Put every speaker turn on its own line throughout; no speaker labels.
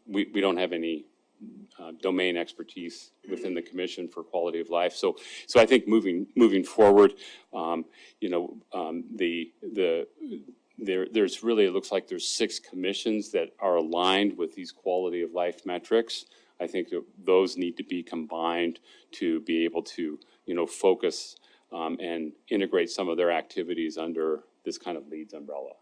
we don't have any domain expertise within the commission for quality of life. So I think moving forward, there's really, it looks like there's 6 commissions that are aligned with these quality of life metrics. I think that those need to be combined to be able to, focus and integrate some of their activities under this kind of LEEDS umbrella.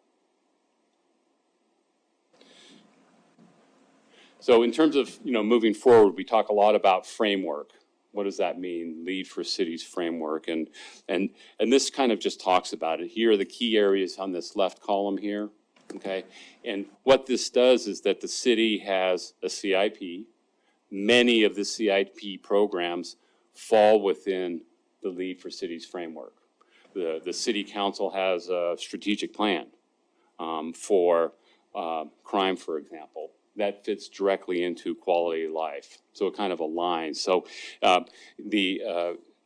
So in terms of, moving forward, we talk a lot about framework. What does that mean? Lead for Cities framework. And this kind of just talks about it. Here are the key areas on this left column here, okay? And what this does is that the city has a CIP. Many of the CIP programs fall within the Lead for Cities framework. The city council has a strategic plan for crime, for example. That fits directly into quality of life. So it kind of aligns. So the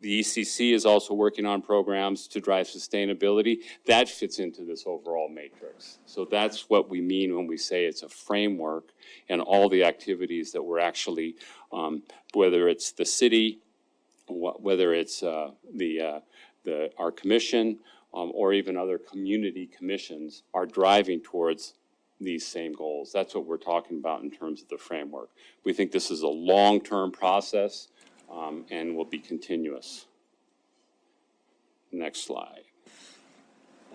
ECC is also working on programs to drive sustainability. That fits into this overall matrix. So that's what we mean when we say it's a framework, and all the activities that we're actually, whether it's the city, whether it's our commission, or even other community commissions, are driving towards these same goals. That's what we're talking about in terms of the framework. We think this is a long-term process and will be continuous. Next slide.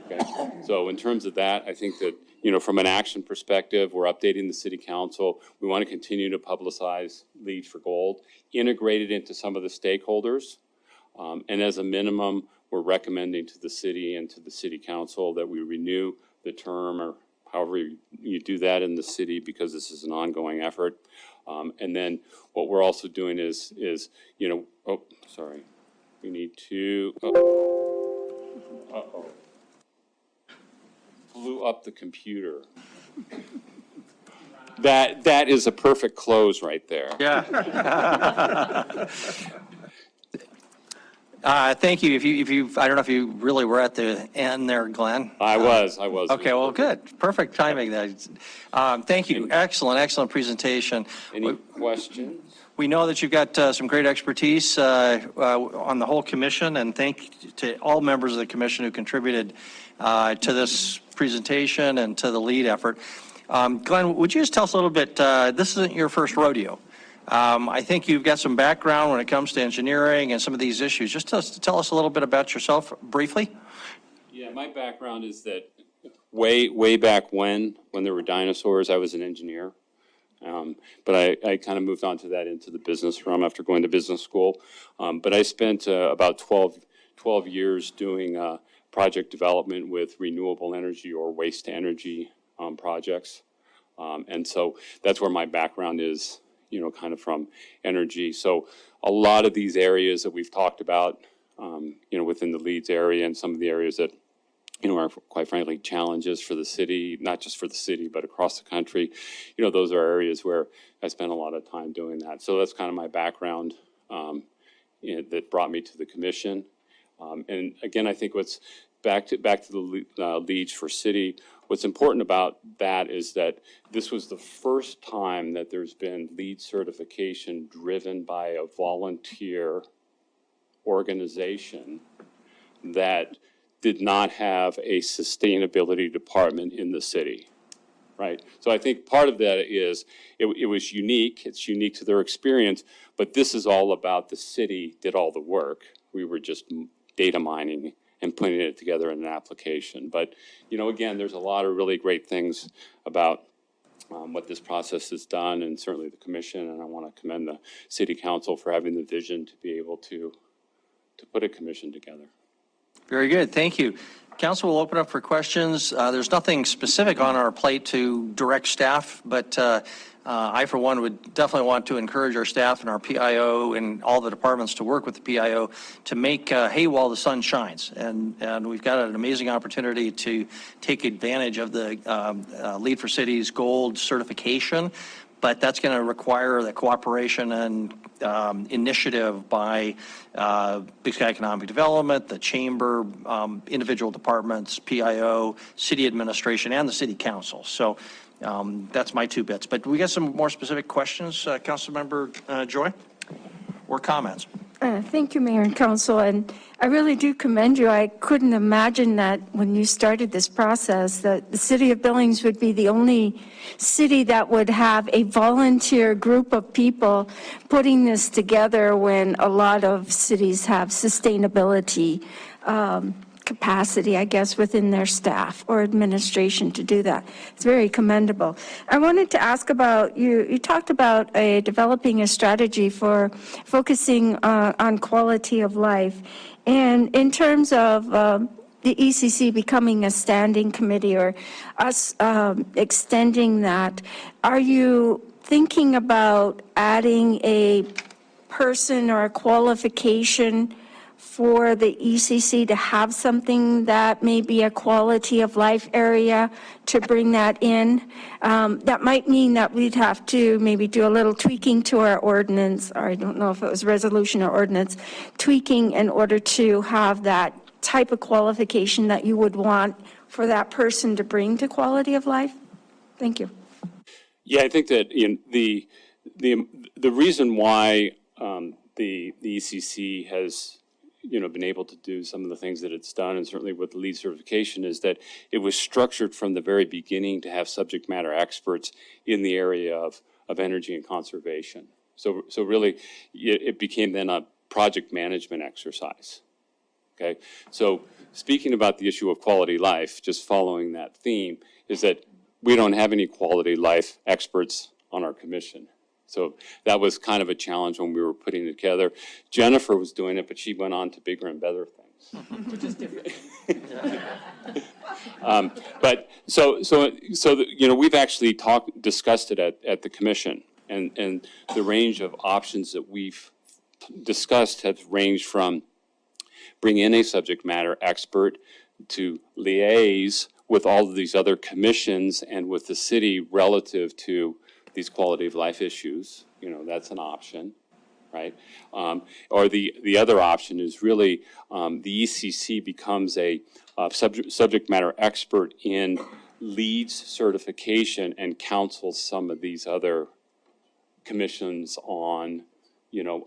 Okay. So in terms of that, I think that, from an action perspective, we're updating the city council. We want to continue to publicize Lead for Gold, integrate it into some of the stakeholders, and as a minimum, we're recommending to the city and to the city council that we renew the term, or however you do that in the city, because this is an ongoing effort. And then what we're also doing is oh, sorry, we need to, blew up the computer. That is a perfect close right there.
Yeah. Thank you. If you, I don't know if you really were at the end there, Glenn.
I was.
Okay, well, good. Perfect timing. Thank you. Excellent presentation.
Any questions?
We know that you've got some great expertise on the whole commission, and thank to all members of the commission who contributed to this presentation and to the LEAD effort. Glenn, would you just tell us a little bit, this isn't your first rodeo. I think you've got some background when it comes to engineering and some of these issues. Just tell us a little bit about yourself briefly.
Yeah, my background is that way back when there were dinosaurs, I was an engineer. But I kind of moved on to that into the business realm after going to business school. But I spent about 12 years doing project development with renewable energy or waste energy projects. And so that's where my background is, kind of from energy. So a lot of these areas that we've talked about, within the LEEDS area, and some of the areas that, are quite frankly challenges for the city, not just for the city, but across the country. Those are areas where I spent a lot of time doing that. So that's kind of my background that brought me to the commission. And again, I think what's back to the LEEDS for City, what's important about that is that this was the first time that there's been LEED certification driven by a volunteer organization that did not have a sustainability department in the city, right? So I think part of that is it was unique. It's unique to their experience, but this is all about the city did all the work. We were just data mining and putting it together in an application. But, again, there's a lot of really great things about what this process has done, and certainly the commission, and I want to commend the city council for having the vision to be able to put a commission together.
Very good. Thank you. Council will open up for questions. There's nothing specific on our plate to direct staff, but I, for one, would definitely want to encourage our staff and our PIO and all the departments to work with the PIO to make hay while the sun shines. And we've got an amazing opportunity to take advantage of the Lead for Cities Gold certification. but that's going to require the cooperation and initiative by Big Sky Economic Development, the Chamber, individual departments, PIO, city administration, and the city council. So that's my 2 bits. But we got some more specific questions, Councilmember Joy, or comments?
Thank you, Mayor and Council, and I really do commend you. I couldn't imagine that when you started this process that the city of Billings would be the only city that would have a volunteer group of people putting this together when a lot of cities have sustainability capacity, I guess, within their staff or administration to do that. It's very commendable. I wanted to ask about, you talked about developing a strategy for focusing on quality of life. And in terms of the ECC becoming a standing committee or us extending that, are you thinking about adding a person or a qualification for the ECC to have something that may be a quality of life area to bring that in? That might mean that we'd have to maybe do a little tweaking to our ordinance, or I don't know if it was resolution or ordinance, tweaking in order to have that type of qualification that you would want for that person to bring to quality of life? Thank you.
Yeah, I think that the reason why the ECC has been able to do some of the things that it's done, and certainly with the LEED certification, is that it was structured from the very beginning to have subject matter experts in the area of energy and conservation. So really, it became then a project management exercise. Okay, so speaking about the issue of quality life, just following that theme, is that we don't have any quality life experts on our commission. So that was kind of a challenge when we were putting it together. Jennifer was doing it, but she went on to bigger and better things.
Which is different.
But we've actually discussed it at the commission, and the range of options that we've discussed have ranged from bring in a subject matter expert to liaise with all of these other commissions and with the city relative to these quality of life issues. That's an option, right? Or the other option is really the ECC becomes a subject matter expert in LEED certification and counsels some of these other commissions on,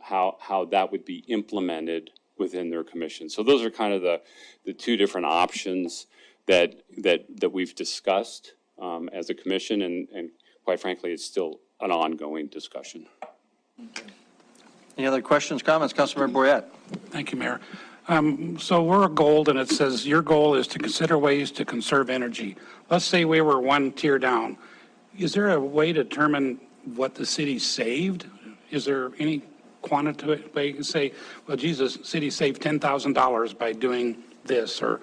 how that would be implemented within their commission. So those are kind of the 2 different options that we've discussed as a commission, and quite frankly, it's still an ongoing discussion.
Any other questions, comments? Councilmember Boyette.
Thank you, Mayor. So we're a gold, and it says your goal is to consider ways to conserve energy. Let's say we were 1 tier down. Is there a way to determine what the city saved? Is there any quantitative way to say, well, Jesus, city saved $10,000 by doing this, or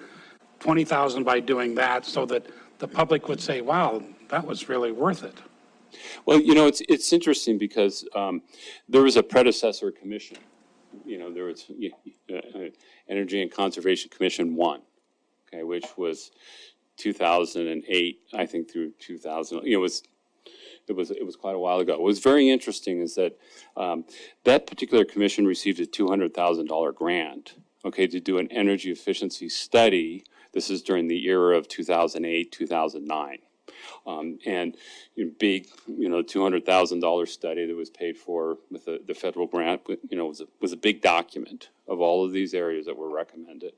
$20,000 by doing that, so that the public would say, wow, that was really worth it?
Well, it's interesting because there was a predecessor commission. There was Energy and Conservation Commission 1, okay, which was 2008, I think, through 2000. It was quite a while ago. What was very interesting is that that particular commission received a $200,000 grant, okay, to do an energy efficiency study. This is during the era of 2008, 2009. And big, $200,000 study that was paid for with the federal grant, was a big document of all of these areas that were recommended.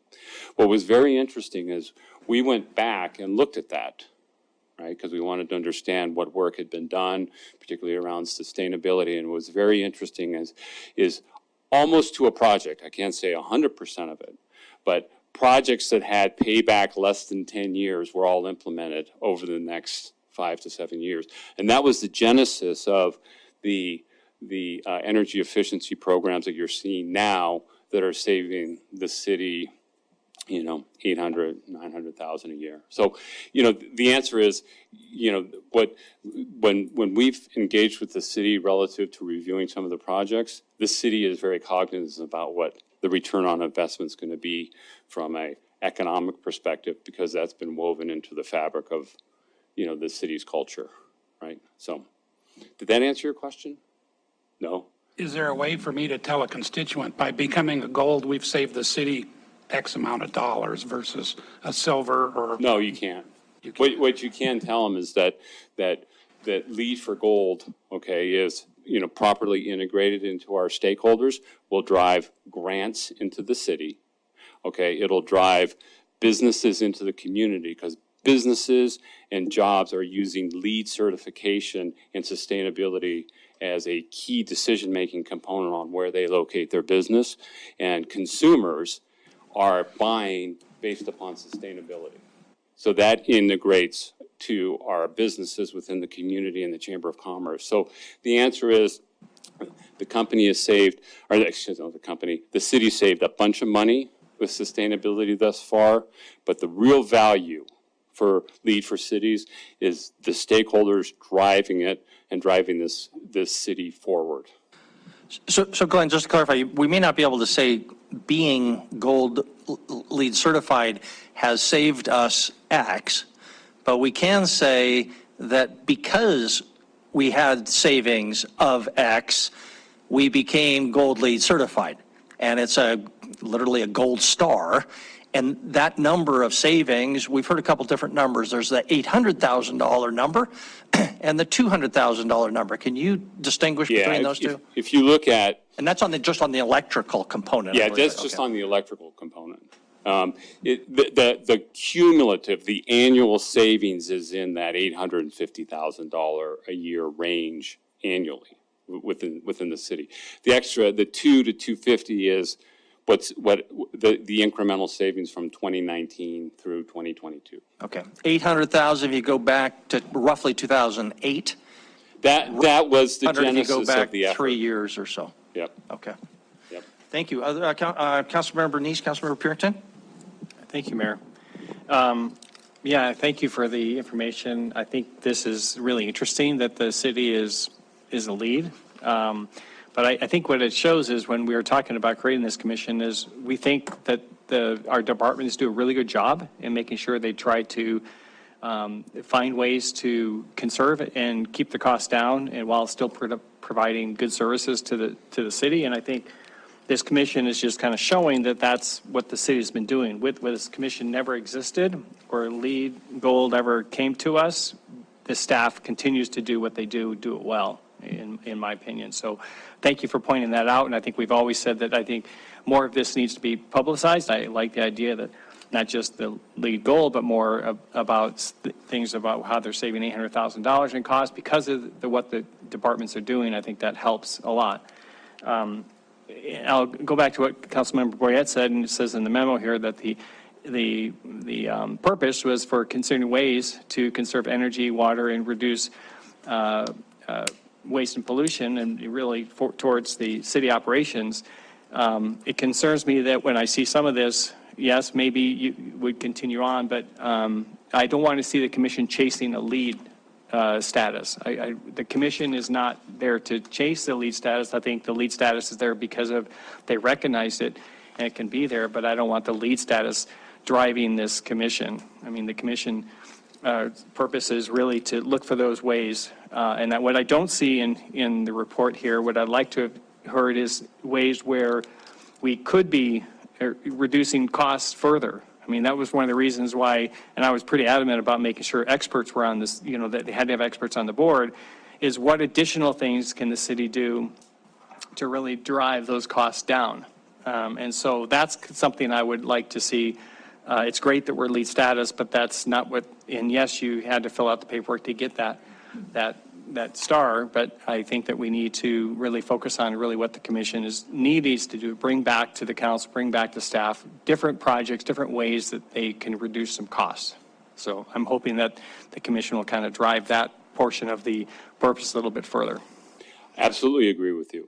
What was very interesting is we went back and looked at that, right? Because we wanted to understand what work had been done, particularly around sustainability. And what was very interesting is almost to a project, I can't say 100% of it, but projects that had payback less than 10 years were all implemented over the next 5 to 7 years. And that was the genesis of the energy efficiency programs that you're seeing now that are saving the city, $800,000, $900,000 a year. So, the answer is, when we've engaged with the city relative to reviewing some of the projects, the city is very cognizant about what the return on investment is going to be from an economic perspective, because that's been woven into the fabric of, the city's culture, right? So Did that answer your question? No?
Is there a way for me to tell a constituent, by becoming a gold, we've saved the city X amount of dollars versus a silver or?
No, you can't.
You can't.
What you can tell them is that lead for gold, okay, is, properly integrated into our stakeholders, will drive grants into the city, okay? It'll drive businesses into the community, because businesses and jobs are using LEED certification and sustainability as a key decision-making component on where they locate their business, and consumers are buying based upon sustainability. So that integrates to our businesses within the community and the Chamber of Commerce. So the answer is, the company has saved, or excuse me, the city saved a bunch of money with sustainability thus far, but the real value for LEED for Cities is the stakeholders driving it and driving this city forward.
So Glenn, just to clarify, we may not be able to say being gold LEED certified has saved us X, but we can say that because we had savings of X, we became gold LEED certified. And it's literally a gold star. And that number of savings, we've heard a couple different numbers. There's the $800,000 number and the $200,000 number. Can you distinguish between those two?
If you look at,
And that's just on the electrical component.
yeah, that's just on the electrical component. The cumulative, the annual savings is in that $850,000 a year range annually within the city. The extra, the 2 to 250 is what the incremental savings from 2019 through 2022.
Okay. 800,000 if you go back to roughly 2008.
That was the
100 if you go
genesis
back
of the effort.
3 years or so.
Yep.
Okay.
Yep.
Thank you. Other, Councilmember Neese, Councilmember Purington?
Thank you, Mayor. Yeah, thank you for the information. I think this is really interesting that the city is a lead. But I think what it shows is when we were talking about creating this commission is we think that our departments do a really good job in making sure they try to find ways to conserve and keep the costs down, and while still providing good services to the city. And I think this commission is just kind of showing that that's what the city's been doing. With this commission never existed or LEED Gold ever came to us, the staff continues to do what they do it well, in my opinion. So thank you for pointing that out. And I think we've always said that I think more of this needs to be publicized. I like the idea that not just the LEED Gold, but more about things about how they're saving $800,000 in cost because of what the departments are doing. I think that helps a lot. I'll go back to what Councilmember Boyette said, and it says in the memo here that the purpose was for considering ways to conserve energy, water, and reduce waste and pollution, and really towards the city operations. It concerns me that when I see some of this, yes, maybe you would continue on, but I don't want to see the commission chasing a LEED status. The commission is not there to chase the LEED status. I think the LEED status is there because they recognized it and it can be there, but I don't want the LEED status driving this commission. I mean, the commission purpose is really to look for those ways. And that what I don't see in the report here, what I'd like to have heard is ways where we could be reducing costs further. I mean, that was one of the reasons why, and I was pretty adamant about making sure experts were on this, that they had to have experts on the board, is what additional things can the city do to really drive those costs down? And so that's something I would like to see. It's great that we're LEED status, but that's not what, and yes, you had to fill out the paperwork to get that star, but I think that we need to really focus on really what the commission needs to do, bring back to the council, bring back to staff, different projects, different ways that they can reduce some costs. So I'm hoping that the commission will kind of drive that portion of the purpose a little bit further.
Absolutely agree with you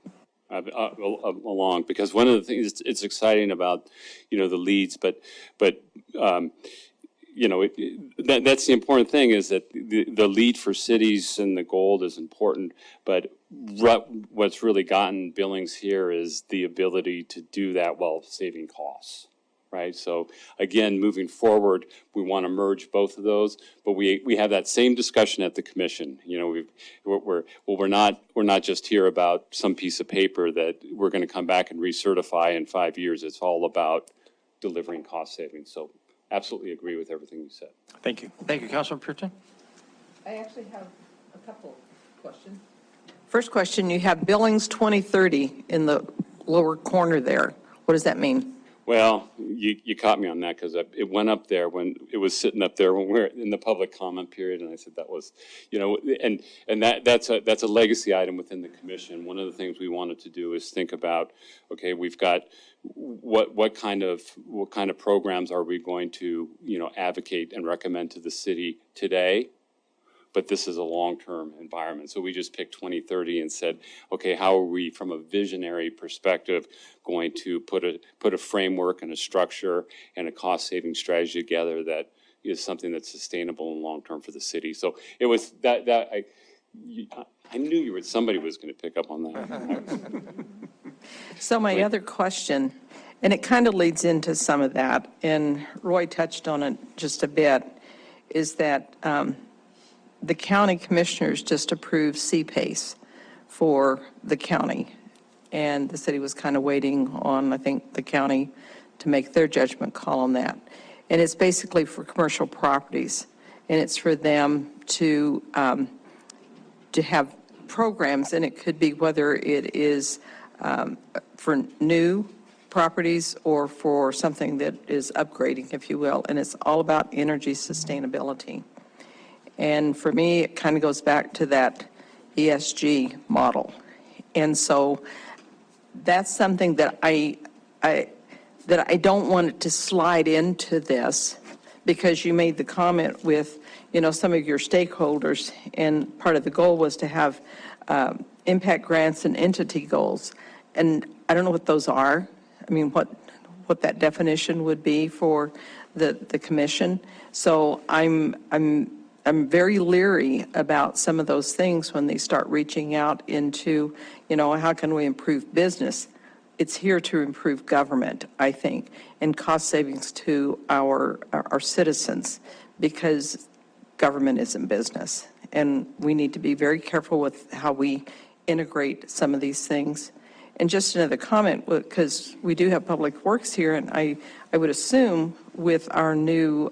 along, because one of the things it's exciting about, the leads, but that's the important thing is that the lead for cities and the gold is important, but what's really gotten Billings here is the ability to do that while saving costs. right? So again, moving forward, we want to merge both of those, but we have that same discussion at the commission. You know, we're not just here about some piece of paper that we're going to come back and recertify in 5 years. It's all about delivering cost savings. So absolutely agree with everything you said.
Thank you.
Thank you, Councilor Purton.
I actually have a couple questions. First question, you have Billings 2030 in the lower corner there. What does that mean?
Well, you caught me on that because it went up there when it was sitting up there when we were in the public comment period, and I said that was, you know, and that's a legacy item within the commission. One of the things we wanted to do is think about, okay, we've got what kind of programs are we going to, you know, advocate and recommend to the city today, but this is a long-term environment. So we just picked 2030 and said, okay, how are we, from a visionary perspective, going to put a framework and a structure and a cost-saving strategy together that is something that's sustainable and long-term for the city. So it was I knew somebody was going to pick up on that.
So my other question, and it kind of leads into some of that, and Roy touched on it just a bit, is that the county commissioners just approved CPACE for the county. And the city was kind of waiting on, I think, the county to make their judgment call on that. And it's basically for commercial properties. And it's for them to have programs, and it could be whether it is for new properties or for something that is upgrading, if you will. And it's all about energy sustainability. And for me, it kind of goes back to that ESG model. And so that's something that I don't want it to slide into this, because you made the comment with, you know, some of your stakeholders, and part of the goal was to have impact grants and entity goals. And I don't know what those are. I mean, what that definition would be for the commission. So I'm very leery about some of those things when they start reaching out into, you know, how can we improve business? It's here to improve government, I think, and cost savings to our citizens, because government isn't business. And we need to be very careful with how we integrate some of these things. And just another comment, because we do have Public Works here, and I would assume with our new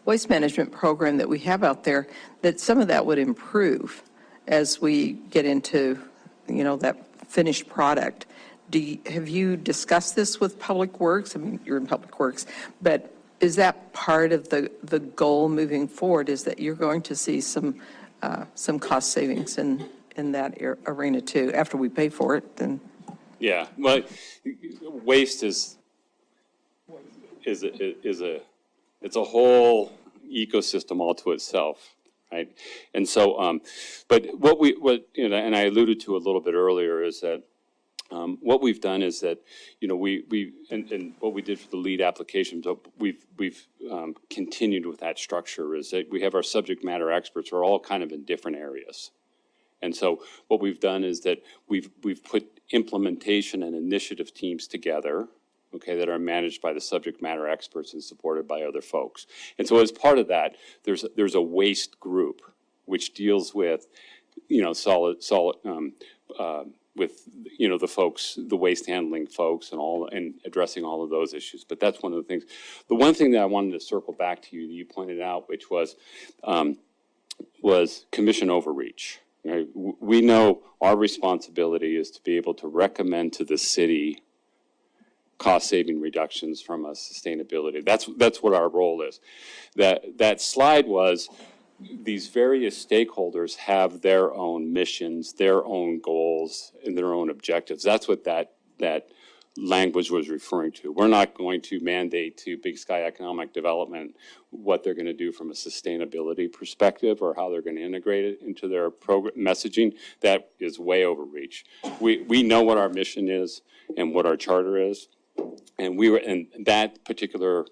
waste management program that we have out there, that some of that would improve as we get into, you know, that finished product. Have you discussed this with Public Works? I mean, you're in Public Works, but is that part of the goal moving forward, is that you're going to see some cost savings in that arena too, after we pay for it? Then
Yeah, well, waste is it's a whole ecosystem all to itself, right? And so, but what you know, and I alluded to a little bit earlier, is that what we've done is that, you know, and what we did for the lead application, so we've continued with that structure, is that we have our subject matter experts who are all kind of in different areas. And so what we've done is that we've put implementation and initiative teams together, okay, that are managed by the subject matter experts and supported by other folks. And so as part of that, there's a waste group which deals with, you know, with, you know, the folks, the waste handling folks and addressing all of those issues. But that's one of the things. The one thing that I wanted to circle back to you that you pointed out, which was commission overreach. Right? We know our responsibility is to be able to recommend to the city cost-saving reductions from a sustainability. That's what our role is. That slide was, these various stakeholders have their own missions, their own goals, and their own objectives. That's what that language was referring to. We're not going to mandate to Big Sky Economic Development what they're going to do from a sustainability perspective or how they're going to integrate it into their program messaging. That is way overreach. We know what our mission is and what our charter is, and that particular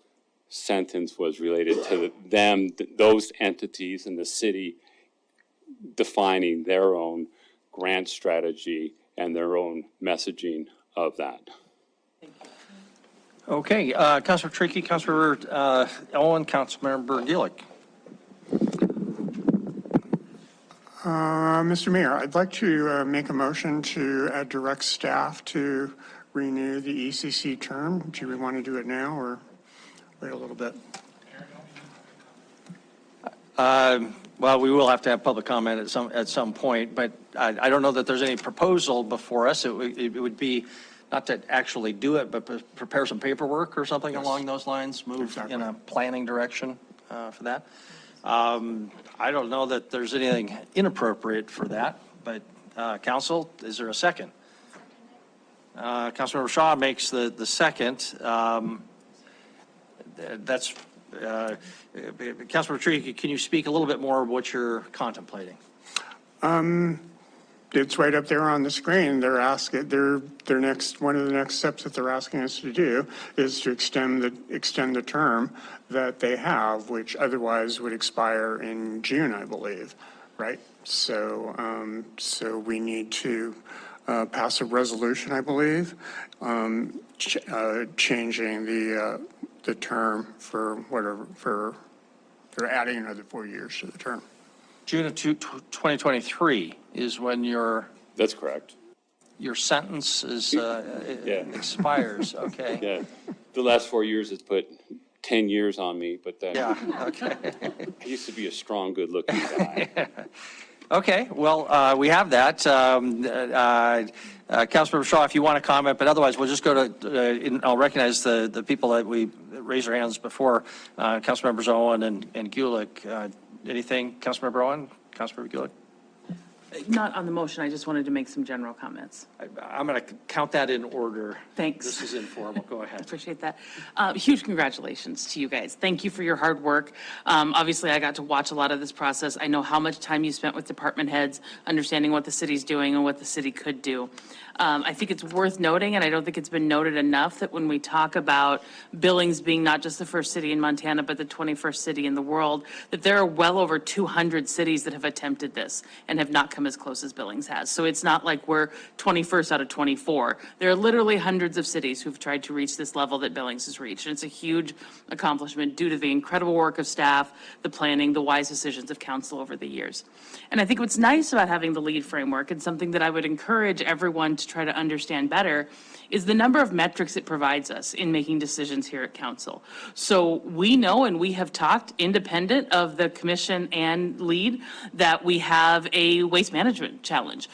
sentence was related to them, those entities in the city defining their own grant strategy and their own messaging of that.
Okay, Councilor Trickey, Councilor Owen, Councilmember Gillick.
Mr. Mayor, I'd like to make a motion to direct staff to renew the ECC term. Do we want to do it now or wait a little bit?
Well, we will have to have public comment at some point, but I don't know that there's any proposal before us. It would be not to actually do it, but prepare some paperwork or something along those lines, move in a planning direction for that. I don't know that there's anything inappropriate for that, but council, is there a second? Councilmember Shaw makes the second. That's, Councilmember Tree, can you speak a little bit more of what you're contemplating?
It's right up there on the screen. They're asking, one of the next steps that they're asking us to do is to extend the term that they have, which otherwise would expire in June, I believe, right? So, so we need to pass a resolution, I believe, changing the term for whatever, they're adding another 4 years to the term.
June of 2023 is when
That's correct.
your sentence is, expires, okay?
Yeah. The last 4 years has put 10 years on me, but
Yeah, okay.
I used to be a strong, good-looking guy.
Okay, well, we have that. Councilmember Shaw, if you want to comment, but otherwise, we'll just go to, I'll recognize the people that we raised their hands before, Councilmembers Owen and Gulick. Anything, Councilmember Owen, Councilmember Gulick?
Not on the motion, I just wanted to make some general comments.
I'm going to count that in order.
Thanks.
This is informal, go ahead.
Appreciate that. Huge congratulations to you guys. Thank you for your hard work. Obviously, I got to watch a lot of this process. I know how much time you spent with department heads, understanding what the city's doing and what the city could do. I think it's worth noting, and I don't think it's been noted enough, that when we talk about Billings being not just the first city in Montana, but the 21st city in the world, that there are well over 200 cities that have attempted this and have not come as close as Billings has. So it's not like we're 21st out of 24. There are literally hundreds of cities who've tried to reach this level that Billings has reached. And it's a huge accomplishment due to the incredible work of staff, the planning, the wise decisions of council over the years. And I think what's nice about having the LEAD framework, and something that I would encourage everyone to try to understand better, is the number of metrics it provides us in making decisions here at council. So we know, and we have talked independent of the commission and LEAD, that we have a waste management challenge.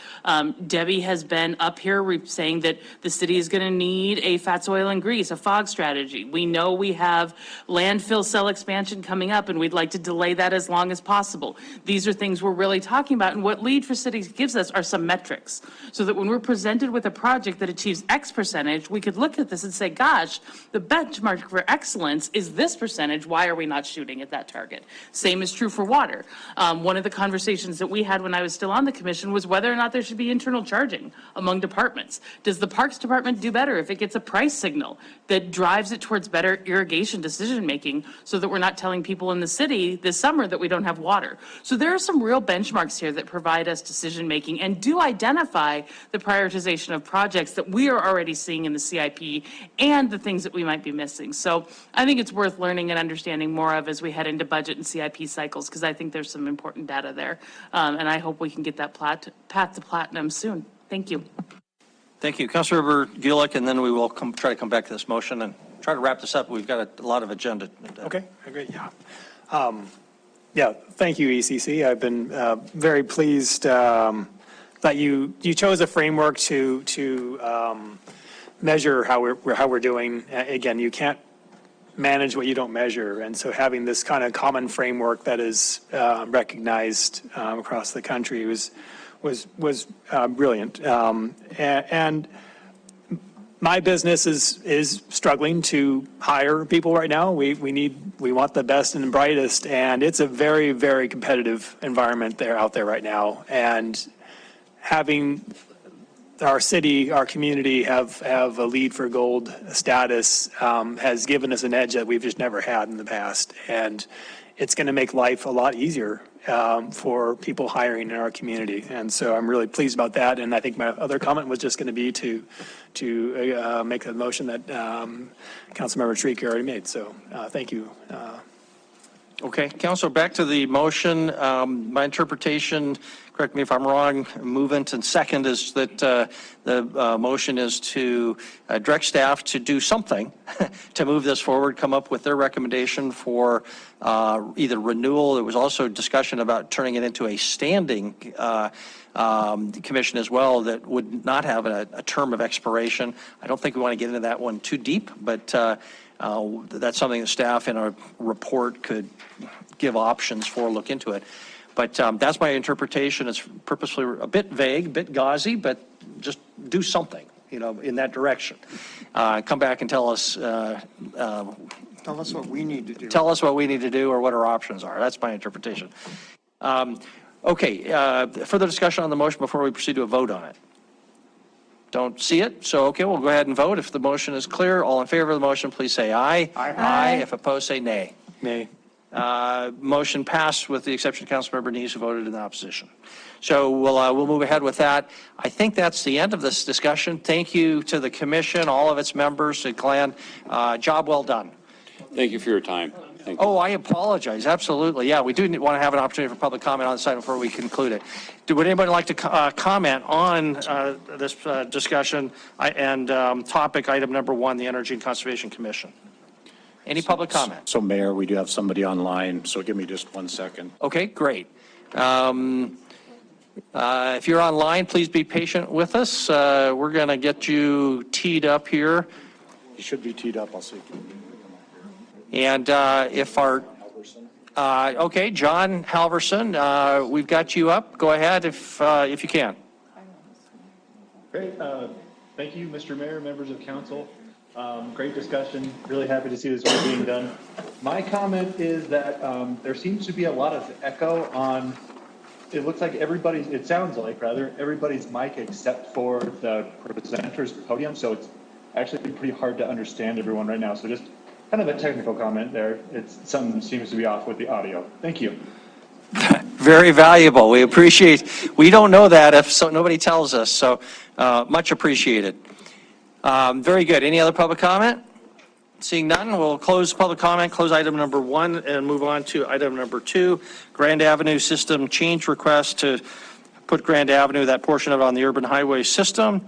Debbie has been up here saying that the city is going to need a fats, oil, and grease, a FOG strategy. We know we have landfill cell expansion coming up, and we'd like to delay that as long as possible. These are things we're really talking about, and what LEAD for Cities gives us are some metrics, so that when we're presented with a project that achieves X percentage, we could look at this and say, gosh, the benchmark for excellence is this percentage. Why are we not shooting at that target? Same is true for water. One of the conversations that we had when I was still on the commission was whether or not there should be internal charging among departments. Does the Parks Department do better if it gets a price signal that drives it towards better irrigation decision-making, so that we're not telling people in the city this summer that we don't have water? So there are some real benchmarks here that provide us decision-making and do identify the prioritization of projects that we are already seeing in the CIP and the things that we might be missing. So I think it's worth learning and understanding more of as we head into budget and CIP cycles, because I think there's some important data there. And I hope we can get that path to platinum soon. Thank you.
Thank you. Councilmember Gillick, and then we will try to come back to this motion and try to wrap this up. We've got a lot of agenda.
Okay, great, yeah. Yeah, thank you, ECC. I've been very pleased that you chose a framework to measure how we're doing. Again, you can't manage what you don't measure, and so having this kind of common framework that is recognized across the country was brilliant. And my business is struggling to hire people right now. We want the best and the brightest, and it's a very, very competitive environment out there right now. And having our city, our community have a LEED for Gold status has given us an edge that we've just never had in the past. And it's going to make life a lot easier for people hiring in our community. And so I'm really pleased about that. And I think my other comment was just going to be to make a motion that Councilmember Shrieker already made. So thank you.
Okay, Council, back to the motion. My interpretation, correct me if I'm wrong, movement and second is that the motion is to direct staff to do something to move this forward, come up with their recommendation for either renewal. There was also discussion about turning it into a standing commission as well that would not have a term of expiration. I don't think we want to get into that one too deep, but that's something that staff in a report could give options for, look into it. But that's my interpretation. It's purposely a bit vague, a bit gauzy, but just do something, in that direction. Come back and tell us.
Tell us what we need to do.
Tell us what we need to do or what our options are. That's my interpretation. Okay, further discussion on the motion before we proceed to a vote on it. Don't see it, so okay, we'll go ahead and vote. If the motion is clear, all in favor of the motion, please say aye.
Aye.
Aye. If opposed, say nay.
Nay.
Motion passed with the exception of Councilmember Neese, who voted in opposition. So we'll move ahead with that. I think that's the end of this discussion. Thank you to the commission, all of its members, to Glenn. Job well done.
Thank you for your time. Thank you.
Oh, I apologize. Absolutely. Yeah, we do want to have an opportunity for public comment on this item before we conclude it. Would anybody like to comment on this discussion and topic item number 1, the Energy and Conservation Commission? Any public comment?
So Mayor, we do have somebody online, so give me just 1 second.
Okay, great. If you're online, please be patient with us. We're going to get you teed up here.
You should be teed up, I'll see.
And if our, okay, John Halverson, we've got you up. Go ahead if you can.
Great. Thank you, Mr. Mayor, members of council. Great discussion. Really happy to see this work being done. My comment is that there seems to be a lot of echo on, it looks like everybody's, it sounds like rather, everybody's mic except for the presenter's podium. So it's actually pretty hard to understand everyone right now. So just kind of a technical comment there. It's something that seems to be off with the audio. Thank you.
Very valuable. We appreciate, we don't know that if nobody tells us. So much appreciated. Very good. Any other public comment? Seeing none, we'll close public comment, close item number 1, and move on to item number 2, Grand Avenue System Change Request to put Grand Avenue, that portion of it, on the urban highway system.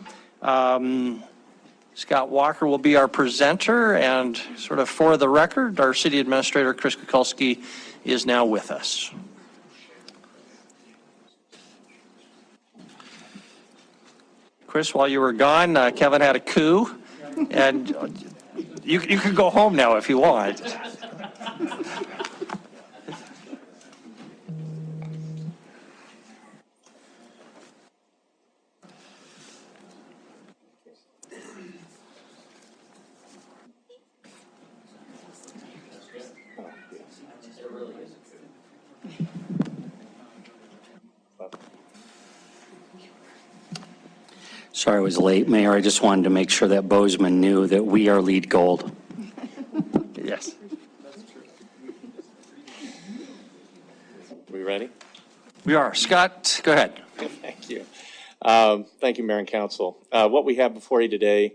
Scott Walker will be our presenter, and sort of for the record, our city administrator, Chris Kukulski, is now with us. Chris, while you were gone, Kevin had a coup, and you can go home now if you want.
Sorry I was late, Mayor. I just wanted to make sure that Bozeman knew that we are lead gold.
Yes.
We ready?
We are. Scott, go ahead.
Thank you. Thank you, Mayor and Council. What we have before you today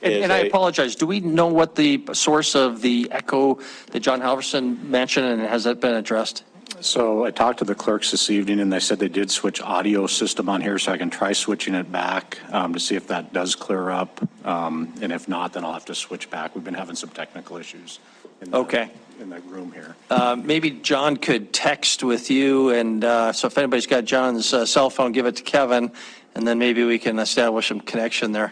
is
And I apologize. Do we know what the source of the echo that John Halverson mentioned, and has that been addressed?
So I talked to the clerks this evening, and they said they did switch audio system on here, so I can try switching it back to see if that does clear up. And if not, then I'll have to switch back. We've been having some technical issues in the room here.
Maybe John could text with you, and so if anybody's got John's cell phone, give it to Kevin, and then maybe we can establish some connection there.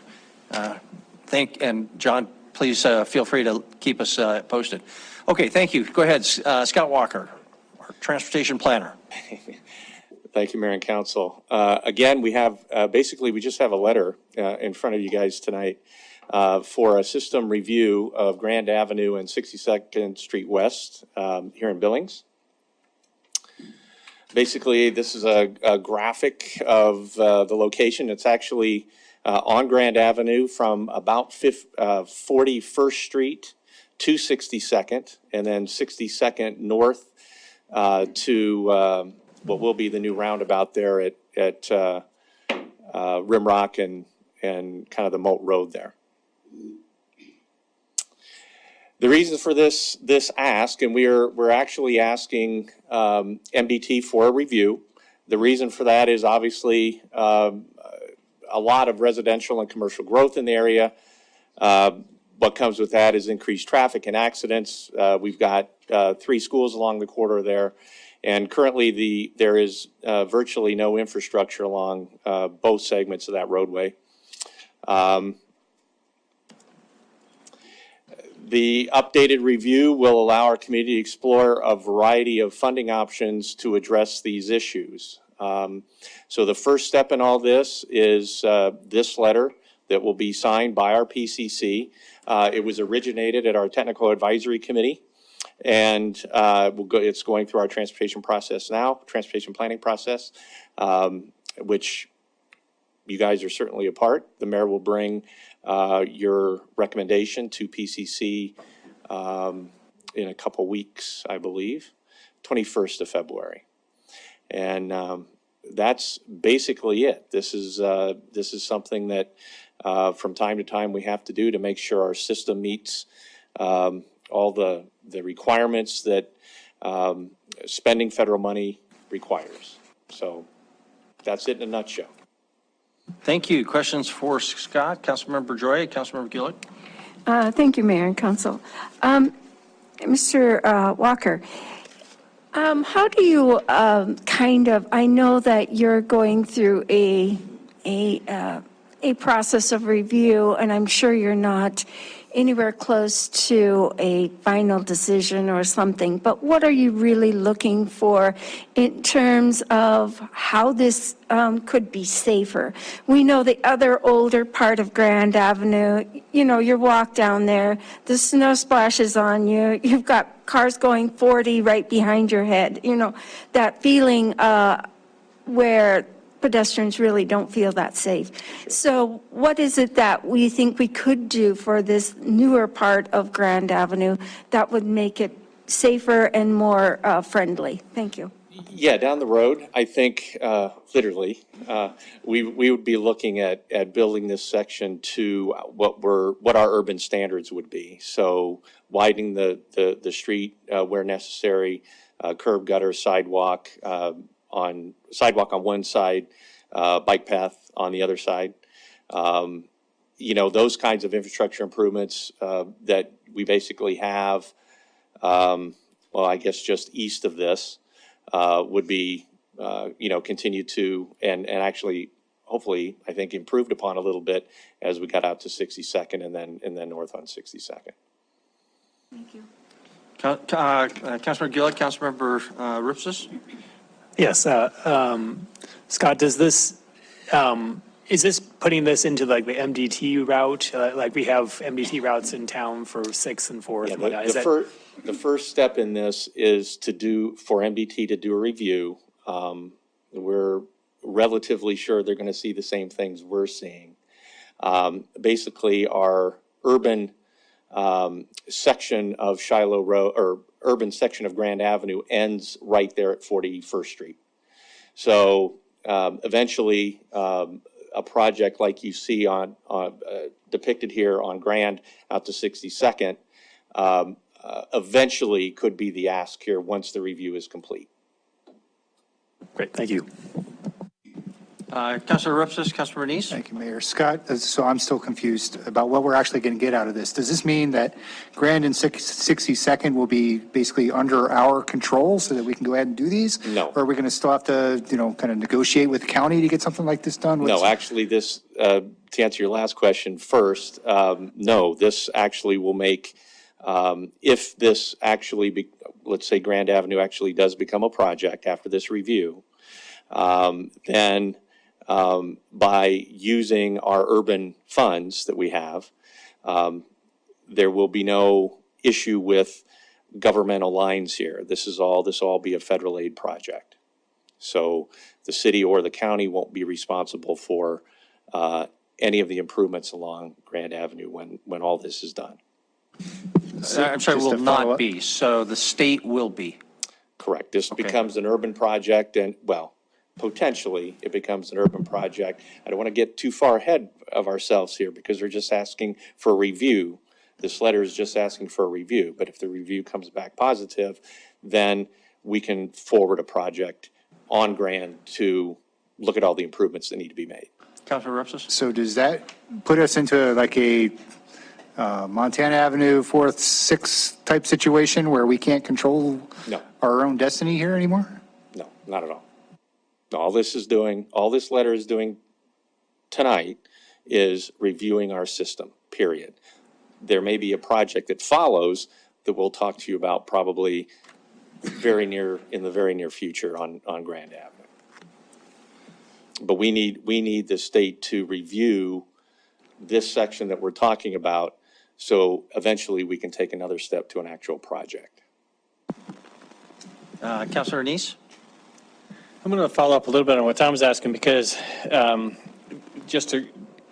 And John, please feel free to keep us posted. Okay, thank you. Go ahead, Scott Walker, our transportation planner.
Thank you, Mayor and Council. Again, we have, basically, we just have a letter in front of you guys tonight for a system review of Grand Avenue and 62nd Street West here in Billings. Basically, this is a graphic of the location. It's actually on Grand Avenue from about 41st Street to 62nd, and then 62nd north to what will be the new roundabout there at Rimrock and kind of the Moat Road there. The reason for this ask, and we're actually asking MDT for a review. The reason for that is obviously a lot of residential and commercial growth in the area. What comes with that is increased traffic and accidents. We've got 3 schools along the corridor there, and currently there is virtually no infrastructure along both segments of that roadway. The updated review will allow our community to explore a variety of funding options to address these issues. So the first step in all this is this letter that will be signed by our PCC. It was originated at our Technical Advisory Committee, and it's going through our transportation process now, transportation planning process, which you guys are certainly a part. The mayor will bring your recommendation to PCC in a couple weeks, I believe, 21st of February. And that's basically it. This is something that from time to time we have to do to make sure our system meets all the requirements that spending federal money requires. So that's it in a nutshell.
Thank you. Questions for Scott? Councilmember Joy, Councilmember Gillett?
Thank you, Mayor and Council. Mr. Walker, how do you I know that you're going through a process of review, and I'm sure you're not anywhere close to a final decision or something, but what are you really looking for in terms of how this could be safer? We know the other older part of Grand Avenue, you know, you walk down there, the snow splashes on you, you've got cars going 40 right behind your head, you know, that feeling where pedestrians really don't feel that safe. So what is it that we think we could do for this newer part of Grand Avenue that would make it safer and more friendly? Thank you.
Yeah, down the road, I think literally, we would be looking at building this section to what our urban standards would be. So widening the street where necessary, curb, gutter, sidewalk on one side, bike path on the other side. You know, those kinds of infrastructure improvements that we basically have, well, I guess just east of this would be, you know, continue to, and actually, hopefully, I think improved upon a little bit as we got out to 62nd and then north on 62nd.
Thank you.
Councilmember Gillett, Councilmember Ripsis?
Yes, Scott, does this, is this putting this into like the MDT route? Like we have MDT routes in town for 6th and 4th.
Yeah, the first step in this is for MDT to do a review. We're relatively sure they're going to see the same things we're seeing. Basically, our urban section of Shiloh Road, or urban section of Grand Avenue, ends right there at 41st Street. So eventually, a project like you see on depicted here on Grand out to 62nd, eventually could be the ask here once the review is complete.
Great, thank you.
Councilor Ripsis, Councilor Neese?
Thank you, Mayor. Scott, so I'm still confused about what we're actually going to get out of this. Does this mean that Grand and 62nd will be basically under our control so that we can go ahead and do these?
No.
Or are we going to still have to, you know, kind of negotiate with the county to get something like this done?
No, actually this, to answer your last question first, no, this actually will make, if this actually, let's say Grand Avenue actually does become a project after this review, then by using our urban funds that we have, there will be no issue with governmental lines here. This will all be a federal aid project. So the city or the county won't be responsible for any of the improvements along Grand Avenue when all this is done.
I'm sorry, will not be, so the state will be.
Correct. This
Okay.
becomes an urban project and, well, potentially it becomes an urban project. I don't want to get too far ahead of ourselves here because they're just asking for a review. This letter is just asking for a review, but if the review comes back positive, then we can forward a project on Grand to look at all the improvements that need to be made.
Councilor Repsis?
So does that put us into like a Montana Avenue, 4th, 6th type situation where we can't control
No.
our own destiny here anymore?
No, not at all. All this letter is doing tonight is reviewing our system, period. There may be a project that follows that we'll talk to you about probably in the very near future on Grand Avenue. But we need the state to review this section that we're talking about, so eventually we can take another step to an actual project.
Councilor Neese?
I'm going to follow up a little bit on what Tom was asking because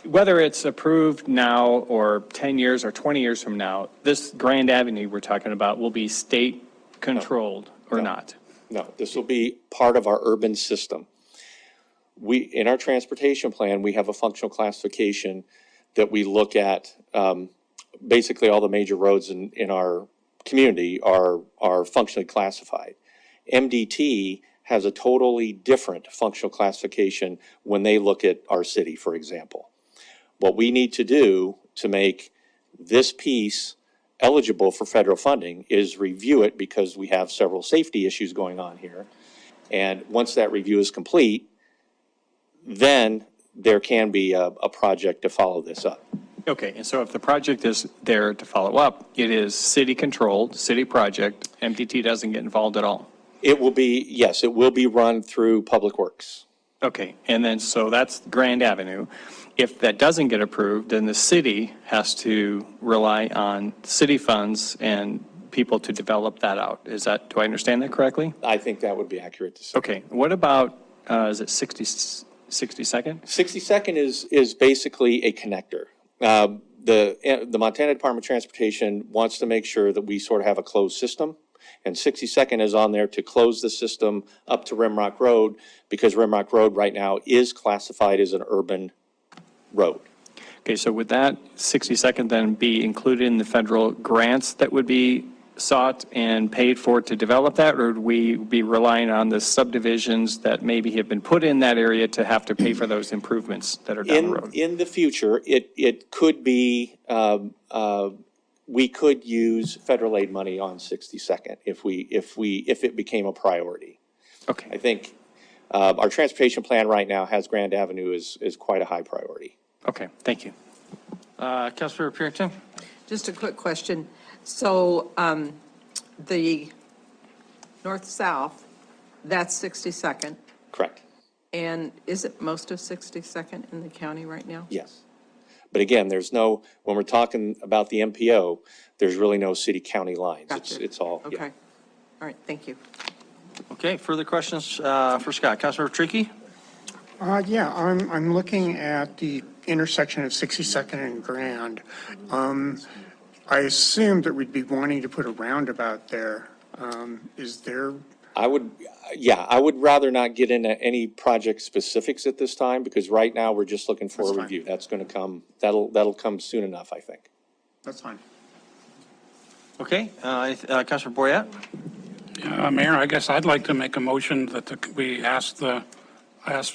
whether it's approved now or 10 years or 20 years from now, this Grand Avenue we're talking about will be state controlled or not?
No, this will be part of our urban system. In our transportation plan, we have a functional classification that we look at. Basically, all the major roads in our community are functionally classified. MDT has a totally different functional classification when they look at our city, for example. What we need to do to make this piece eligible for federal funding is review it because we have several safety issues going on here. And once that review is complete, then there can be a project to follow this up.
Okay, and so if the project is there to follow up, it is city-controlled, city project, MDT doesn't get involved at all?
It will be, yes, it will be run through Public Works.
Okay, and then, so that's Grand Avenue. If that doesn't get approved, then the city has to rely on city funds and people to develop that out. Do I understand that correctly?
I think that would be accurate to say.
Okay, what about, is it 60 second?
62nd is basically a connector. The Montana Department of Transportation wants to make sure that we sort of have a closed system. And 62nd is on there to close the system up to Rimrock Road because Rimrock Road right now is classified as an urban road.
Okay, so would that 62nd then be included in the federal grants that would be sought and paid for to develop that? Or would we be relying on the subdivisions that maybe have been put in that area to have to pay for those improvements that are down the road?
In the future, it could be, we could use federal aid money on 62nd if it became a priority.
Okay.
I think our transportation plan right now has Grand Avenue is quite a high priority.
Okay, thank you.
Councilor Purington?
Just a quick question. So the north-south, that's 62nd,
Correct.
and is it most of 62nd in the county right now?
Yes. But again, when we're talking about the MPO, there's really no city-county lines.
Gotcha.
It's all,
Okay.
yeah.
All right, thank you.
Okay, further questions for Scott? Councilor Tricky?
Yeah, I'm looking at the intersection of 62nd and Grand. I assumed that we'd be wanting to put a roundabout there. Is there?
I would rather not get into any project specifics at this time because right now we're just looking for
That's
a
fine.
review. That's going to come, that'll come soon enough, I think.
That's fine.
Okay, Councilor Boyette?
Mayor, I guess I'd like to make a motion that we ask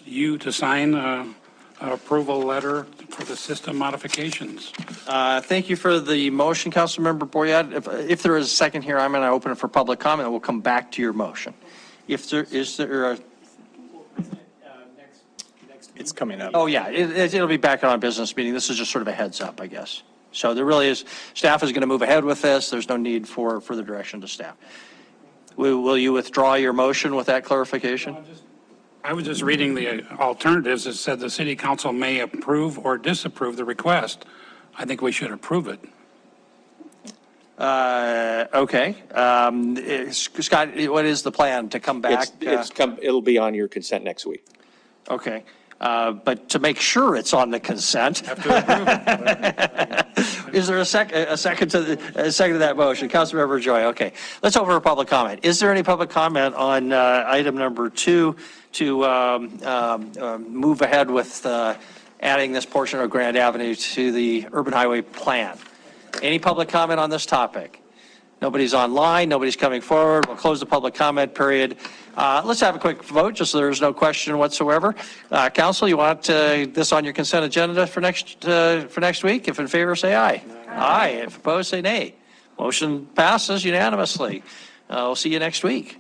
you to sign an approval letter for the system modifications.
Thank you for the motion, Councilmember Boyette. If there is a second here, I'm going to open it for public comment, and we'll come back to your motion. Is there a?
It's coming up.
Oh, yeah, it'll be back on a business meeting. This is just sort of a heads up, I guess. So there really is, staff is going to move ahead with this. There's no need for further direction to staff. Will you withdraw your motion with that clarification?
I was just reading the alternatives. It said the city council may approve or disapprove the request. I think we should approve it.
Okay. Scott, what is the plan to come back?
It'll be on your consent next week.
Okay. But to make sure it's on the consent, Is there a second to that motion? Councilmember Joy, okay. Let's open for public comment. Is there any public comment on item number 2 to move ahead with adding this portion of Grand Avenue to the urban highway plan? Any public comment on this topic? Nobody's online, nobody's coming forward. We'll close the public comment period. Let's have a quick vote, just so there's no question whatsoever. Council, you want this on your consent agenda for next week? If in favor, say aye. Aye. If opposed, say nay. Motion passes unanimously. We'll see you next week.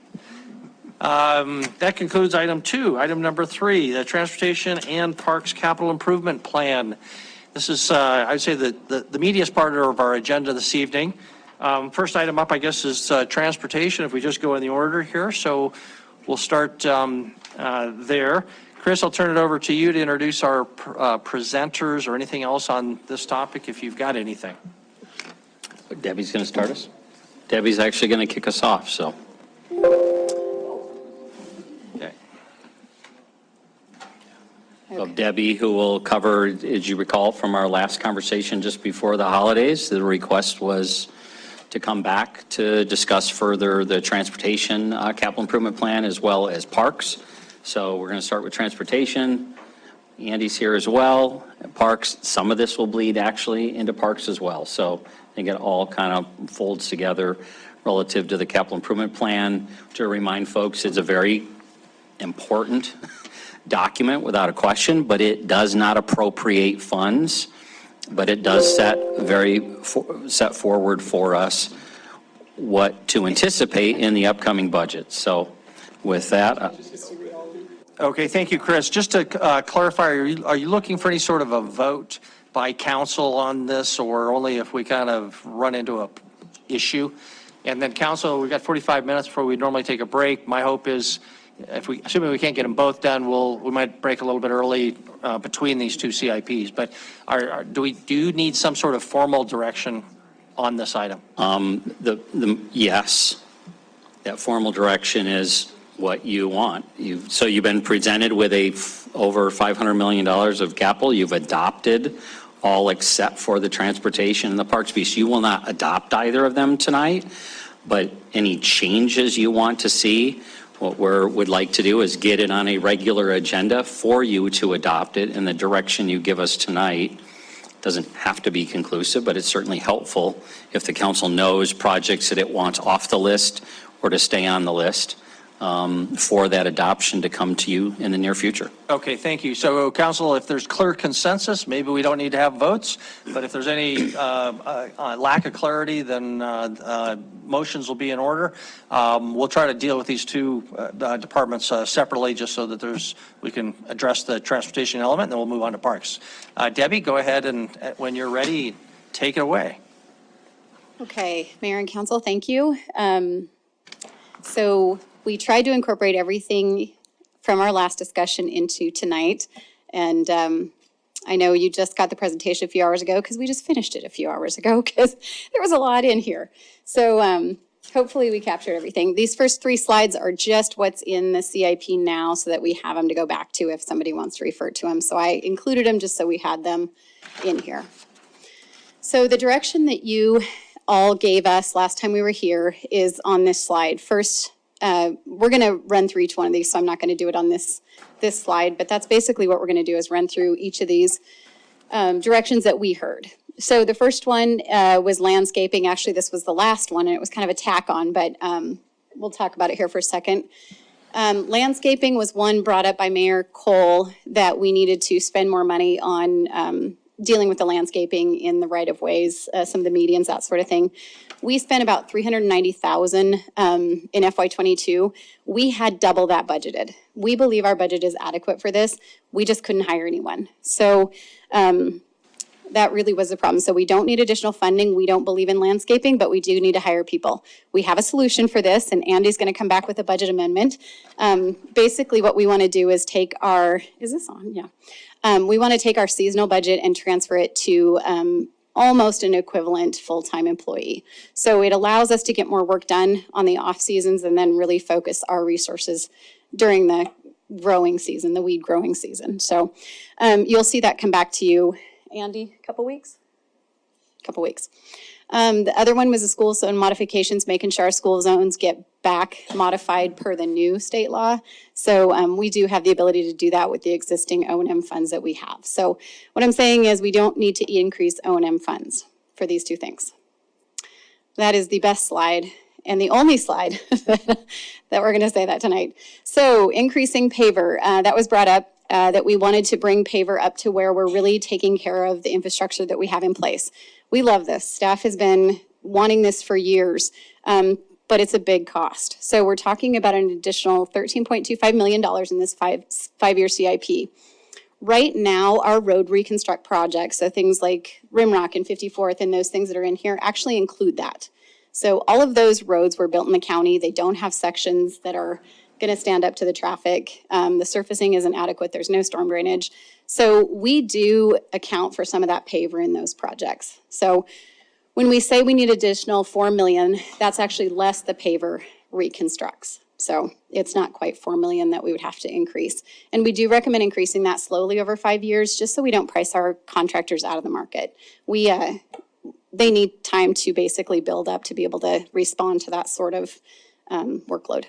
That concludes item 2. Item number 3, the Transportation and Parks Capital Improvement Plan. This is, I would say, the meatiest part of our agenda this evening. First item up, I guess, is transportation, if we just go in the order here. So we'll start there. Chris, I'll turn it over to you to introduce our presenters or anything else on this topic, if you've got anything.
Debbie's going to start us. Debbie's actually going to kick us off, so.
Okay.
So Debbie, who will cover, as you recall from our last conversation just before the holidays, the request was to come back to discuss further the transportation capital improvement plan as well as parks. So we're going to start with transportation. Andy's here as well. Parks, some of this will bleed actually into parks as well. So I think it all kind of folds together relative to the capital improvement plan. To remind folks, it's a very important document without a question, but it does not appropriate funds. But it does set forward for us what to anticipate in the upcoming budget. So with that.
Okay, thank you, Chris. Just to clarify, are you looking for any sort of a vote by council on this, or only if we kind of run into a issue? And then council, we've got 45 minutes before we normally take a break. My hope is, assuming we can't get them both done, we might break a little bit early between these two CIPs. But do you need some sort of formal direction on this item?
Yes, that formal direction is what you want. So you've been presented with over $500 million of capital. You've adopted all except for the transportation and the parks piece. You will not adopt either of them tonight, but any changes you want to see, what we would like to do is get it on a regular agenda for you to adopt it in the direction you give us tonight. Doesn't have to be conclusive, but it's certainly helpful if the council knows projects that it wants off the list or to stay on the list for that adoption to come to you in the near future.
Okay, thank you. So council, if there's clear consensus, maybe we don't need to have votes, but if there's any lack of clarity, then motions will be in order. We'll try to deal with these two departments separately, just so that we can address the transportation element, and then we'll move on to parks. Debbie, go ahead, and when you're ready, take it away.
Okay, Mayor and Council, thank you. So we tried to incorporate everything from our last discussion into tonight. And I know you just got the presentation a few hours ago because we just finished it a few hours ago because there was a lot in here. So hopefully we captured everything. These first 3 slides are just what's in the CIP now so that we have them to go back to if somebody wants to refer to them. So I included them just so we had them in here. So the direction that you all gave us last time we were here is on this slide. First, we're going to run through each one of these, so I'm not going to do it on this slide, but that's basically what we're going to do is run through each of these directions that we heard. So the first one was landscaping. Actually, this was the last one, and it was kind of a tack on, but we'll talk about it here for a second. Landscaping was one brought up by Mayor Cole that we needed to spend more money on dealing with the landscaping in the right-of-ways, some of the medians, that sort of thing. We spent about $390,000 in FY22. We had double that budgeted. We believe our budget is adequate for this. We just couldn't hire anyone. So that really was the problem. So we don't need additional funding. We don't believe in landscaping, but we do need to hire people. We have a solution for this, and Andy's going to come back with a budget amendment. Basically, what we want to do is take our, is this on? Yeah. We want to take our seasonal budget and transfer it to almost an equivalent full-time employee. So it allows us to get more work done on the off seasons and then really focus our resources during the growing season, the weed growing season. So you'll see that come back to you, Andy, a couple weeks? couple weeks. The other one was the school zone modifications, making sure our school zones get back modified per the new state law. So we do have the ability to do that with the existing O&M funds that we have. So what I'm saying is we don't need to increase O&M funds for these two things. That is the best slide and the only slide that we're going to say that tonight. So increasing paver, that was brought up. That we wanted to bring paver up to where we're really taking care of the infrastructure that we have in place. We love this. Staff has been wanting this for years, but it's a big cost. So we're talking about an additional $13.25 million in this five-year CIP. Right now, our road reconstruct projects, so things like Rimrock and 54th and those things that are in here actually include that. So all of those roads were built in the county. They don't have sections that are going to stand up to the traffic. The surfacing isn't adequate. There's no storm drainage. So we do account for some of that paver in those projects. So when we say we need additional $4 million, that's actually less the paver reconstructs. So it's not quite $4 million that we would have to increase. And we do recommend increasing that slowly over 5 years, just so we don't price our contractors out of the market. They need time to basically build up to be able to respond to that sort of workload.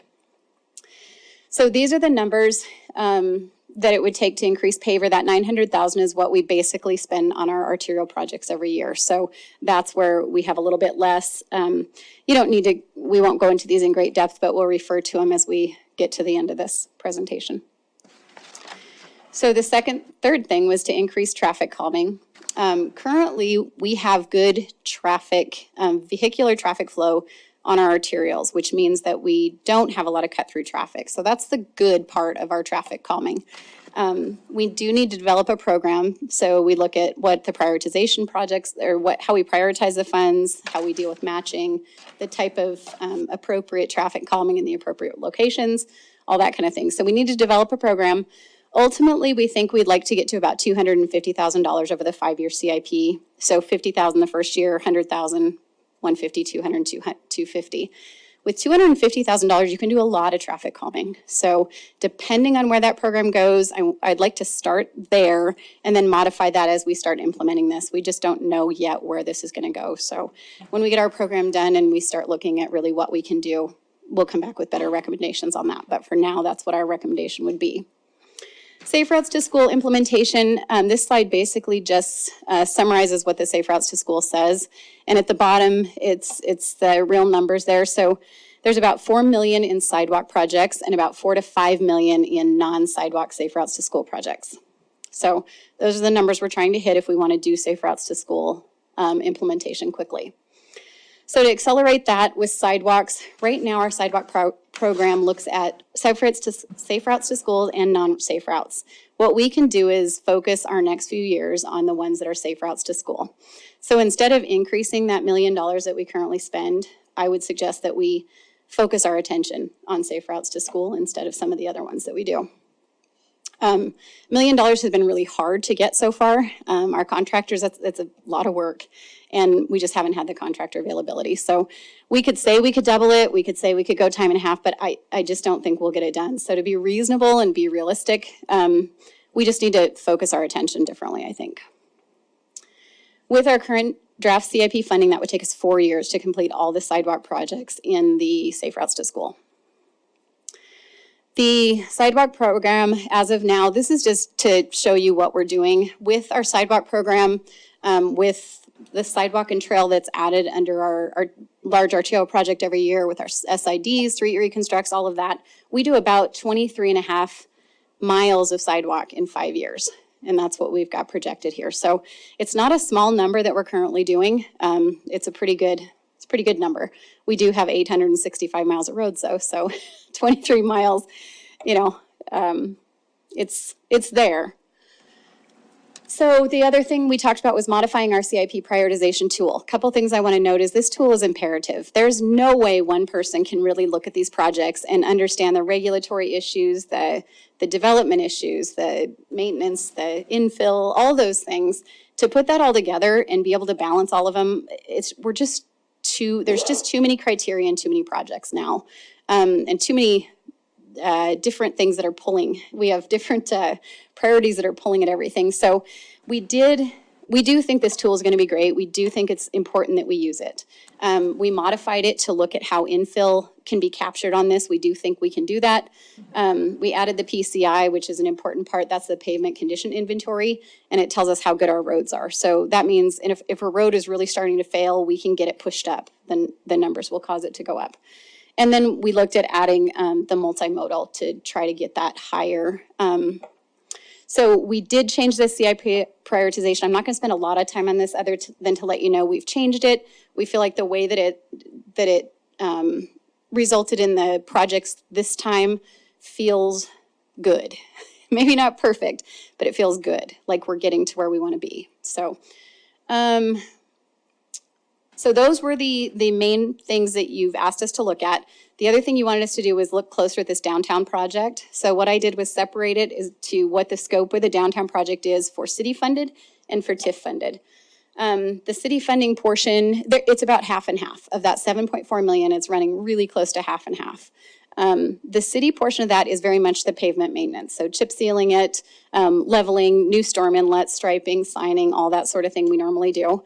So these are the numbers that it would take to increase paver. That $900,000 is what we basically spend on our arterial projects every year. So that's where we have a little bit less. You don't need to, we won't go into these in great depth, but we'll refer to them as we get to the end of this presentation. So the third thing was to increase traffic calming. Currently, we have good traffic, vehicular traffic flow on our arterials, which means that we don't have a lot of cut-through traffic. So that's the good part of our traffic calming. We do need to develop a program. So we look at what the prioritization projects, or how we prioritize the funds, how we deal with matching, the type of appropriate traffic calming in the appropriate locations, all that kind of thing. So we need to develop a program. Ultimately, we think we'd like to get to about $250,000 over the 5-year CIP. So $50,000 the first year, $100,000, $150,000, $200,000, $250,000. With $250,000, you can do a lot of traffic calming. So depending on where that program goes, I'd like to start there and then modify that as we start implementing this. We just don't know yet where this is going to go. So when we get our program done and we start looking at really what we can do, we'll come back with better recommendations on that. But for now, that's what our recommendation would be. Safe Routes to School implementation. This slide basically just summarizes what the Safe Routes to School says. And at the bottom, it's the real numbers there. So there's about $4 million in sidewalk projects and about $4 to $5 million in non-sidewalk Safe Routes to School projects. So those are the numbers we're trying to hit if we want to do Safe Routes to School implementation quickly. So to accelerate that with sidewalks, right now our sidewalk program looks at safe routes to schools and non-safe routes. What we can do is focus our next few years on the ones that are safe routes to school. So instead of increasing that $1 million that we currently spend, I would suggest that we focus our attention on safe routes to school instead of some of the other ones that we do. $1 million has been really hard to get so far. Our contractors, that's a lot of work, and we just haven't had the contractor availability. So we could say we could double it, we could say we could go time and a half, but I just don't think we'll get it done. So to be reasonable and be realistic, we just need to focus our attention differently, I think. With our current draft CIP funding, that would take us 4 years to complete all the sidewalk projects in the Safe Routes to School. The sidewalk program, as of now, this is just to show you what we're doing with our sidewalk program, with the sidewalk and trail that's added under our large RTO project every year with our SIDs, street reconstructs, all of that. We do about 23.5 miles of sidewalk in 5 years, and that's what we've got projected here. So it's not a small number that we're currently doing. It's a pretty good number. We do have 865 miles of roads though, so 23 miles, it's there. So the other thing we talked about was modifying our CIP prioritization tool. A couple things I want to note is this tool is imperative. There's no way one person can really look at these projects and understand the regulatory issues, the development issues, the maintenance, the infill, all those things. To put that all together and be able to balance all of them, there's just too many criteria and too many projects now, and too many different things that are pulling. We have different priorities that are pulling at everything. So we did we do think this tool is going to be great. We do think it's important that we use it. We modified it to look at how infill can be captured on this. We do think we can do that. We added the PCI, which is an important part. That's the pavement condition inventory, and it tells us how good our roads are. So that means if a road is really starting to fail, we can get it pushed up. Then the numbers will cause it to go up. And then we looked at adding the multimodal to try to get that higher. So we did change the CIP prioritization. I'm not going to spend a lot of time on this other than to let you know we've changed it. We feel like the way that it resulted in the projects this time feels good. Maybe not perfect, but it feels good, like we're getting to where we want to be. So, so those were the main things that you've asked us to look at. The other thing you wanted us to do was look closer at this downtown project. So what I did was separate it as to what the scope of the downtown project is for city funded and for TIF funded. The city funding portion, it's about half and half. Of that 7.4 million, it's running really close to half and half. The city portion of that is very much the pavement maintenance. So chip sealing it, leveling, new storm inlets, striping, signing, all that sort of thing we normally do.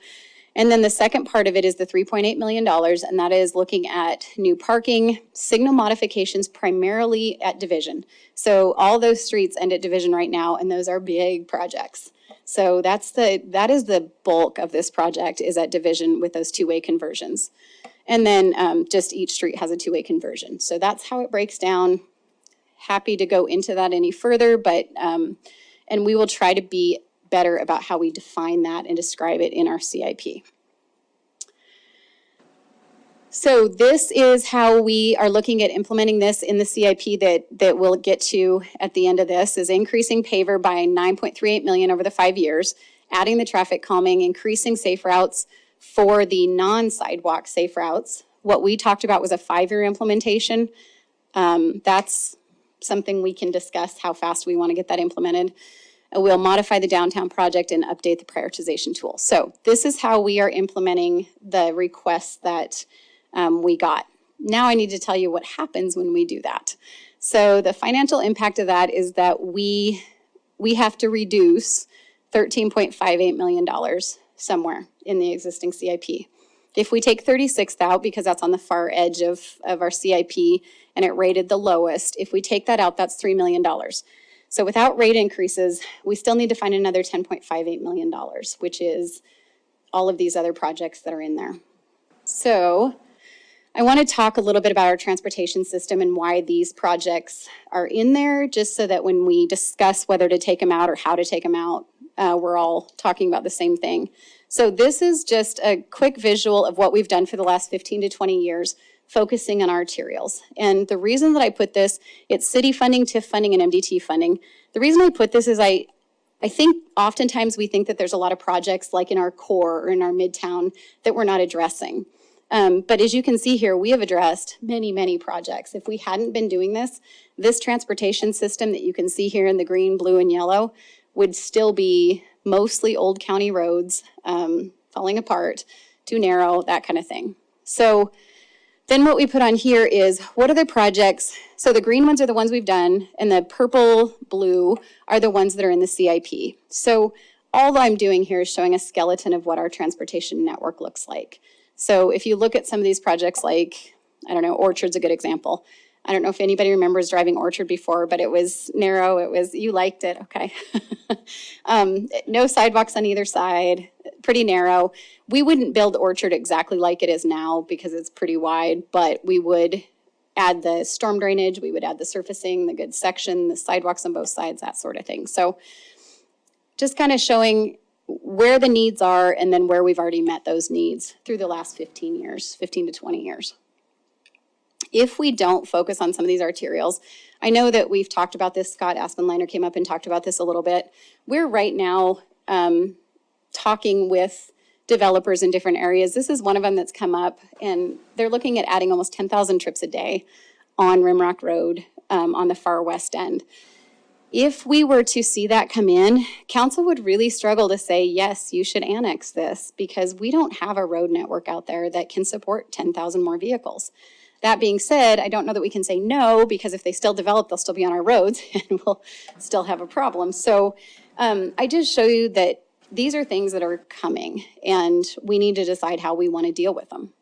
And then the second part of it is the $3.8 million, and that is looking at new parking, signal modifications primarily at Division. So all those streets end at Division right now, and those are big projects. So that is the bulk of this project, is at Division with those two-way conversions. And then just each street has a two-way conversion. So that's how it breaks down. Happy to go into that any further, but and we will try to be better about how we define that and describe it in our CIP. So this is how we are looking at implementing this in the CIP that we'll get to at the end of this, is increasing paver by 9.38 million over the 5 years, adding the traffic calming, increasing safe routes for the non-sidewalk safe routes. What we talked about was a 5-year implementation. That's something we can discuss how fast we want to get that implemented. We'll modify the downtown project and update the prioritization tool. So this is how we are implementing the requests that we got. Now I need to tell you what happens when we do that. So the financial impact of that is that we have to reduce $13.58 million somewhere in the existing CIP. If we take 36th out, because that's on the far edge of our CIP and it rated the lowest, if we take that out, that's $3 million. So without rate increases, we still need to find another $10.58 million, which is all of these other projects that are in there. So I want to talk a little bit about our transportation system and why these projects are in there, just so that when we discuss whether to take them out or how to take them out, we're all talking about the same thing. So this is just a quick visual of what we've done for the last 15 to 20 years, focusing on arterials. And the reason that I put this, it's city funding, TIF funding, and MDT funding. The reason I put this is I think oftentimes we think that there's a lot of projects like in our core or in our midtown that we're not addressing. But as you can see here, we have addressed many, many projects. If we hadn't been doing this, this transportation system that you can see here in the green, blue, and yellow would still be mostly old county roads, falling apart, too narrow, that kind of thing. So then what we put on here is, what are the projects? So the green ones are the ones we've done, and the purple, blue are the ones that are in the CIP. So all I'm doing here is showing a skeleton of what our transportation network looks like. So if you look at some of these projects like, I don't know, Orchard's a good example. I don't know if anybody remembers driving Orchard before, but it was narrow, you liked it, okay. No sidewalks on either side, pretty narrow. We wouldn't build Orchard exactly like it is now because it's pretty wide, but we would add the storm drainage, we would add the surfacing, the good section, the sidewalks on both sides, that sort of thing. So just kind of showing where the needs are and then where we've already met those needs through the last 15 to 20 years. If we don't focus on some of these arterials, I know that we've talked about this, Scott Aspenliner came up and talked about this a little bit. We're right now talking with developers in different areas. This is one of them that's come up, and they're looking at adding almost 10,000 trips a day on Rimrock Road on the far west end. If we were to see that come in, council would really struggle to say, yes, you should annex this, because we don't have a road network out there that can support 10,000 more vehicles. That being said, I don't know that we can say no, because if they still develop, they'll still be on our roads and we'll still have a problem. So I just show you that these are things that are coming, and we need to decide how we want to deal with them.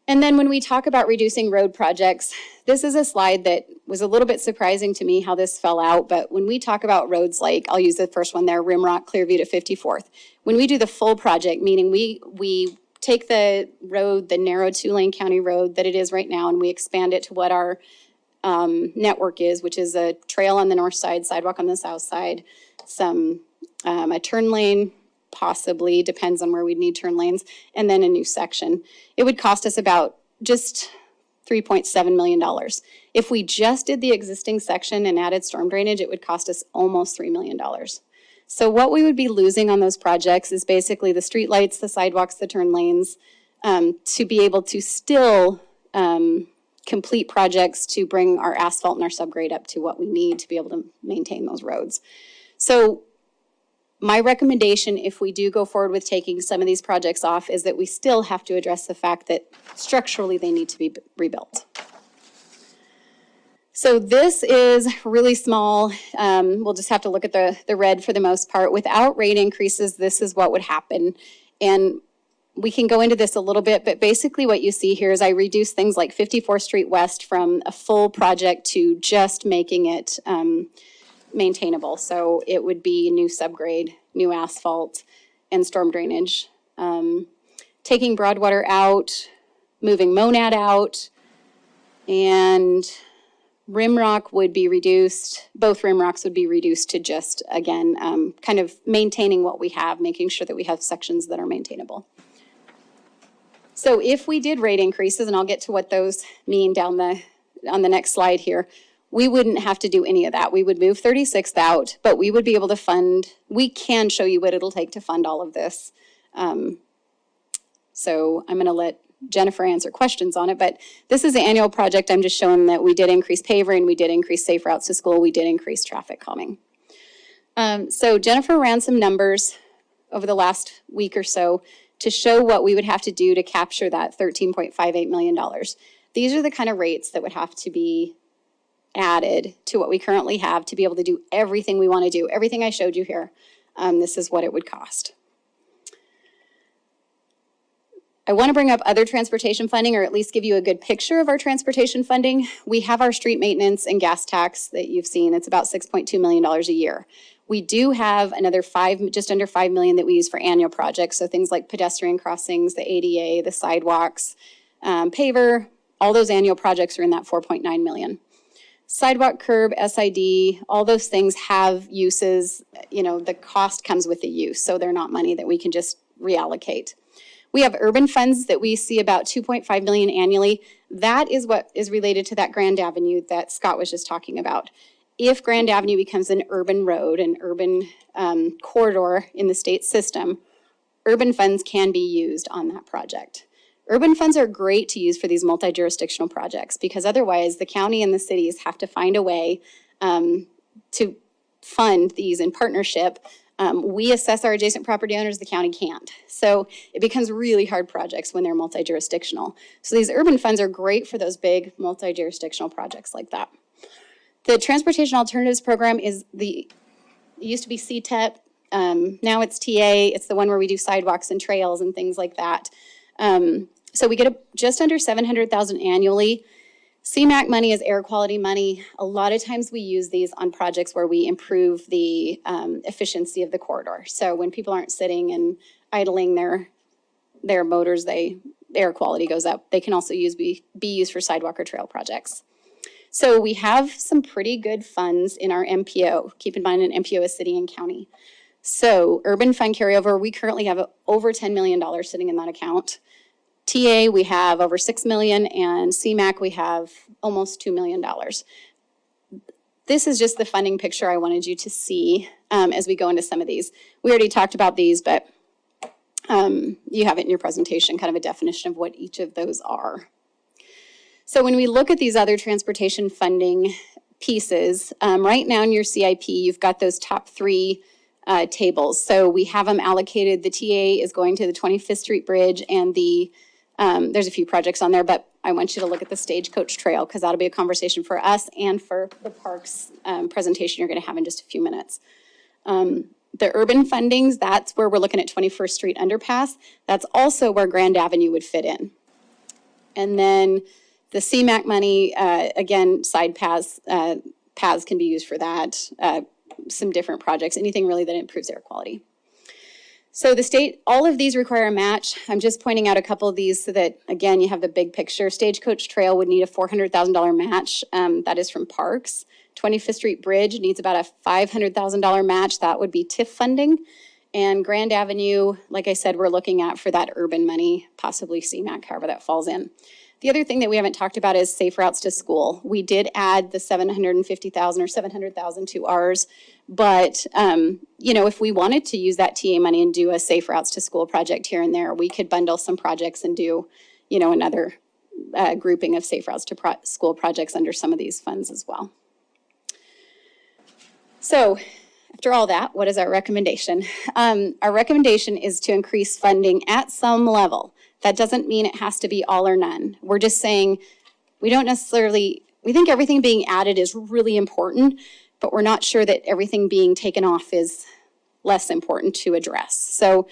And then when we talk about reducing road projects, this is a slide that was a little bit surprising to me how this fell out, but when we talk about roads like, I'll use the first one there, Rimrock, Clearview to 54th. When we do the full project, meaning we take the road, the narrow 2-lane county road that it is right now, and we expand it to what our network is, which is a trail on the north side, sidewalk on the south side, a turn lane, possibly, depends on where we'd need turn lanes, and then a new section. It would cost us about just $3.7 million. If we just did the existing section and added storm drainage, it would cost us almost $3 million. So what we would be losing on those projects is basically the streetlights, the sidewalks, the turn lanes, to be able to still complete projects to bring our asphalt and our subgrade up to what we need to be able to maintain those roads. So my recommendation, if we do go forward with taking some of these projects off, is that we still have to address the fact that structurally they need to be rebuilt. So this is really small. We'll just have to look at the red for the most part. Without rate increases, this is what would happen. And we can go into this a little bit, but basically what you see here is I reduced things like 54th Street West from a full project to just making it maintainable. So it would be new subgrade, new asphalt, and storm drainage. Taking Broadwater out, moving Monad out, and Rimrock would be reduced. Both Rimrocks would be reduced to just, again, kind of maintaining what we have, making sure that we have sections that are maintainable. So if we did rate increases, and I'll get to what those mean on the next slide here, we wouldn't have to do any of that. We would move 36th out, but we would be able to fund, we can show you what it'll take to fund all of this. So I'm gonna let Jennifer answer questions on it, but this is the annual project. I'm just showing that we did increase pavering, we did increase safe routes to school, we did increase traffic calming. So Jennifer ran some numbers over the last week or so to show what we would have to do to capture that $13.58 million. These are the kind of rates that would have to be added to what we currently have to be able to do everything we want to do. Everything I showed you here, this is what it would cost. I want to bring up other transportation funding, or at least give you a good picture of our transportation funding. We have our street maintenance and gas tax that you've seen. It's about $6.2 million a year. We do have another just under $5 million that we use for annual projects. So things like pedestrian crossings, the ADA, the sidewalks, paver, all those annual projects are in that $4.9 million. Sidewalk, curb, SID, all those things have uses. You know, the cost comes with the use, so they're not money that we can just reallocate. We have urban funds that we see about $2.5 million annually. That is what is related to that Grand Avenue that Scott was just talking about. If Grand Avenue becomes an urban road, an urban corridor in the state system, urban funds can be used on that project. Urban funds are great to use for these multi-jurisdictional projects because otherwise the county and the cities have to find a way to fund these in partnership. We assess our adjacent property owners, the county can't. So it becomes really hard projects when they're multi-jurisdictional. So these urban funds are great for those big multi-jurisdictional projects like that. The Transportation Alternatives Program is it used to be CTEP, now it's TA. It's the one where we do sidewalks and trails and things like that. So we get just under $700,000 annually. CMAQ money is air quality money. A lot of times we use these on projects where we improve the efficiency of the corridor. So when people aren't sitting and idling their motors, air quality goes up. They can also be used for sidewalk or trail projects. So we have some pretty good funds in our MPO. Keep in mind an MPO is city and county. So urban fund carryover, we currently have over $10 million sitting in that account. TA, we have over $6 million, and CMAQ, we have almost $2 million. This is just the funding picture I wanted you to see as we go into some of these. We already talked about these, but you have it in your presentation, kind of a definition of what each of those are. So when we look at these other transportation funding pieces, right now in your CIP, you've got those top three tables. So we have them allocated. The TA is going to the 25th Street Bridge, and there's a few projects on there, but I want you to look at the Stagecoach Trail because that'll be a conversation for us and for the parks presentation you're going to have in just a few minutes. The urban fundings, that's where we're looking at 21st Street underpass. That's also where Grand Avenue would fit in. And then the CMAQ money, again, side paths can be used for that. Some different projects, anything really that improves air quality. So the state, all of these require a match. I'm just pointing out a couple of these so that, again, you have the big picture. Stagecoach Trail would need a $400,000 match. That is from Parks. 25th Street Bridge needs about a $500,000 match. That would be TIF funding. And Grand Avenue, like I said, we're looking at for that urban money, possibly CMAQ, however that falls in. The other thing that we haven't talked about is safe routes to school. We did add the $750,000 or $700,000 to ours, but you know, if we wanted to use that TA money and do a safe routes to school project here and there, we could bundle some projects and do, you know, another grouping of safe routes to school projects under some of these funds as well. So after all that, what is our recommendation? Our recommendation is to increase funding at some level. That doesn't mean it has to be all or none. We're just saying we don't necessarily, we think everything being added is really important, but we're not sure that everything being taken off is less important to address. So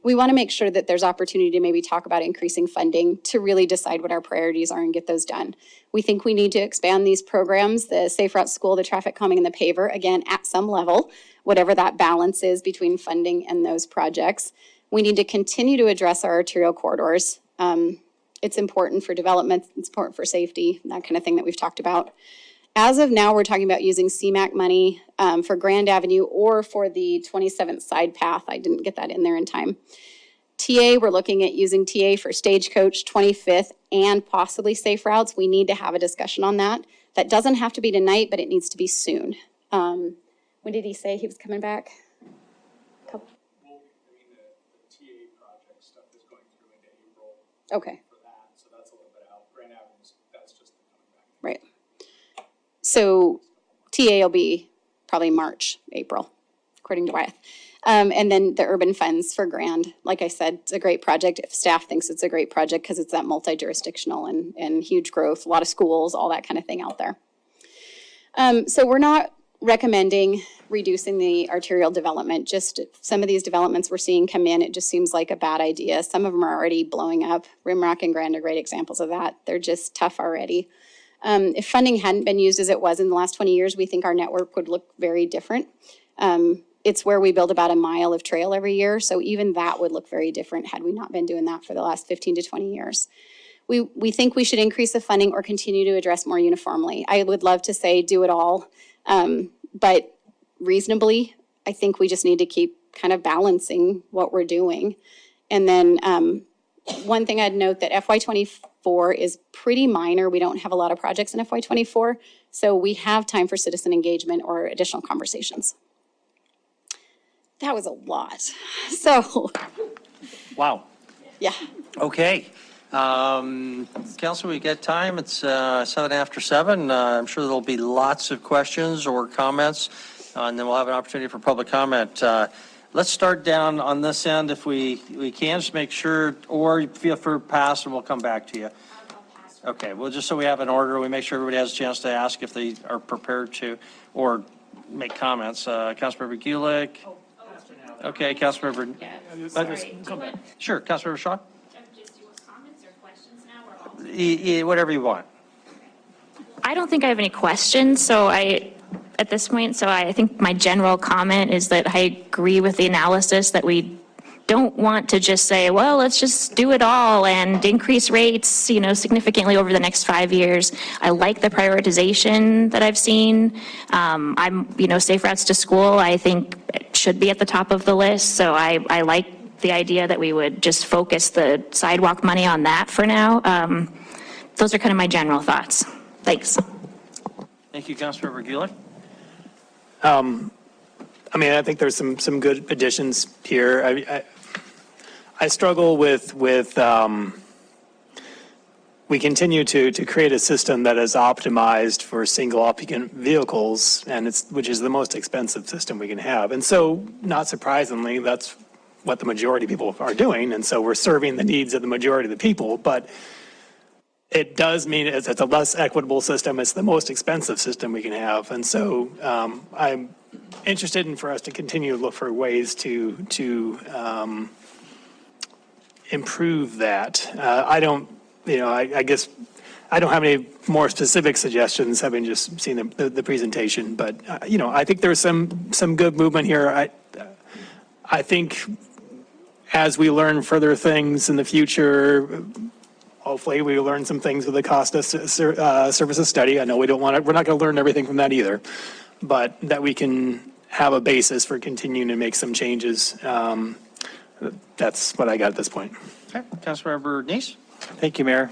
we want to make sure that there's opportunity to maybe talk about increasing funding to really decide what our priorities are and get those done. We think we need to expand these programs, the Safe Route School, the traffic calming, and the paver, again, at some level, whatever that balance is between funding and those projects. We need to continue to address our arterial corridors. It's important for development, it's important for safety, that kind of thing that we've talked about. As of now, we're talking about using CMAQ money for Grand Avenue or for the 27th side path. I didn't get that in there in time. TA, we're looking at using TA for Stagecoach, 25th, and possibly safe routes. We need to have a discussion on that. That doesn't have to be tonight, but it needs to be soon. When did he say he was coming back? Okay.
For that, so that's a little bit out. Grand Avenue's, that's just coming back.
Right. So TA will be probably March, April, according to Wyeth. And then the urban funds for Grand, like I said, it's a great project. If staff thinks it's a great project because it's that multi-jurisdictional and huge growth, a lot of schools, all that kind of thing out there. So we're not recommending reducing the arterial development. Just some of these developments we're seeing come in, it just seems like a bad idea. Some of them are already blowing up. Rimrock and Grand are great examples of that. They're just tough already. If funding hadn't been used as it was in the last 20 years, we think our network would look very different. It's where we build about a mile of trail every year, so even that would look very different had we not been doing that for the last 15 to 20 years. We think we should increase the funding or continue to address more uniformly. I would love to say do it all, but reasonably, I think we just need to keep kind of balancing what we're doing. And then one thing I'd note that FY24 is pretty minor. We don't have a lot of projects in FY24, so we have time for citizen engagement or additional conversations. That was a lot. So,
Wow.
yeah.
Okay. Council, we got time. It's 7 after 7. I'm sure there'll be lots of questions or comments, and then we'll have an opportunity for public comment. Let's start down on this end if we can, just make sure, or feel free to pass and we'll come back to you. Okay, well, just so we have an order, we make sure everybody has a chance to ask if they are prepared to, or make comments. Councilmember Gulick. Okay, Councilmember. Sure, Councilmember Shaw. Whatever you want.
I don't think I have any questions, at this point, I think my general comment is that I agree with the analysis that we don't want to just say, well, let's just do it all and increase rates, significantly over the next 5 years. I like the prioritization that I've seen. Safe routes to school, I think it should be at the top of the list. So I like the idea that we would just focus the sidewalk money on that for now. Those are kind of my general thoughts. Thanks.
Thank you, Councilmember Gulick.
I think there's some good additions here. I struggle with we continue to create a system that is optimized for single occupant vehicles, which is the most expensive system we can have. And so, not surprisingly, that's what the majority of people are doing. And so we're serving the needs of the majority of the people, but it does mean it's a less equitable system. It's the most expensive system we can have. And so I'm interested in for us to continue to look for ways to improve that. I don't, I guess, I don't have any more specific suggestions, having just seen the presentation, but, I think there's some good movement here. I think as we learn further things in the future, hopefully we learn some things with the cost of services study. I know we're not going to learn everything from that either, but that we can have a basis for continuing to make some changes. That's what I got at this point.
Okay, Councilmember Neese?
Thank you, Mayor.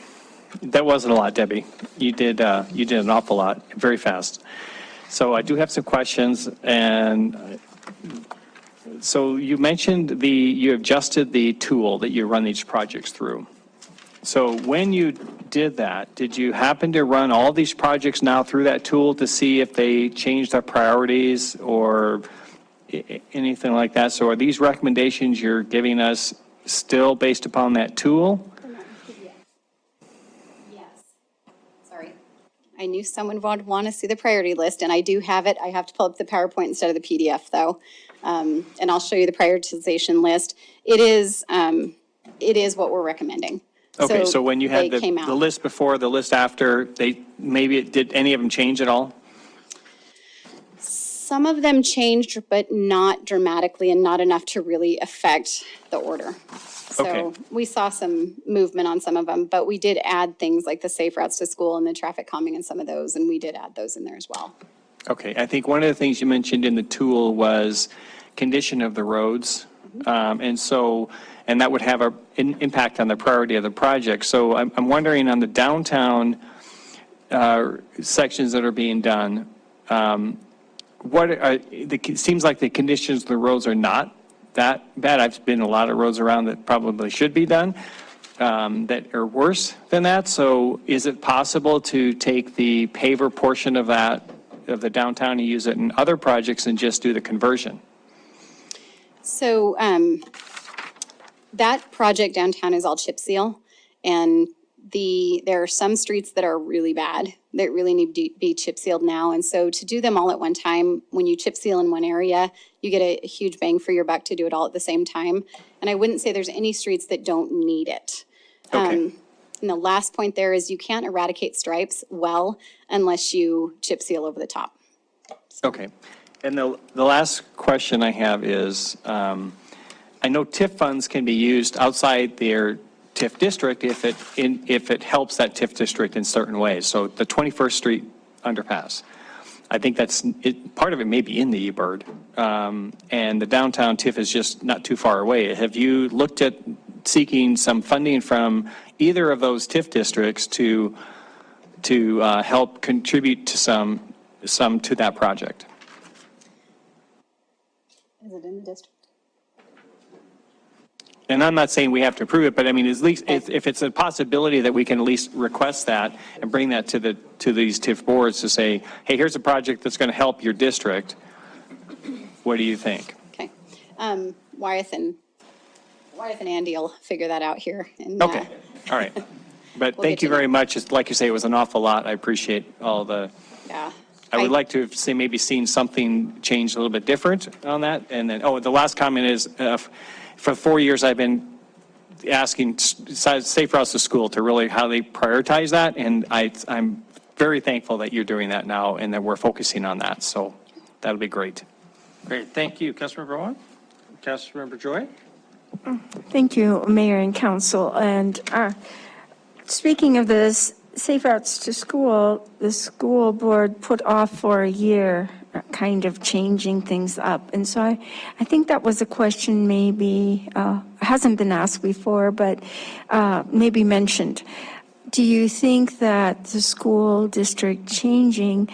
That wasn't a lot, Debbie. You did an awful lot, very fast. So I do have some questions, and so you mentioned you adjusted the tool that you run these projects through. So when you did that, did you happen to run all these projects now through that tool to see if they changed their priorities or anything like that? So are these recommendations you're giving us still based upon that tool?
Yes. Sorry. I knew someone would want to see the priority list, and I do have it. I have to pull up the PowerPoint instead of the PDF, though. And I'll show you the prioritization list. It is what we're recommending.
Okay, so when you had
they came
the
out.
list before, the list after, did any of them change at all?
Some of them changed, but not dramatically and not enough to really affect the order. So
Okay.
we saw some movement on some of them, but we did add things like the safe routes to school and the traffic calming and some of those, and we did add those in there as well.
Okay, I think one of the things you mentioned in the tool was condition of the roads. And that would have an impact on the priority of the project. So I'm wondering on the downtown sections that are being done, it seems like the conditions of the roads are not that bad. I've been a lot of roads around that probably should be done that are worse than that. So is it possible to take the paver portion of the downtown and use it in other projects and just do the conversion?
So that project downtown is all chip seal, and there are some streets that are really bad that really need to be chip sealed now. And so to do them all at one time, when you chip seal in one area, you get a huge bang for your buck to do it all at the same time. And I wouldn't say there's any streets that don't need it.
Okay.
And the last point there is you can't eradicate stripes well unless you chip seal over the top.
Okay. And the last question I have is, I know TIF funds can be used outside their TIF district if it helps that TIF district in certain ways. So the 21st Street underpass, I think part of it may be in the eBird, and the downtown TIF is just not too far away. Have you looked at seeking some funding from either of those TIF districts to help contribute to some to that project?
Is it in the district?
And I'm not saying we have to approve it, but I mean, at least if it's a possibility that we can at least request that and bring that to these TIF boards to say, hey, here's a project that's going to help your district. What do you think?
Okay. Wyeth and Andy will figure that out here. And,
Okay, all right. But
We'll
thank
get
you
to
very much. It's, like you say, it was an awful lot. I appreciate all the,
Yeah.
I would like to have maybe seen something change a little bit different on that. And then, the last comment is, for 4 years, I've been asking Safe Routes to School to really how they prioritize that. And I'm very thankful that you're doing that now and that we're focusing on that. So that'll be great.
Great, thank you. Councilmember Owen? Councilmember Joy?
Thank you, Mayor and Council. And speaking of this Safe Routes to School, the school board put off for a year kind of changing things up. And so I think that was a question maybe, hasn't been asked before, but maybe mentioned. Do you think that the school district changing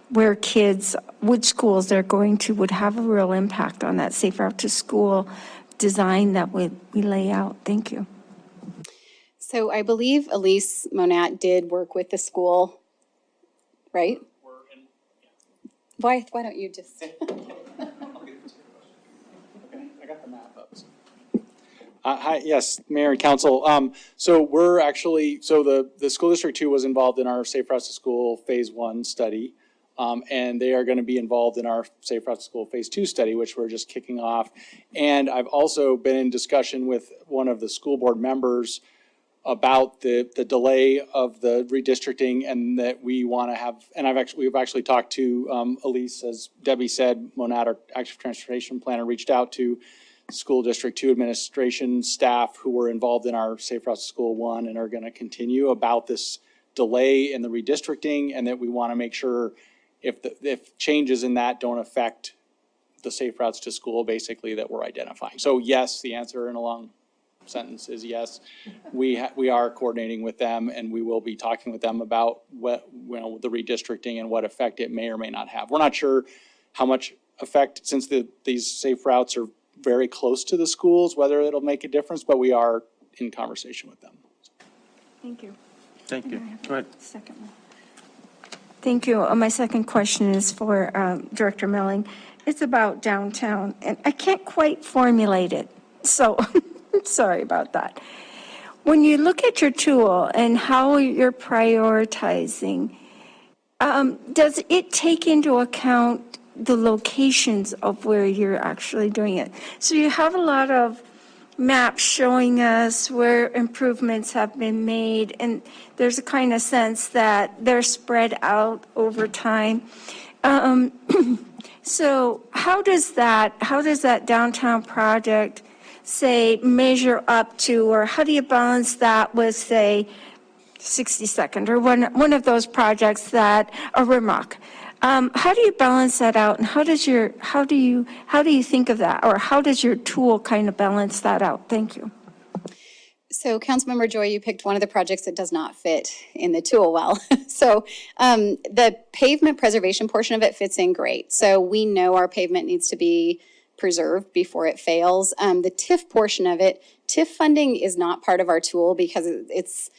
where kids, which schools they're going to would have a real impact on that Safe Route to School design that we lay out? Thank you.
So I believe Elise Monat did work with the school, right? Why don't you just?
I got the map up. Hi, yes, Mayor and Council. So the school district 2 was involved in our Safe Routes to School Phase 1 study.
and they are going to be involved in our Safe Routes to School Phase 2 study, which we're just kicking off. And I've also been in discussion with one of the school board members about the delay of the redistricting, and that we want to have, and we've actually talked to Elise, as Debbie said, Monad, our active transportation planner, reached out to School District 2 administration staff who were involved in our Safe Routes to School 1 and are going to continue about this delay in the redistricting, and that we want to make sure if changes in that don't affect the Safe Routes to School, basically, that we're identifying. So yes, the answer in a long sentence is yes. We are coordinating with them, and we will be talking with them about what, the redistricting and what effect it may or may not have. We're not sure how much effect, since these safe routes are very close to the schools, whether it'll make a difference, but we are in conversation with them.
Thank you.
Thank you. Go ahead.
Second one. Thank you. My second question is for Director Milling. It's about downtown, and I can't quite formulate it, so sorry about that. When you look at your tool and how you're prioritizing, does it take into account the locations of where you're actually doing it? So you have a lot of maps showing us where improvements have been made, and there's a kind of sense that they're spread out over time. So how does that downtown project, say, measure up to, or how do you balance that with, say, 62nd or one of those projects that are Rimrock? How do you balance that out, and how do you think of that, or how does your tool kind of balance that out? Thank you.
So Councilmember Joy, you picked one of the projects that does not fit in the tool well. So the pavement preservation portion of it fits in great. So we know our pavement needs to be preserved before it fails. The TIF portion of it, TIF funding is not part of our tool because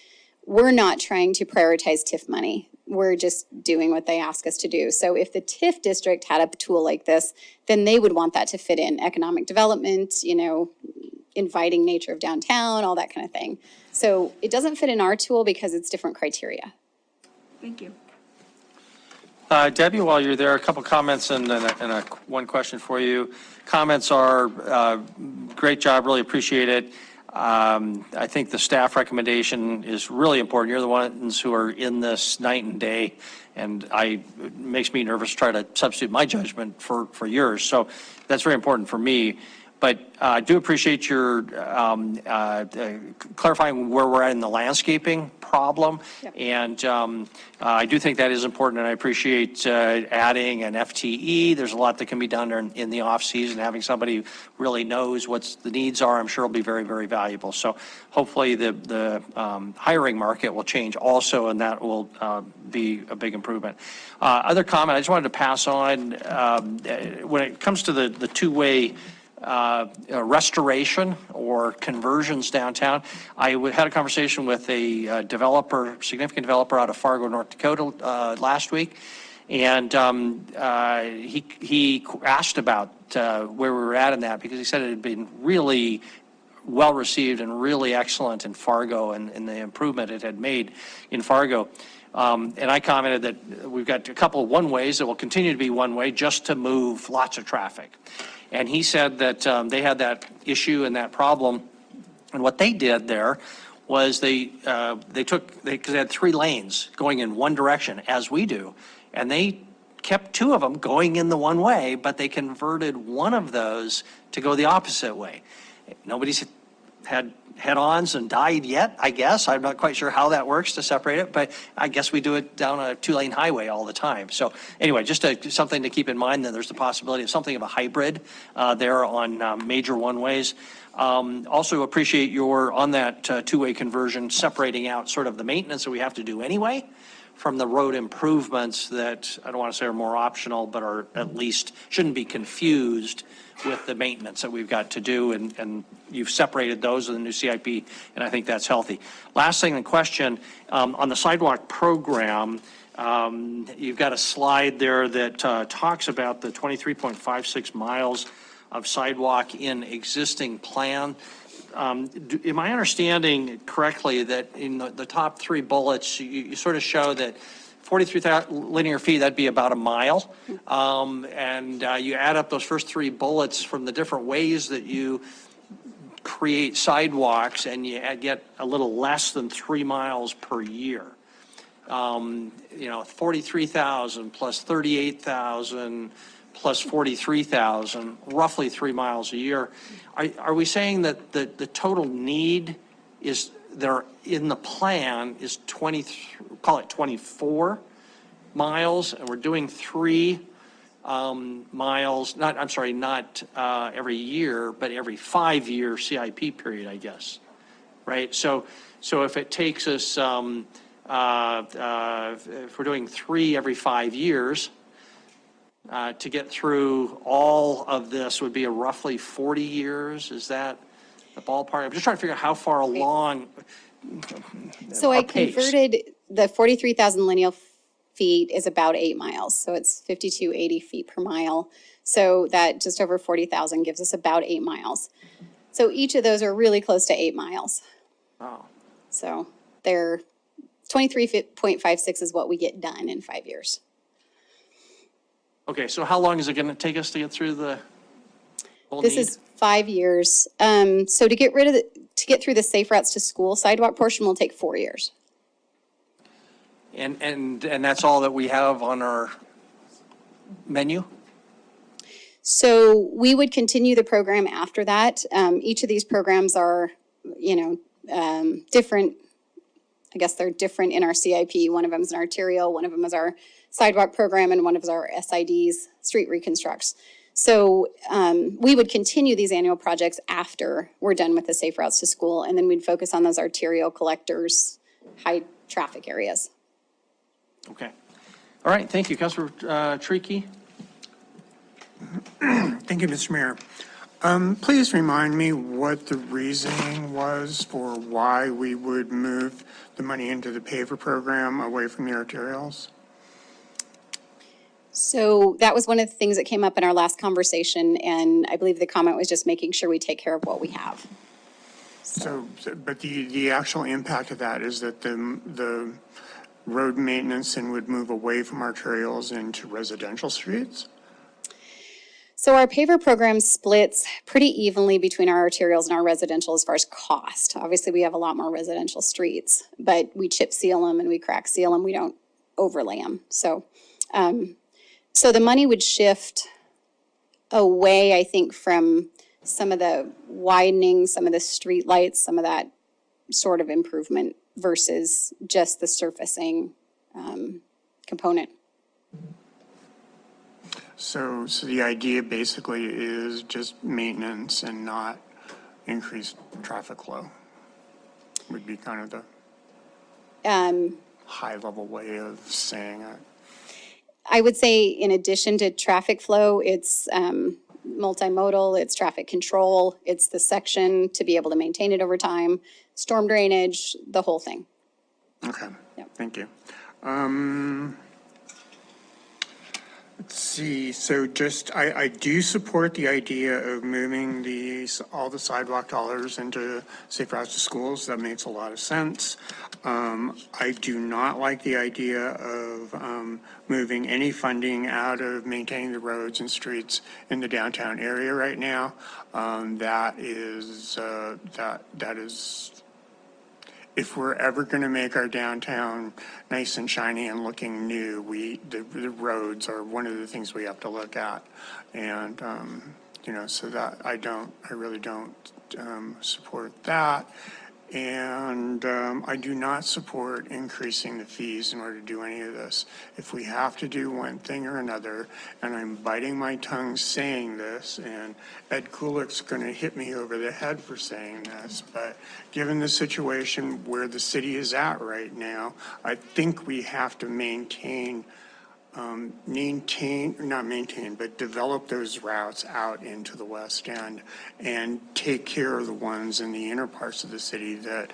we're not trying to prioritize TIF money. We're just doing what they ask us to do. So if the TIF district had a tool like this, then they would want that to fit in economic development, inviting nature of downtown, all that kind of thing. So it doesn't fit in our tool because it's different criteria.
Thank you.
Debbie, while you're there, a couple comments and one question for you. Comments are, great job, really appreciate it. I think the staff recommendation is really important. You're the ones who are in this night and day, and it makes me nervous to try to substitute my judgment for yours. So that's very important for me. But I do appreciate your clarifying where we're at in the landscaping problem. Yep. And I do think that is important, and I appreciate adding an FTE. There's a lot that can be done in the off-season. Having somebody who really knows what the needs are, I'm sure will be very, very valuable. So hopefully the hiring market will change also, and that will be a big improvement. Other comment I just wanted to pass on, when it comes to the two-way restoration or conversions downtown. I had a conversation with a significant developer out of Fargo, North Dakota last week, and he asked about where we were at in that, because he said it had been really well received and really excellent in Fargo, and the improvement it had made in Fargo. And I commented that we've got a couple of one-ways that will continue to be one-way just to move lots of traffic. And he said that they had that issue and that problem, and what they did there was because they had 3 lanes going in one direction, as we do, and they kept 2 of them going in the one way, but they converted one of those to go the opposite way. Nobody's had head-ons and died yet, I guess. I'm not quite sure how that works to separate it, but I guess we do it down a 2-lane highway all the time. So anyway, just something to keep in mind, that there's the possibility of something of a hybrid there on major one-ways. Also appreciate on that two-way conversion, separating out sort of the maintenance that we have to do anyway from the road improvements that I don't want to say are more optional, but are at least shouldn't be confused with the maintenance that we've got to do, and you've separated those in the new CIP, and I think that's healthy. Last thing in question, on the sidewalk program, you've got a slide there that talks about the 23.56 miles of sidewalk in existing plan. Am I understanding correctly that in the top 3 bullets, you sort of show that 43,000 linear feet, that'd be about a mile. And you add up those first three bullets from the different ways that you create sidewalks, and you get a little less than 3 miles per year. 43,000 plus 38,000 plus 43,000, roughly 3 miles a year. Are we saying that the total need is there in the plan is 24 miles, and we're doing 3 miles, not every year, but every 5-year CIP period, I guess, right? So if it takes us, if we're doing 3 every 5 years, to get through all of this would be a roughly 40 years. Is that the ballpark? I'm just trying to figure out how far along.
So I converted the 43,000 linear feet is about 8 miles. So it's 5,280 feet per mile. So that just over 40,000 gives us about 8 miles. So each of those are really close to 8 miles.
Oh.
So they're 23.56 is what we get done in 5 years.
Okay, so how long is it going to take us to get through the whole
This
need?
is 5 years. So to get through the safe routes to school sidewalk portion will take 4 years.
And that's all that we have on our menu?
So we would continue the program after that. Each of these programs are, different. I guess they're different in our CIP. One of them is an arterial, one of them is our sidewalk program, and one of them is our SIDs, street reconstructs. So we would continue these annual projects after we're done with the safe routes to school, and then we'd focus on those arterial collectors, high traffic areas.
Okay. All right, thank you. Councilor Treaky?
Thank you, Mr. Mayor. Please remind me what the reasoning was for why we would move the money into the paver program away from the arterials.
So that was one of the things that came up in our last conversation, and I believe the comment was just making sure we take care of what we have.
So, but the actual impact of that is that the road maintenance and would move away from arterials into residential streets?
So our paver program splits pretty evenly between our arterials and our residential as far as cost. Obviously, we have a lot more residential streets, but we chip seal them and we crack seal them. We don't overlay them. So the money would shift away, I think, from some of the widening, some of the street lights, some of that sort of improvement versus just the surfacing component.
So the idea basically is just maintenance and not increased traffic flow would be kind of the high level way of saying it.
I would say in addition to traffic flow, it's multimodal, it's traffic control, it's the section to be able to maintain it over time, storm drainage, the whole thing.
Okay,
Yep.
Thank you. Let's see, so just, I do support the idea of moving all the sidewalk dollars into safe routes to schools. That makes a lot of sense. I do not like the idea of moving any funding out of maintaining the roads and streets in the downtown area right now. That is, if we're ever going to make our downtown nice and shiny and looking new, the roads are one of the things we have to look at. And, so that I really don't support that. And I do not support increasing the fees in order to do any of this. If we have to do one thing or another, and I'm biting my tongue saying this, and Ed Kulik's going to hit me over the head for saying this, but given the situation where the city is at right now, I think we have to develop those routes out into the West End and take care of the ones in the inner parts of the city that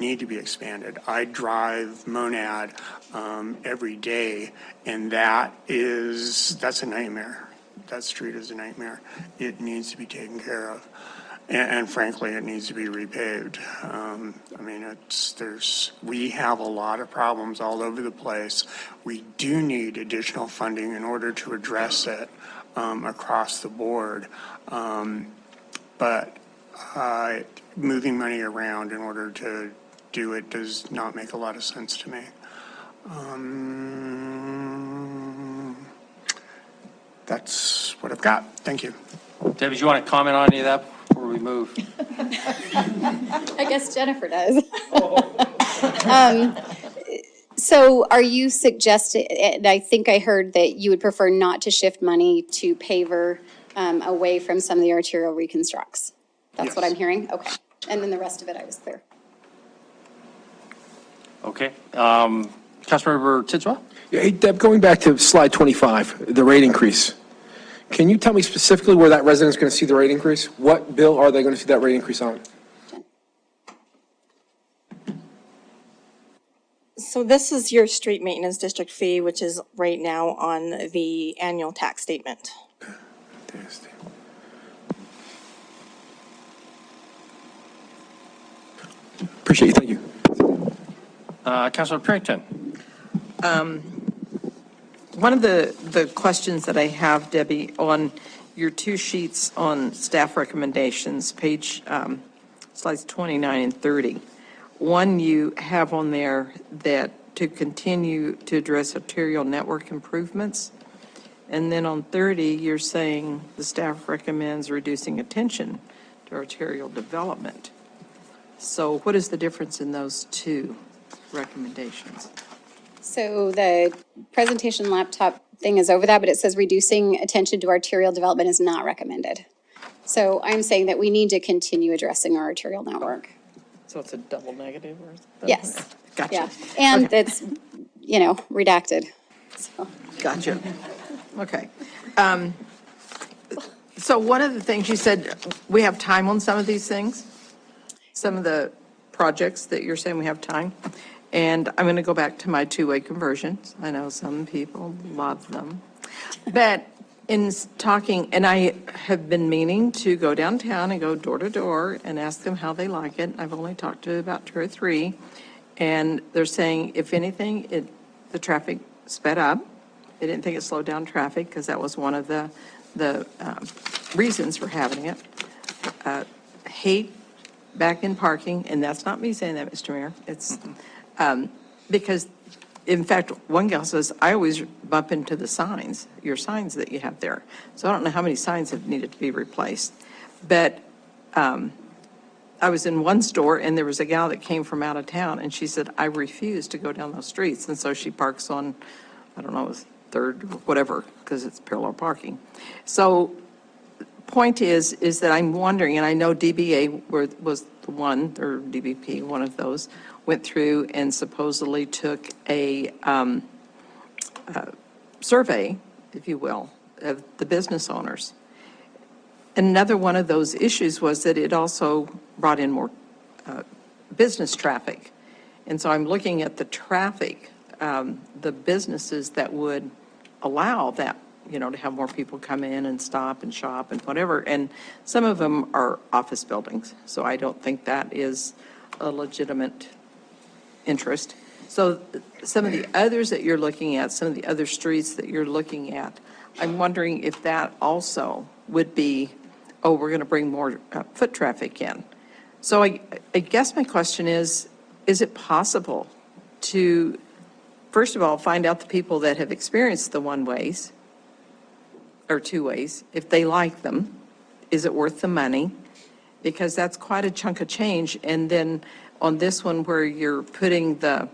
need to be expanded. I drive Monad every day, and that's a nightmare. That street is a nightmare. It needs to be taken care of. And frankly, it needs to be repaved. I mean, we have a lot of problems all over the place. We do need additional funding in order to address it across the board. But moving money around in order to do it does not make a lot of sense to me. That's what I've got. Thank you.
Debbie, do you want to comment on any of that before we move?
I guess Jennifer does. So are you suggesting, and I think I heard that you would prefer not to shift money to paver away from some of the arterial reconstructs? That's what
Yes.
I'm hearing? Okay. And then the rest of it, I was clear.
Okay. Councilmember Tidswell?
Yeah, hey, Deb, going back to slide 25, the rate increase. Can you tell me specifically where that resident's going to see the rate increase? What bill are they going to see that rate increase on?
So this is your street maintenance district fee, which is right now on the annual tax statement.
Appreciate you, thank you.
Councilor Pennington?
One of the questions that I have, Debbie, on your two sheets on staff recommendations, slides 29 and 30. One, you have on there that to continue to address arterial network improvements. And then on 30, you're saying the staff recommends reducing attention to arterial development. So what is the difference in those two recommendations?
So the presentation laptop thing is over that, but it says reducing attention to arterial development is not recommended. So I'm saying that we need to continue addressing our arterial network.
So it's a double negative or something?
Yes.
Gotcha.
Yeah. And
Okay.
it's, redacted. So.
Gotcha. Okay. So one of the things you said, we have time on some of these things, some of the projects that you're saying we have time. And I'm going to go back to my two-way conversions. I know some people love them. But in talking, and I have been meaning to go downtown and go door to door and ask them how they like it. I've only talked to about 2 or 3. And they're saying, if anything, the traffic sped up. They didn't think it slowed down traffic because that was one of the reasons for having it. Hate back in parking, and that's not me saying that, Mr. Mayor. It's because, in fact, one gal says, I always bump into the signs, your signs that you have there. So I don't know how many signs have needed to be replaced. But I was in one store, and there was a gal that came from out of town, and she said, I refuse to go down those streets. And so she parks on, I don't know, 3rd or whatever, because it's parallel parking. So point is that I'm wondering, and I know DBA was the one, or DBP, one of those, went through and supposedly took a survey, if you will, of the business owners. Another one of those issues was that it also brought in more business traffic. And so I'm looking at the traffic, the businesses that would allow that, to have more people come in and stop and shop and whatever. And some of them are office buildings, so I don't think that is a legitimate interest. So some of the others that you're looking at, some of the other streets that you're looking at, I'm wondering if that also would be, we're going to bring more foot traffic in. So I guess my question is it possible to, first of all, find out the people that have experienced the one-ways or two-ways, if they like them? Is it worth the money? Because that's quite a chunk of change. And then on this one where you're putting the,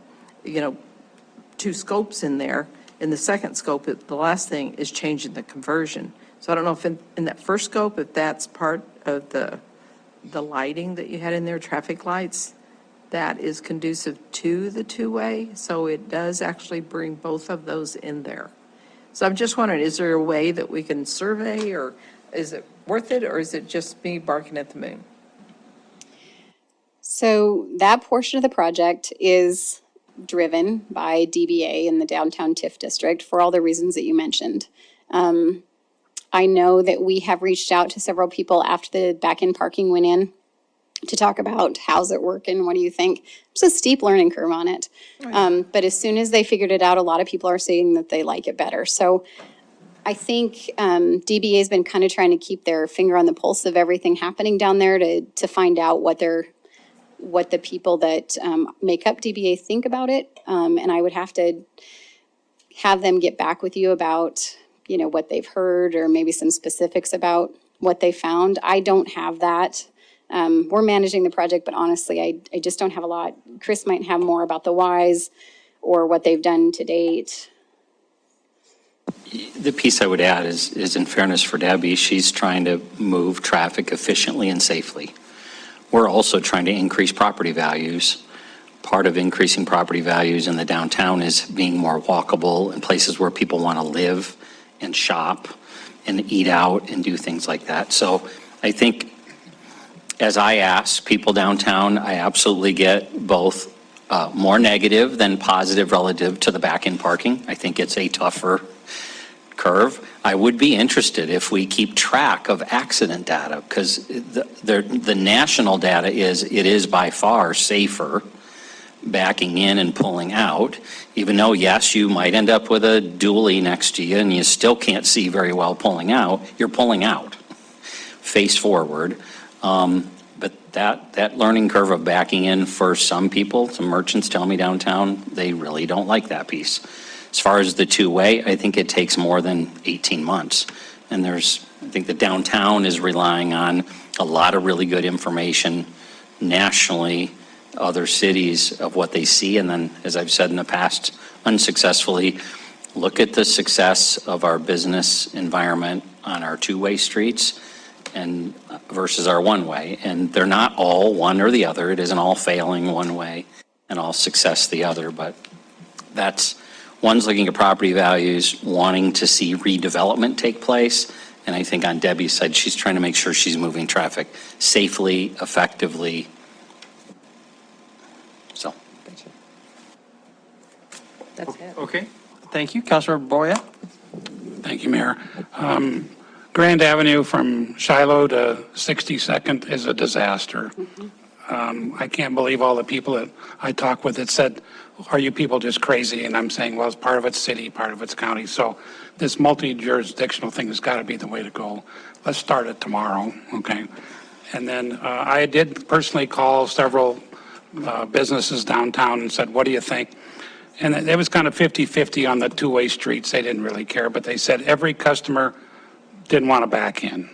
2 scopes in there, in the second scope, the last thing is changing the conversion. So I don't know if in that first scope, if that's part of the lighting that you had in there, traffic lights, that is conducive to the two-way. So it does actually bring both of those in there. So I'm just wondering, is there a way that we can survey, or is it worth it, or is it just me barking at the moon?
So that portion of the project is driven by DBA in the downtown TIF district for all the reasons that you mentioned. I know that we have reached out to several people after the back-end parking went in to talk about how's it working, what do you think? There's a steep learning curve on it. But as soon as they figured it out, a lot of people are saying that they like it better. So I think DBA has been kind of trying to keep their finger on the pulse of everything happening down there to find out what the people that make up DBA think about it. And I would have to have them get back with you about, what they've heard or maybe some specifics about what they found. I don't have that. We're managing the project, but honestly, I just don't have a lot. Chris might have more about the whys or what they've done to date.
The piece I would add is in fairness for Debbie, she's trying to move traffic efficiently and safely. We're also trying to increase property values. Part of increasing property values in the downtown is being more walkable in places where people want to live and shop and eat out and do things like that. So I think as I ask people downtown, I absolutely get both more negative than positive relative to the back-end parking. I think it's a tougher curve. I would be interested if we keep track of accident data, because the national data is it is by far safer backing in and pulling out, even though, yes, you might end up with a dually next to you and you still can't see very well pulling out. You're pulling out face forward. But that learning curve of backing in for some people, some merchants tell me downtown, they really don't like that piece. As far as the two-way, I think it takes more than 18 months. And I think the downtown is relying on a lot of really good information nationally, other cities of what they see. And then, as I've said in the past, unsuccessfully, look at the success of our business environment on our two-way streets and versus our one-way. And they're not all one or the other. It isn't all failing one way and all success the other. But one's looking at property values, wanting to see redevelopment take place. And I think on Debbie's side, she's trying to make sure she's moving traffic safely, effectively. So.
That's it.
Okay, thank you. Councilor Boya?
Thank you, Mayor. Grand Avenue from Shiloh to 62nd is a disaster. I can't believe all the people that I talked with that said, are you people just crazy? And I'm saying, well, it's part of it's city, part of it's county. So this multi-jurisdictional thing has got to be the way to go. Let's start it tomorrow, okay? And then I did personally call several businesses downtown and said, what do you think? And it was kind of 50-50 on the two-way streets. They didn't really care, but they said every customer didn't want to back in.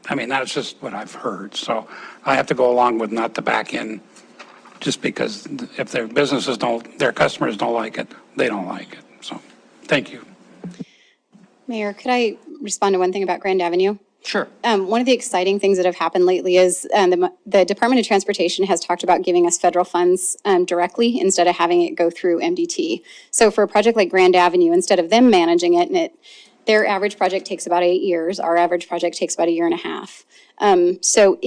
I mean, that's just what I've heard. So I have to go along with not to back in, just because if their their customers don't like it, they don't like it. So, thank you.
Mayor, could I respond to one thing about Grand Avenue?
Sure.
One of the exciting things that have happened lately is the Department of Transportation has talked about giving us federal funds directly instead of having it go through MDT. So for a project like Grand Avenue, instead of them managing it, and their average project takes about 8 years, our average project takes about 1.5 years. So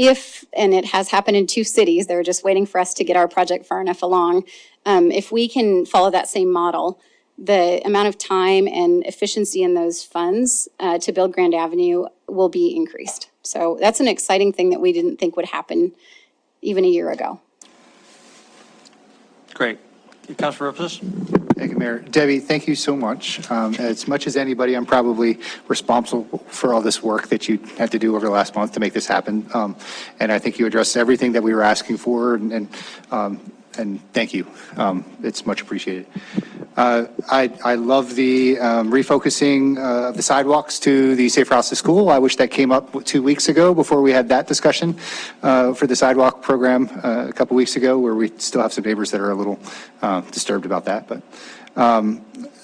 and it has happened in 2 cities, they're just waiting for us to get our project far enough along. If we can follow that same model, the amount of time and efficiency in those funds to build Grand Avenue will be increased. So that's an exciting thing that we didn't think would happen even a year ago.
Great. Councilor Rupes?
Thank you, Mayor. Debbie, thank you so much. As much as anybody, I'm probably responsible for all this work that you had to do over the last month to make this happen. And I think you addressed everything that we were asking for, and thank you. It's much appreciated. I love the refocusing of the sidewalks to the Safe Routes to School. I wish that came up 2 weeks ago before we had that discussion for the sidewalk program a couple weeks ago, where we still have some neighbors that are a little disturbed about that. But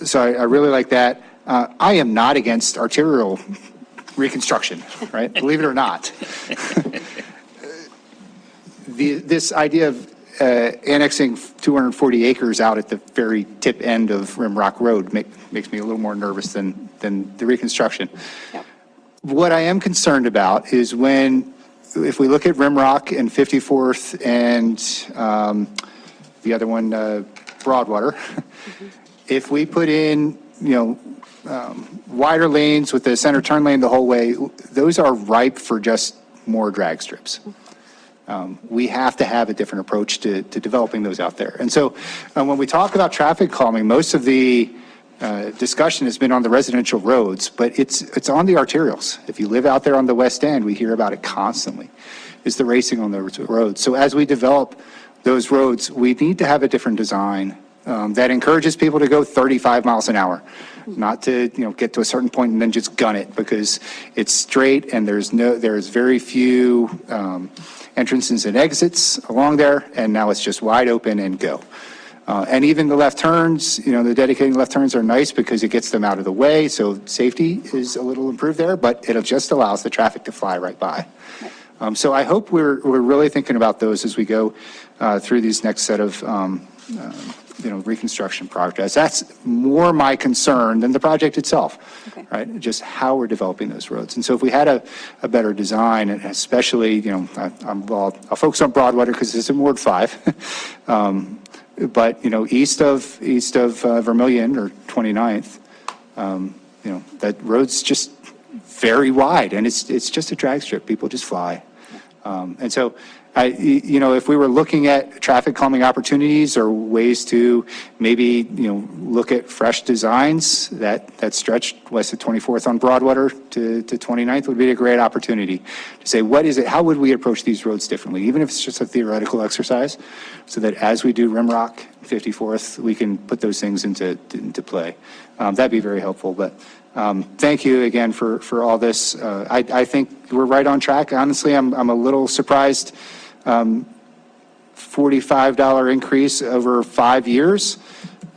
so I really like that. I am not against arterial reconstruction, right? Believe it or not. This idea of annexing 240 acres out at the very tip end of Rimrock Road makes me a little more nervous than the reconstruction.
Yep.
What I am concerned about is if we look at Rimrock and 54th and the other one, Broadwater, if we put in, wider lanes with the center turn lane the whole way, those are ripe for just more drag strips. We have to have a different approach to developing those out there. And so when we talk about traffic calming, most of the discussion has been on the residential roads, but it's on the arterials. If you live out there on the West End, we hear about it constantly, is the racing on those roads. So as we develop those roads, we need to have a different design that encourages people to go 35 miles an hour, not to get to a certain point and then just gun it because it's straight and there's very few entrances and exits along there, and now it's just wide open and go. And even the left turns, the dedicated left turns are nice because it gets them out of the way, so safety is a little improved there, but it just allows the traffic to fly right by. So I hope we're really thinking about those as we go through these next set of reconstruction projects. That's more my concern than the project itself, right? Just how we're developing those roads. And so if we had a better design, and especially, I'll focus on Broadwater because it's in Ward 5, but east of Vermilion or 29th, that road's just very wide, and it's just a drag strip. People just fly, and so. If we were looking at traffic calming opportunities or ways to maybe, look at fresh designs that stretch west of 24th on Broadwater to 29th would be a great opportunity to say, what is it, how would we approach these roads differently, even if it's just a theoretical exercise, so that as we do Rimrock, 54th, we can put those things into play. That'd be very helpful, but thank you again for all this. I think we're right on track. Honestly, I'm a little surprised. $45 increase over 5 years.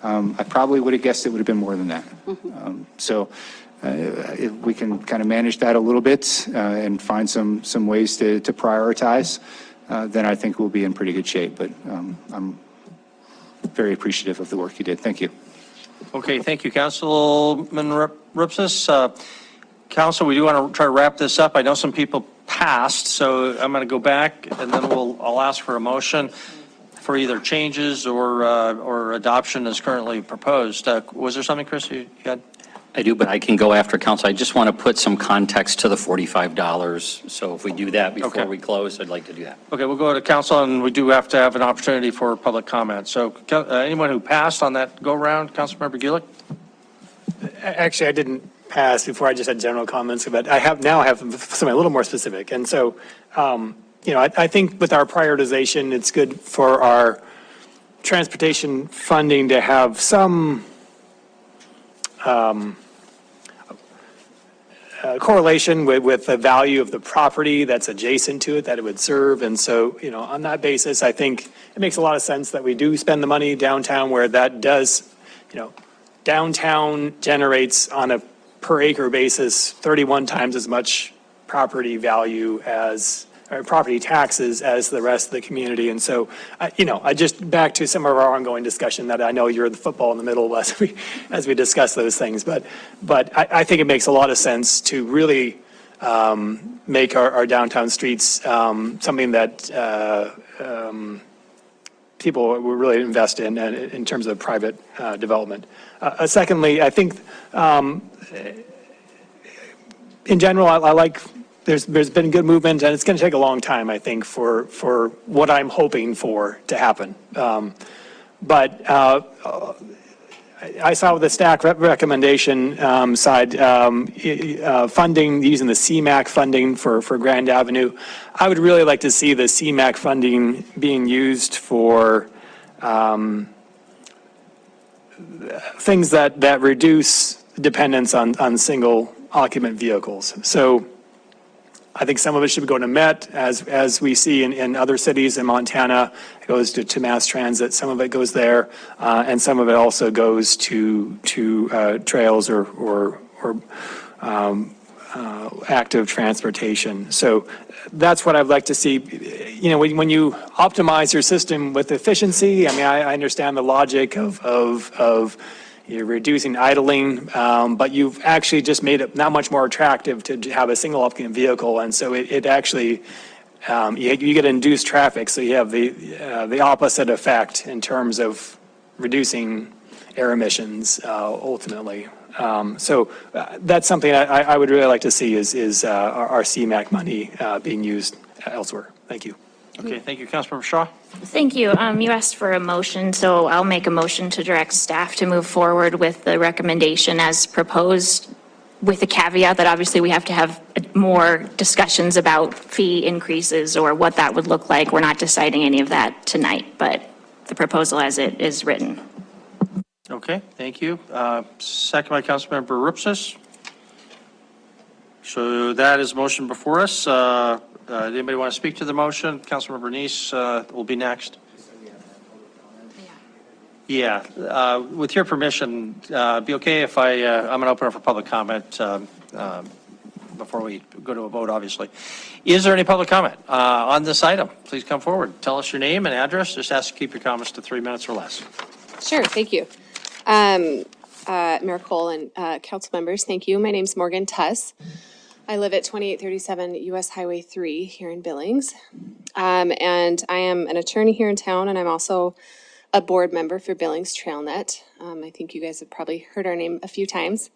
I probably would have guessed it would have been more than that. So if we can kind of manage that a little bit and find some ways to prioritize, then I think we'll be in pretty good shape. But I'm very appreciative of the work you did. Thank you.
Okay, thank you, Councilman Rupsis. Council, we do want to try to wrap this up. I know some people passed, so I'm going to go back and then I'll ask for a motion for either changes or adoption as currently proposed. Was there something, Chris, you had?
I do, but I can go after council. I just want to put some context to the $45. So if we do that before we close, I'd like to do that.
Okay, we'll go to council, and we do have to have an opportunity for public comment. So anyone who passed on that go-round, Councilmember Gulick?
Actually, I didn't pass before. I just had general comments, but I have something a little more specific. And so, I think with our prioritization, it's good for our transportation funding to have some correlation with the value of the property that's adjacent to it that it would serve. And so, on that basis, I think it makes a lot of sense that we do spend the money downtown where that does, downtown generates on a per acre basis 31 times as much property value or property taxes as the rest of the community. And so, I just back to some of our ongoing discussion that I know you're the football in the middle as we discuss those things. But I think it makes a lot of sense to really make our downtown streets something that people will really invest in terms of private development. Secondly, I think in general, I like. There's been good movement, and it's going to take a long time, I think, for what I'm hoping for to happen. But I saw with the staff recommendation side, funding, using the CMAQ funding for Grand Avenue. I would really like to see the CMAQ funding being used for things that reduce dependence on single occupant vehicles. So I think some of it should go to Met, as we see in other cities in Montana. It goes to mass transit. Some of it goes there, and some of it also goes to trails or active transportation. So that's what I'd like to see. When you optimize your system with efficiency, I mean, I understand the logic of you're reducing idling, but you've actually just made it not much more attractive to have a single occupant vehicle, and so it actually you get induced traffic, so you have the opposite effect in terms of reducing air emissions ultimately. So that's something I would really like to see is our CMAQ money being used elsewhere. Thank you.
Okay, thank you, Councilmember Shaw.
Thank you. You asked for a motion, so I'll make a motion to direct staff to move forward with the recommendation as proposed, with the caveat that obviously we have to have more discussions about fee increases or what that would look like. We're not deciding any of that tonight, but the proposal as it is written.
Okay, thank you. Second by Councilmember Rupsis. So that is motion before us. Anybody want to speak to the motion? Councilmember Bernice will be next. Yeah, with your permission, be okay if I'm going to open up for public comment before we go to a vote, obviously. Is there any public comment on this item? Please come forward. Tell us your name and address. Just ask to keep your comments to 3 minutes or less.
Sure, thank you. Mayor Cole and council members, thank you. My name's Morgan Tuss. I live at 2837 US Highway 3 here in Billings. And I am an attorney here in town, and I'm also a board member for Billings TrailNet. I think you guys have probably heard our name a few times.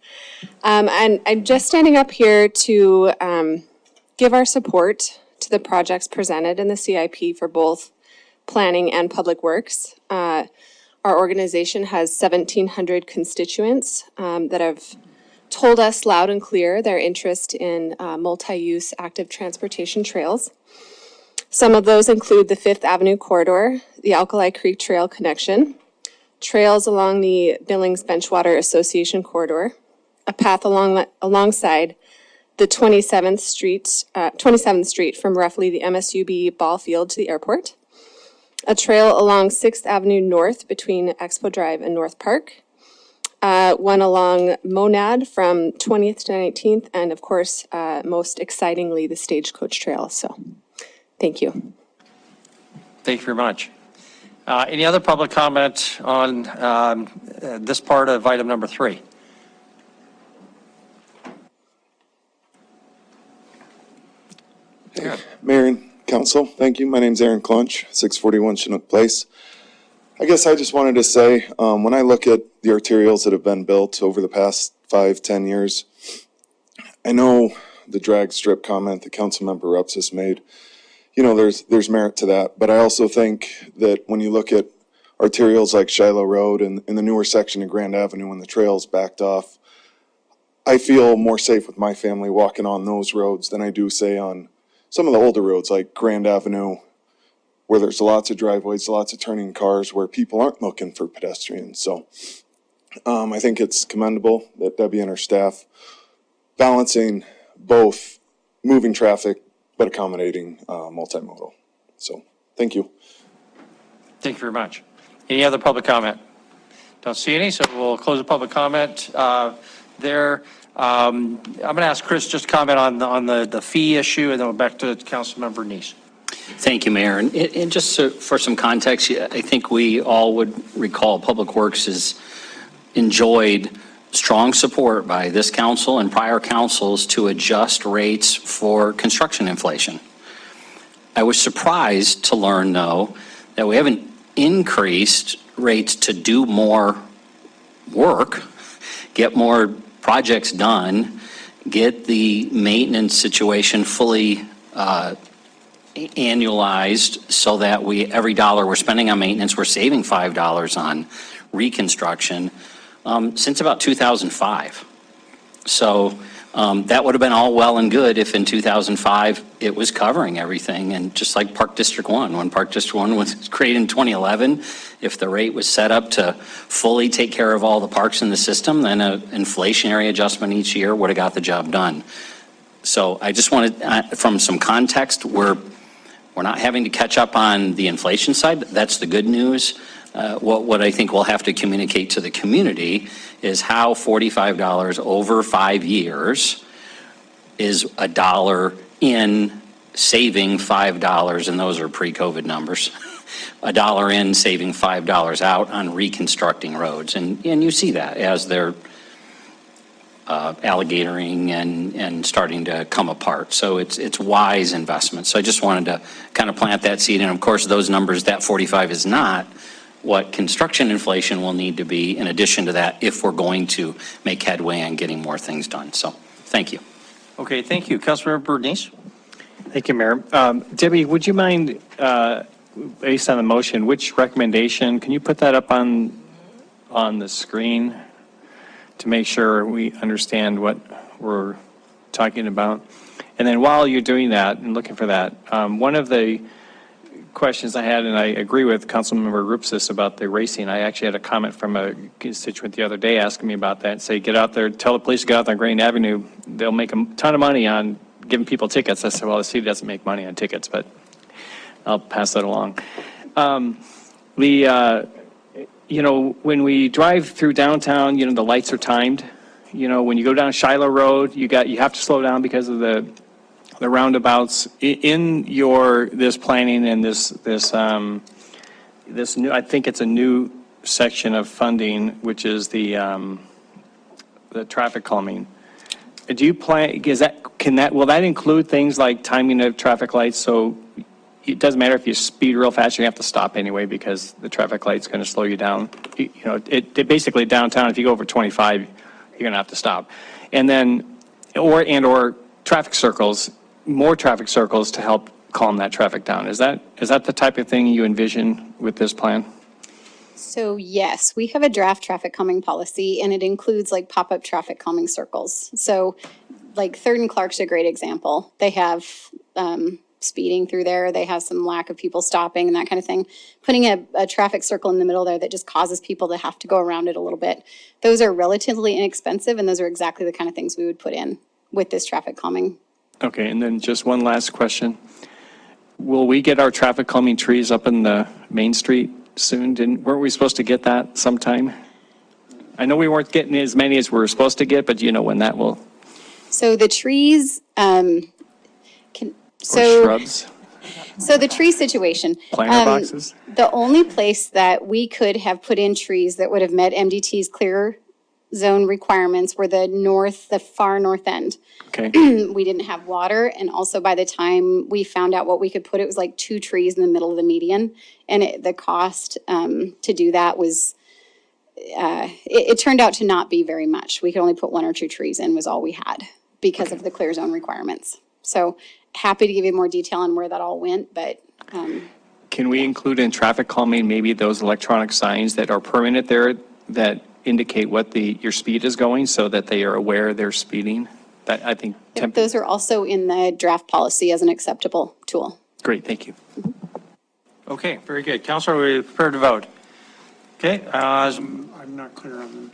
And I'm just standing up here to give our support to the projects presented in the CIP for both planning and public works. Our organization has 1,700 constituents that have told us loud and clear their interest in multi-use active transportation trails. Some of those include the 5th Avenue corridor, the Alkali Creek Trail connection, trails along the Billings Benchwater Association corridor, a path alongside the 27th Street from roughly the MSUB ball field to the airport, a trail along 6th Avenue North between Expo Drive and North Park, one along Monad from 20th to 19th, and of course, most excitingly, the Stagecoach Trail. So, thank you.
Thank you very much. Any other public comment on this part of item number 3?
Mayor and Council, thank you. My name's Aaron Clunch, 641 Chinook Place. I guess I just wanted to say, when I look at the arterials that have been built over the past 5-10 years, I know the drag strip comment that Councilmember Rupsis made, you know, there's merit to that. But I also think that when you look at arterials like Shiloh Road and in the newer section of Grand Avenue when the trail's backed off, I feel more safe with my family walking on those roads than I do, say, on some of the older roads like Grand Avenue, where there's lots of driveways, lots of turning cars, where people aren't looking for pedestrians. So I think it's commendable that Debbie and her staff balancing both moving traffic but accommodating multimodal. So thank you.
Thank you very much. Any other public comment? Don't see any, so we'll close the public comment there. I'm going to ask Chris just to comment on the fee issue, and then we'll back to Councilmember Nice.
Thank you, Mayor. And just for some context, I think we all would recall Public Works has enjoyed strong support by this council and prior councils to adjust rates for construction inflation. I was surprised to learn, though, that we haven't increased rates to do more work, get more projects done, get the maintenance situation fully annualized so that every dollar we're spending on maintenance, we're saving $5 on reconstruction since about 2005. So that would have been all well and good if in 2005 it was covering everything. And just like Park District 1, when Park District 1 was created in 2011, if the rate was set up to fully take care of all the parks in the system, then an inflationary adjustment each year would have got the job done. So I just wanted, from some context, we're not having to catch up on the inflation side. That's the good news. What I think we'll have to communicate to the community is how $45 over 5 years is $1 in saving $5, and those are pre-COVID numbers. $1 in saving $5 out on reconstructing roads, and you see that as they're alligatoring and starting to come apart. So it's wise investment. So I just wanted to kind of plant that seed, and of course those numbers, that 45 is not what construction inflation will need to be in addition to that if we're going to make headway on getting more things done. So, thank you.
Okay, thank you. Councilmember Bernice?
Thank you, Mayor. Debbie, would you mind, based on the motion, which recommendation, can you put that up on the screen to make sure we understand what we're talking about? And then while you're doing that and looking for that, one of the questions I had, and I agree with Councilmember Rupsis about the racing. I actually had a comment from a constituent the other day asking me about that. Say, get out there, tell the police to get out there on Grand Avenue. They'll make a ton of money on giving people tickets. I said, well, the city doesn't make money on tickets, but I'll pass that along. When we drive through downtown, the lights are timed. When you go down Shiloh Road, you have to slow down because of the roundabouts. In this planning and this new, I think it's a new section of funding, which is the traffic calming. Do you plan, will that include things like timing of traffic lights? So it doesn't matter if you speed real fast, you have to stop anyway because the traffic light's going to slow you down. It basically downtown, if you go over 25, you're going to have to stop. And then, or traffic circles, more traffic circles to help calm that traffic down. Is that the type of thing you envision with this plan?
So yes, we have a draft traffic calming policy, and it includes like pop-up traffic calming circles. So like 3rd and Clark's a great example. They have speeding through there. They have some lack of people stopping and that kind of thing. Putting a traffic circle in the middle there that just causes people to have to go around it a little bit. Those are relatively inexpensive, and those are exactly the kind of things we would put in with this traffic calming.
Okay, and then just one last question. Will we get our traffic calming trees up in the Main Street soon? Weren't we supposed to get that sometime? I know we weren't getting as many as we were supposed to get, but do you know when that will?
So the trees,
shrubs?
So the tree situation.
Planter boxes?
The only place that we could have put in trees that would have met MDT's clear zone requirements were the far north end.
Okay.
We didn't have water, and also by the time we found out what we could put, it was like 2 trees in the middle of the median, and the cost to do that was, it turned out to not be very much. We could only put 1 or 2 trees in was all we had because of the clear zone requirements. So happy to give you more detail on where that all went, but.
Can we include in traffic calming maybe those electronic signs that are permanent there that indicate what your speed is going so that they are aware they're speeding? That I think.
Those are also in the draft policy as an acceptable tool.
Great, thank you.
Okay, very good. Counselor, are we prepared to vote? Okay.
I'm not clear on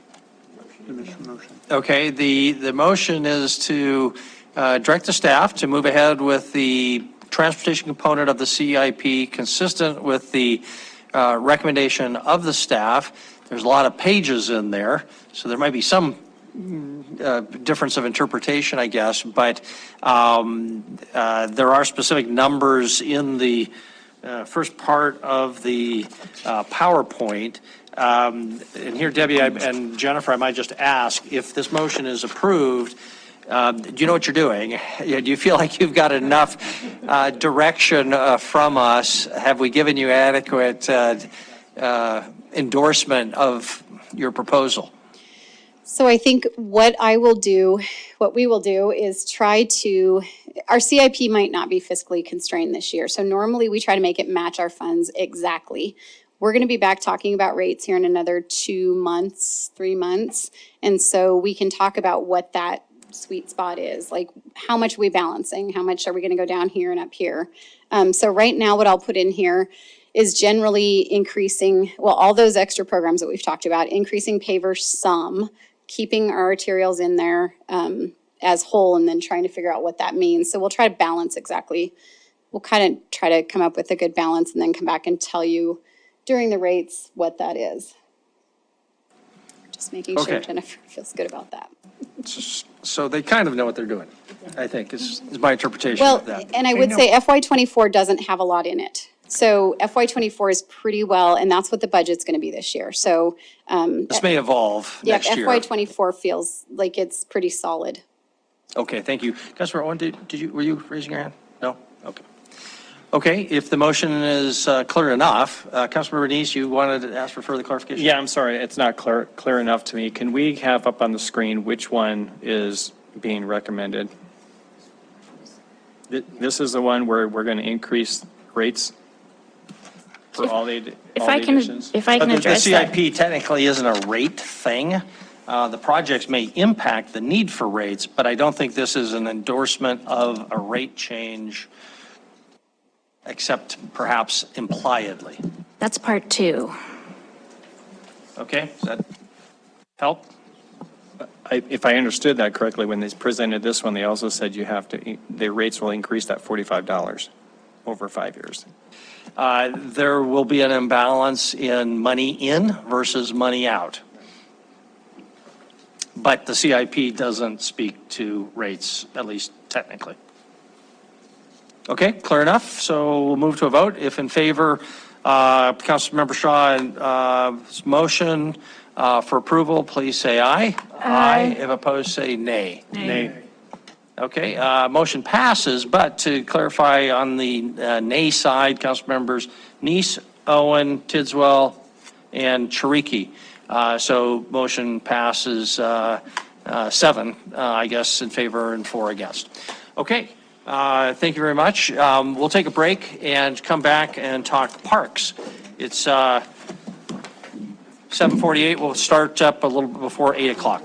the motion.
Okay, the motion is to direct the staff to move ahead with the transportation component of the CIP consistent with the recommendation of the staff. There's a lot of pages in there, so there might be some difference of interpretation, I guess, but there are specific numbers in the first part of the PowerPoint. And here, Debbie and Jennifer, I might just ask, if this motion is approved, do you know what you're doing? Do you feel like you've got enough direction from us? Have we given you adequate endorsement of your proposal?
So I think what we will do is try to, our CIP might not be fiscally constrained this year. So normally we try to make it match our funds exactly. We're going to be back talking about rates here in another 2 months, 3 months. And so we can talk about what that sweet spot is. Like, how much are we balancing? How much are we going to go down here and up here? So right now what I'll put in here is generally increasing, well, all those extra programs that we've talked about, increasing paver some, keeping our arterials in there as whole, and then trying to figure out what that means. So we'll try to balance exactly. We'll kind of try to come up with a good balance and then come back and tell you during the rates what that is. Just making sure Jennifer feels good about that.
So they kind of know what they're doing, I think, is my interpretation of that.
Well, and I would say FY24 doesn't have a lot in it. So FY24 is pretty well, and that's what the budget's going to be this year. So
this may evolve next year.
FY24 feels like it's pretty solid.
Okay, thank you. Councilor Owen, were you raising your hand? No? Okay. Okay, if the motion is clear enough, Councilmember Denise, you wanted to ask for further clarification?
Yeah, I'm sorry, it's not clear enough to me. Can we have up on the screen which one is being recommended? This is the one where we're going to increase rates for all the additions?
If I can address
The
that.
CIP technically isn't a rate thing. The projects may impact the need for rates, but I don't think this is an endorsement of a rate change, except perhaps impliedly.
That's part two.
Okay, does that help?
If I understood that correctly, when they presented this one, they also said the rates will increase at $45 over 5 years.
There will be an imbalance in money in versus money out. But the CIP doesn't speak to rates, at least technically. Okay, clear enough. So we'll move to a vote. If in favor, Councilmember Shaw's motion for approval, please say aye.
Aye.
If opposed, say nay.
Nay.
Okay, motion passes, but to clarify on the nay side, Councilmembers Neese, Owen, Tidswell, and Cheriki. So motion passes 7, I guess, in favor and 4 against. Okay, thank you very much. We'll take a break and come back and talk parks. It's 7:48. We'll start up a little bit before 8 o'clock.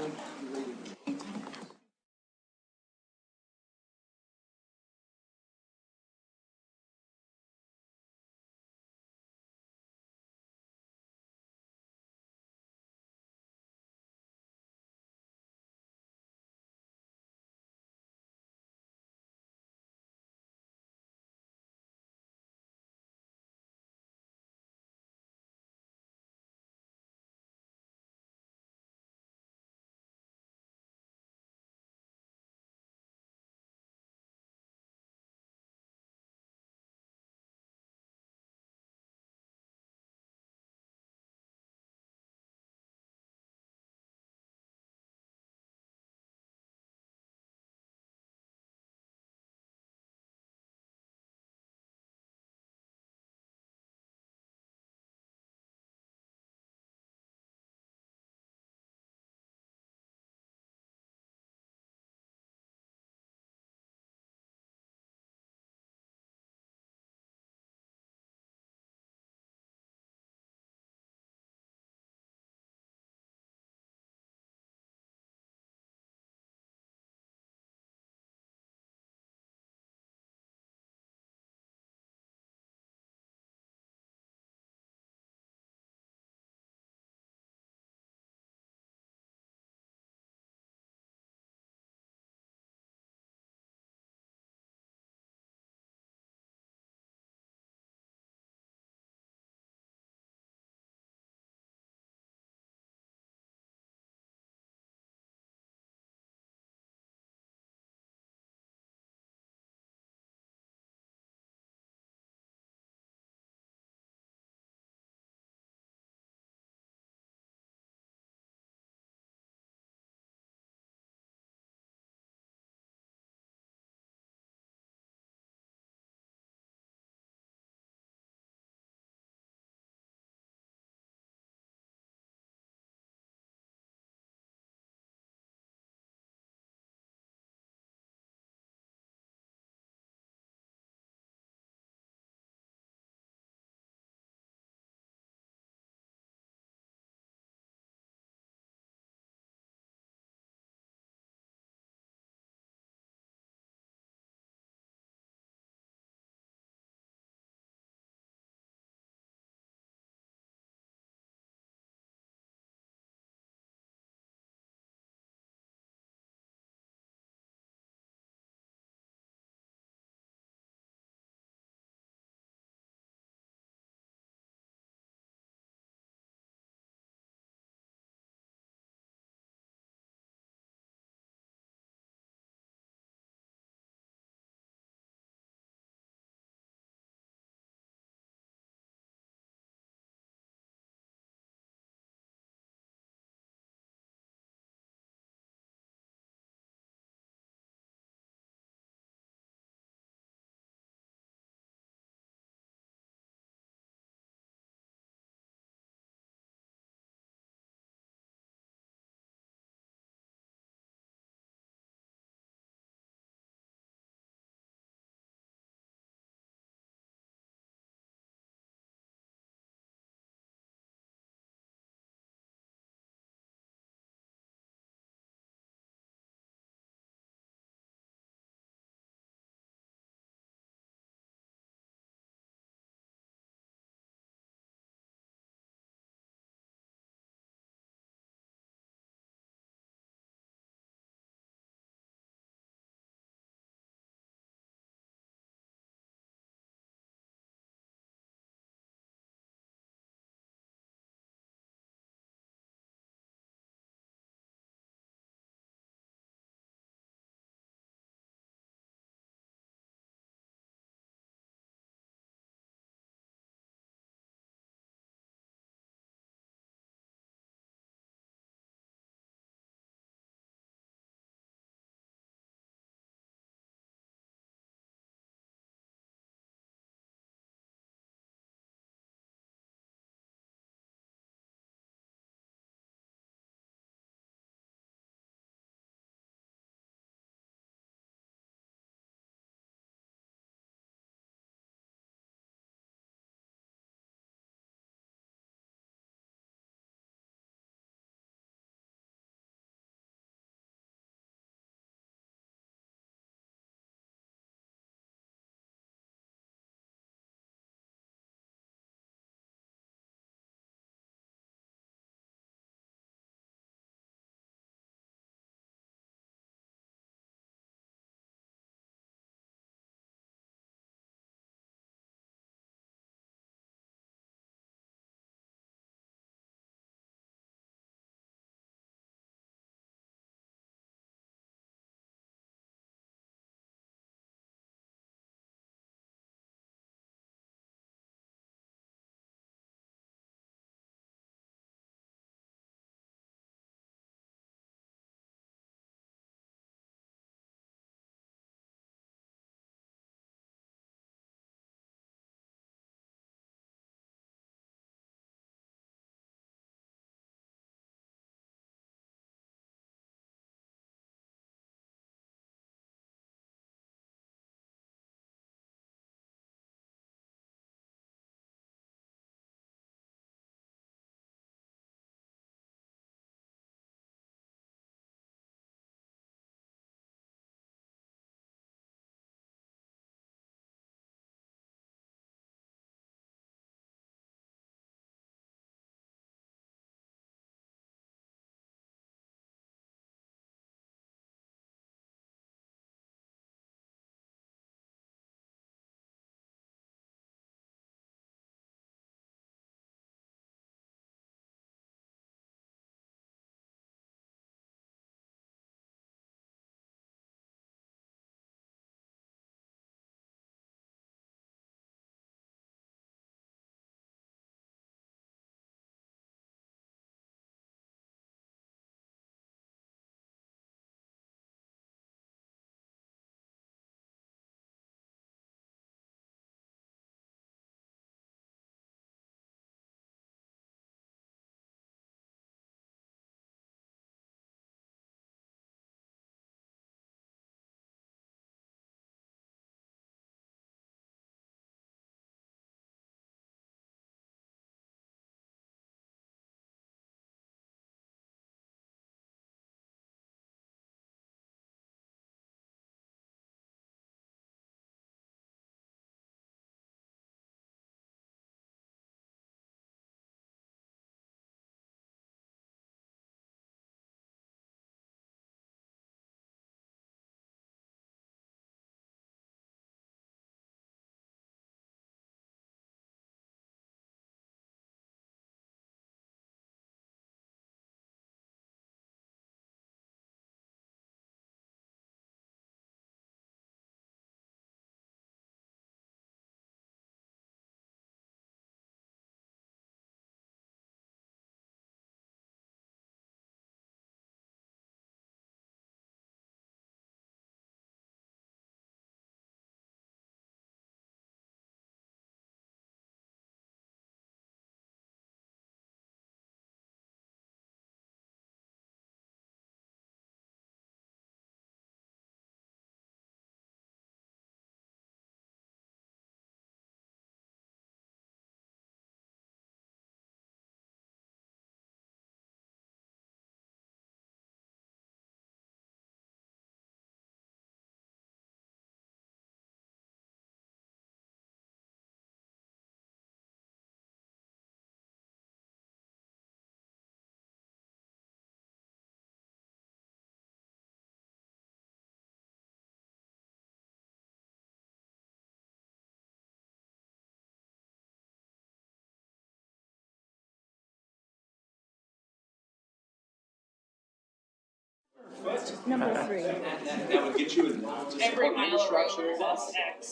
Number 3.
That would get you infrastructure.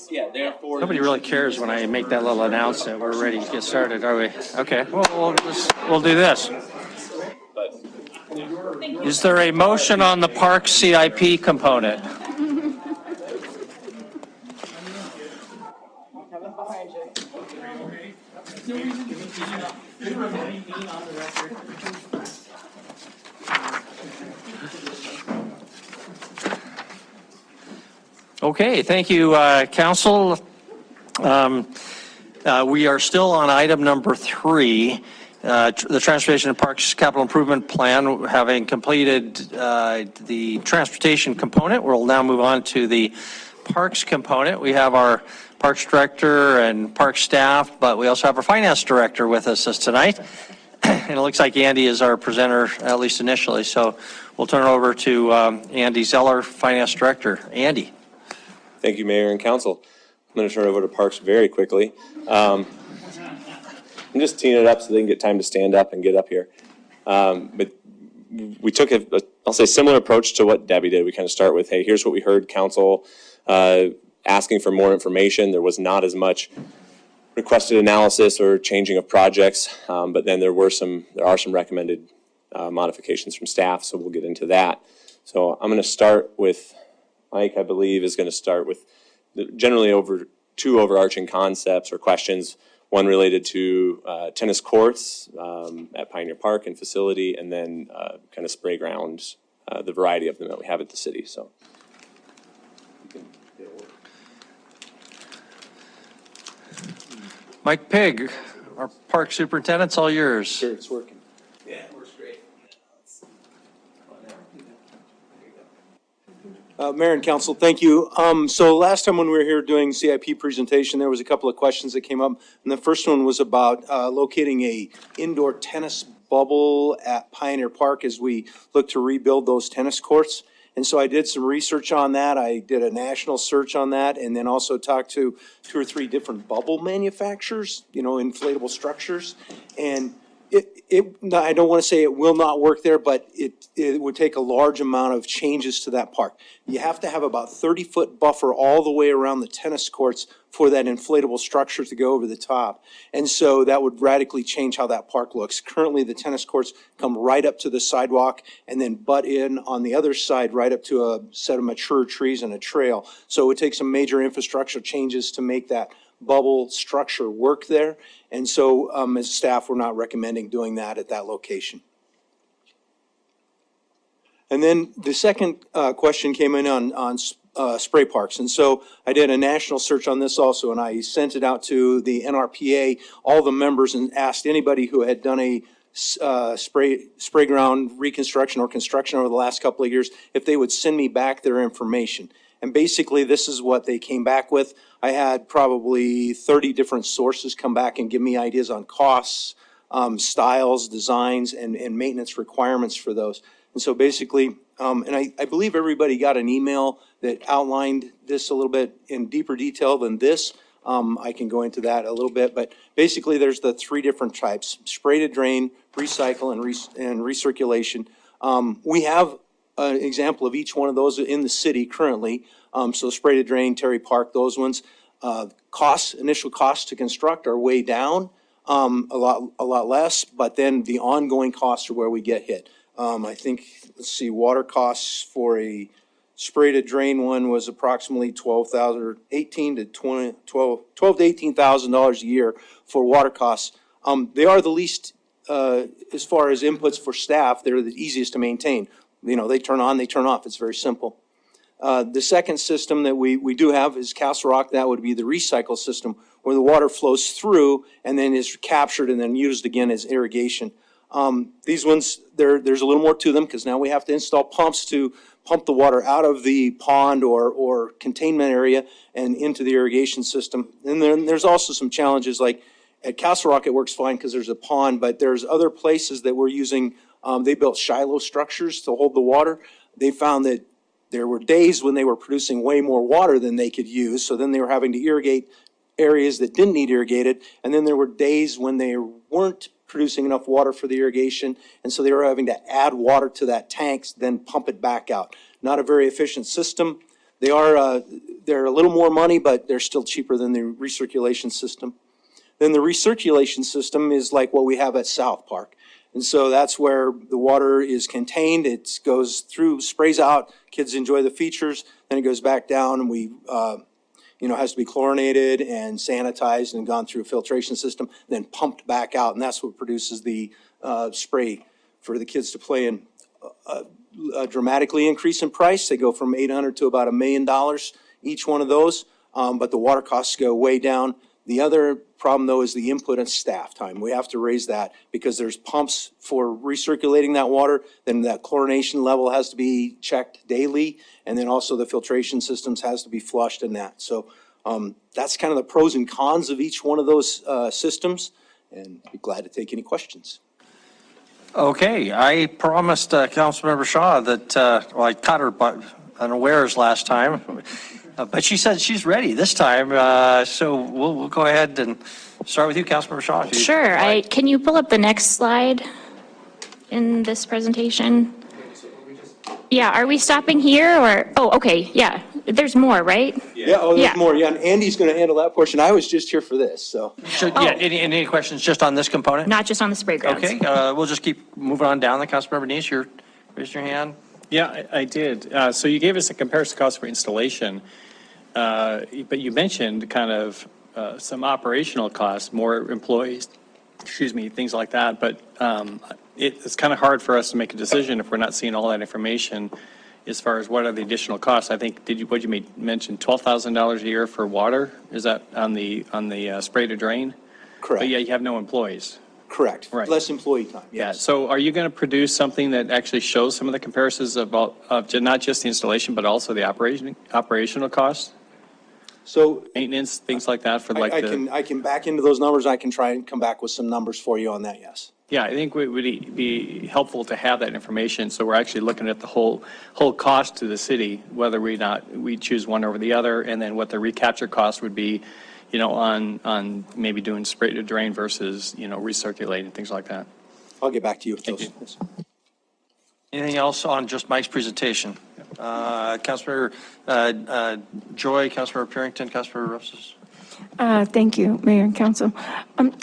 Yeah, therefore.
Nobody really cares when I make that little announcement. We're ready to get started, are we? Okay, well, we'll do this. Is there a motion on the park CIP component? Okay, thank you, council. We are still on item number 3, the Transportation and Parks Capital Improvement Plan. Having completed the transportation component, we'll now move on to the parks component. We have our parks director and park staff, but we also have our finance director with us tonight. And it looks like Andy is our presenter, at least initially. So we'll turn it over to Andy Zeller, finance director. Andy.
Thank you, Mayor and Council. I'm going to turn it over to Parks very quickly. I'm just teeing it up so they can get time to stand up and get up here. But we took I'll say, similar approach to what Debbie did. We kind of start with, hey, here's what we heard Council asking for more information. There was not as much requested analysis or changing of projects, but then there are some recommended modifications from staff, so we'll get into that. So I'm going to start with Mike, I believe, is going to start with generally over 2 overarching concepts or questions, one related to tennis courts at Pioneer Park and facility, and then kind of spray grounds, the variety of them that we have at the city. So.
Mike Pigg, our park superintendent's all yours.
Sure, it's working.
Yeah, it works great.
Mayor and Council, thank you. So last time when we were here doing CIP presentation, there was a couple of questions that came up. And the first one was about locating a indoor tennis bubble at Pioneer Park as we look to rebuild those tennis courts. And so I did some research on that. I did a national search on that, and then also talked to 2 or 3 different bubble manufacturers, inflatable structures. And I don't want to say it will not work there, but it would take a large amount of changes to that park. You have to have about 30-foot buffer all the way around the tennis courts for that inflatable structure to go over the top. And so that would radically change how that park looks. Currently, the tennis courts come right up to the sidewalk and then butt in on the other side right up to a set of mature trees and a trail. So it would take some major infrastructure changes to make that bubble structure work there. And so as staff, we're not recommending doing that at that location. And then the second question came in on spray parks. And so I did a national search on this also, and I sent it out to the NRPA, all the members, and asked anybody who had done a spray ground reconstruction or construction over the last couple of years if they would send me back their information. And basically, this is what they came back with. I had probably 30 different sources come back and give me ideas on costs, styles, designs, and maintenance requirements for those. And so basically, and I believe everybody got an email that outlined this a little bit in deeper detail than this. I can go into that a little bit, but basically there's the 3 different types: spray to drain, recycle, and recirculation. We have an example of each one of those in the city currently. So spray to drain, Terry Park, those ones. Initial costs to construct are way down, a lot less, but then the ongoing costs are where we get hit. I think, let's see, water costs for a spray to drain one was approximately $12,000 to $18,000 a year for water costs. They are the least, as far as inputs for staff, they're the easiest to maintain. They turn on, they turn off. It's very simple. The second system that we do have is Castle Rock. That would be the recycle system, where the water flows through and then is captured and then used again as irrigation. These ones, there's a little more to them because now we have to install pumps to pump the water out of the pond or containment area and into the irrigation system. And then there's also some challenges, like at Castle Rock it works fine because there's a pond, but there's other places that we're using, they built silo structures to hold the water. They found that there were days when they were producing way more water than they could use, so then they were having to irrigate areas that didn't need irrigated, and then there were days when they weren't producing enough water for the irrigation, and so they were having to add water to that tanks, then pump it back out. Not a very efficient system. They're a little more money, but they're still cheaper than the recirculation system. Then the recirculation system is like what we have at South Park. And so that's where the water is contained. It goes through, sprays out, kids enjoy the features, then it goes back down and has to be chlorinated and sanitized and gone through a filtration system, then pumped back out. And that's what produces the spray for the kids to play in. A dramatically increase in price. They go from $800 to about $1 million each one of those, but the water costs go way down. The other problem, though, is the input and staff time. We have to raise that because there's pumps for recirculating that water. Then that chlorination level has to be checked daily, and then also the filtration systems has to be flushed and that. So that's kind of the pros and cons of each one of those systems, and I'd be glad to take any questions.
Okay, I promised Councilmember Shaw that, I caught her unawares last time, but she said she's ready this time, so we'll go ahead and start with you, Councilmember Shaw. if you-
Sure. Can you pull up the next slide in this presentation? Yeah, are we stopping here or, okay, yeah, there's more, right?
Yeah, there's more. Yeah, and Andy's going to handle that portion. I was just here for this, so.
Any questions just on this component?
Not just on the spray grounds.
Okay, we'll just keep moving on down. The Councilmember Neese, raise your hand.
Yeah, I did. So you gave us a comparison cost for installation, but you mentioned kind of some operational costs, more employees, things like that. But it's kind of hard for us to make a decision if we're not seeing all that information as far as what are the additional costs. I think, what you mention, $12,000 a year for water? Is that on the spray to drain?
Correct.
But yeah, you have no employees.
Correct.
Right.
Less employee time, yes.
Yeah, so are you going to produce something that actually shows some of the comparisons of not just the installation, but also the operational costs?
So
Maintenance, things like that for
I can back into those numbers. I can try and come back with some numbers for you on that, yes.
Yeah, I think it would be helpful to have that information, so we're actually looking at the whole cost to the city, whether we choose one over the other, and then what the recapture cost would be, on maybe doing spray to drain versus, recirculating, things like that.
I'll get back to you with those.
Thank you.
Anything else on just Mike's presentation? Councilmember Joy, Councilmember Purington, Councilmember Rosas.
Thank you, Mayor and Council.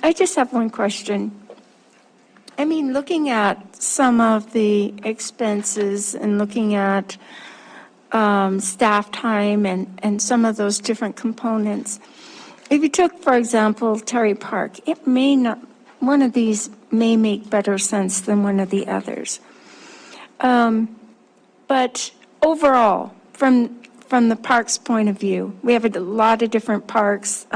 I just have one question. I mean, looking at some of the expenses and looking at staff time and some of those different components, if you took, for example, Terry Park, one of these may make better sense than one of the others. But overall, from the park's point of view, we have a lot of different parks.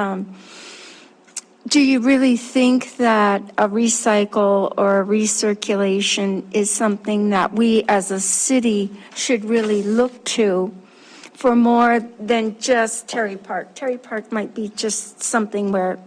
Do you really think that a recycle or a recirculation is something that we as a city should really look to for more than just Terry Park? Terry Park might be just something where,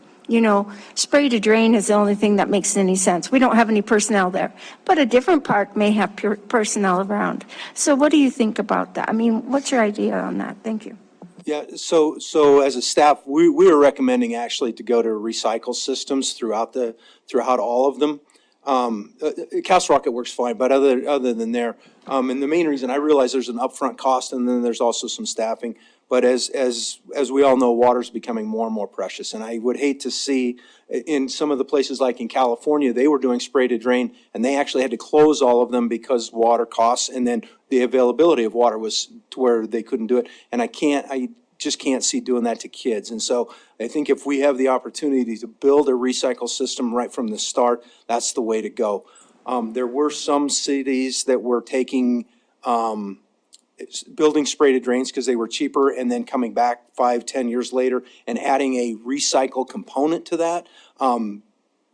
spray to drain is the only thing that makes any sense. We don't have any personnel there, but a different park may have personnel around. So what do you think about that? I mean, what's your idea on that? Thank you.
Yeah, so as a staff, we were recommending actually to go to recycle systems throughout all of them. Castle Rock, it works fine, but other than there, and the main reason, I realize there's an upfront cost and then there's also some staffing. But as we all know, water's becoming more and more precious. And I would hate to see in some of the places like in California, they were doing spray to drain and they actually had to close all of them because water costs and then the availability of water was to where they couldn't do it. And I just can't see doing that to kids. And so I think if we have the opportunity to build a recycle system right from the start, that's the way to go. There were some cities that were taking, building spray to drains because they were cheaper and then coming back 5-10 years later and adding a recycle component to that,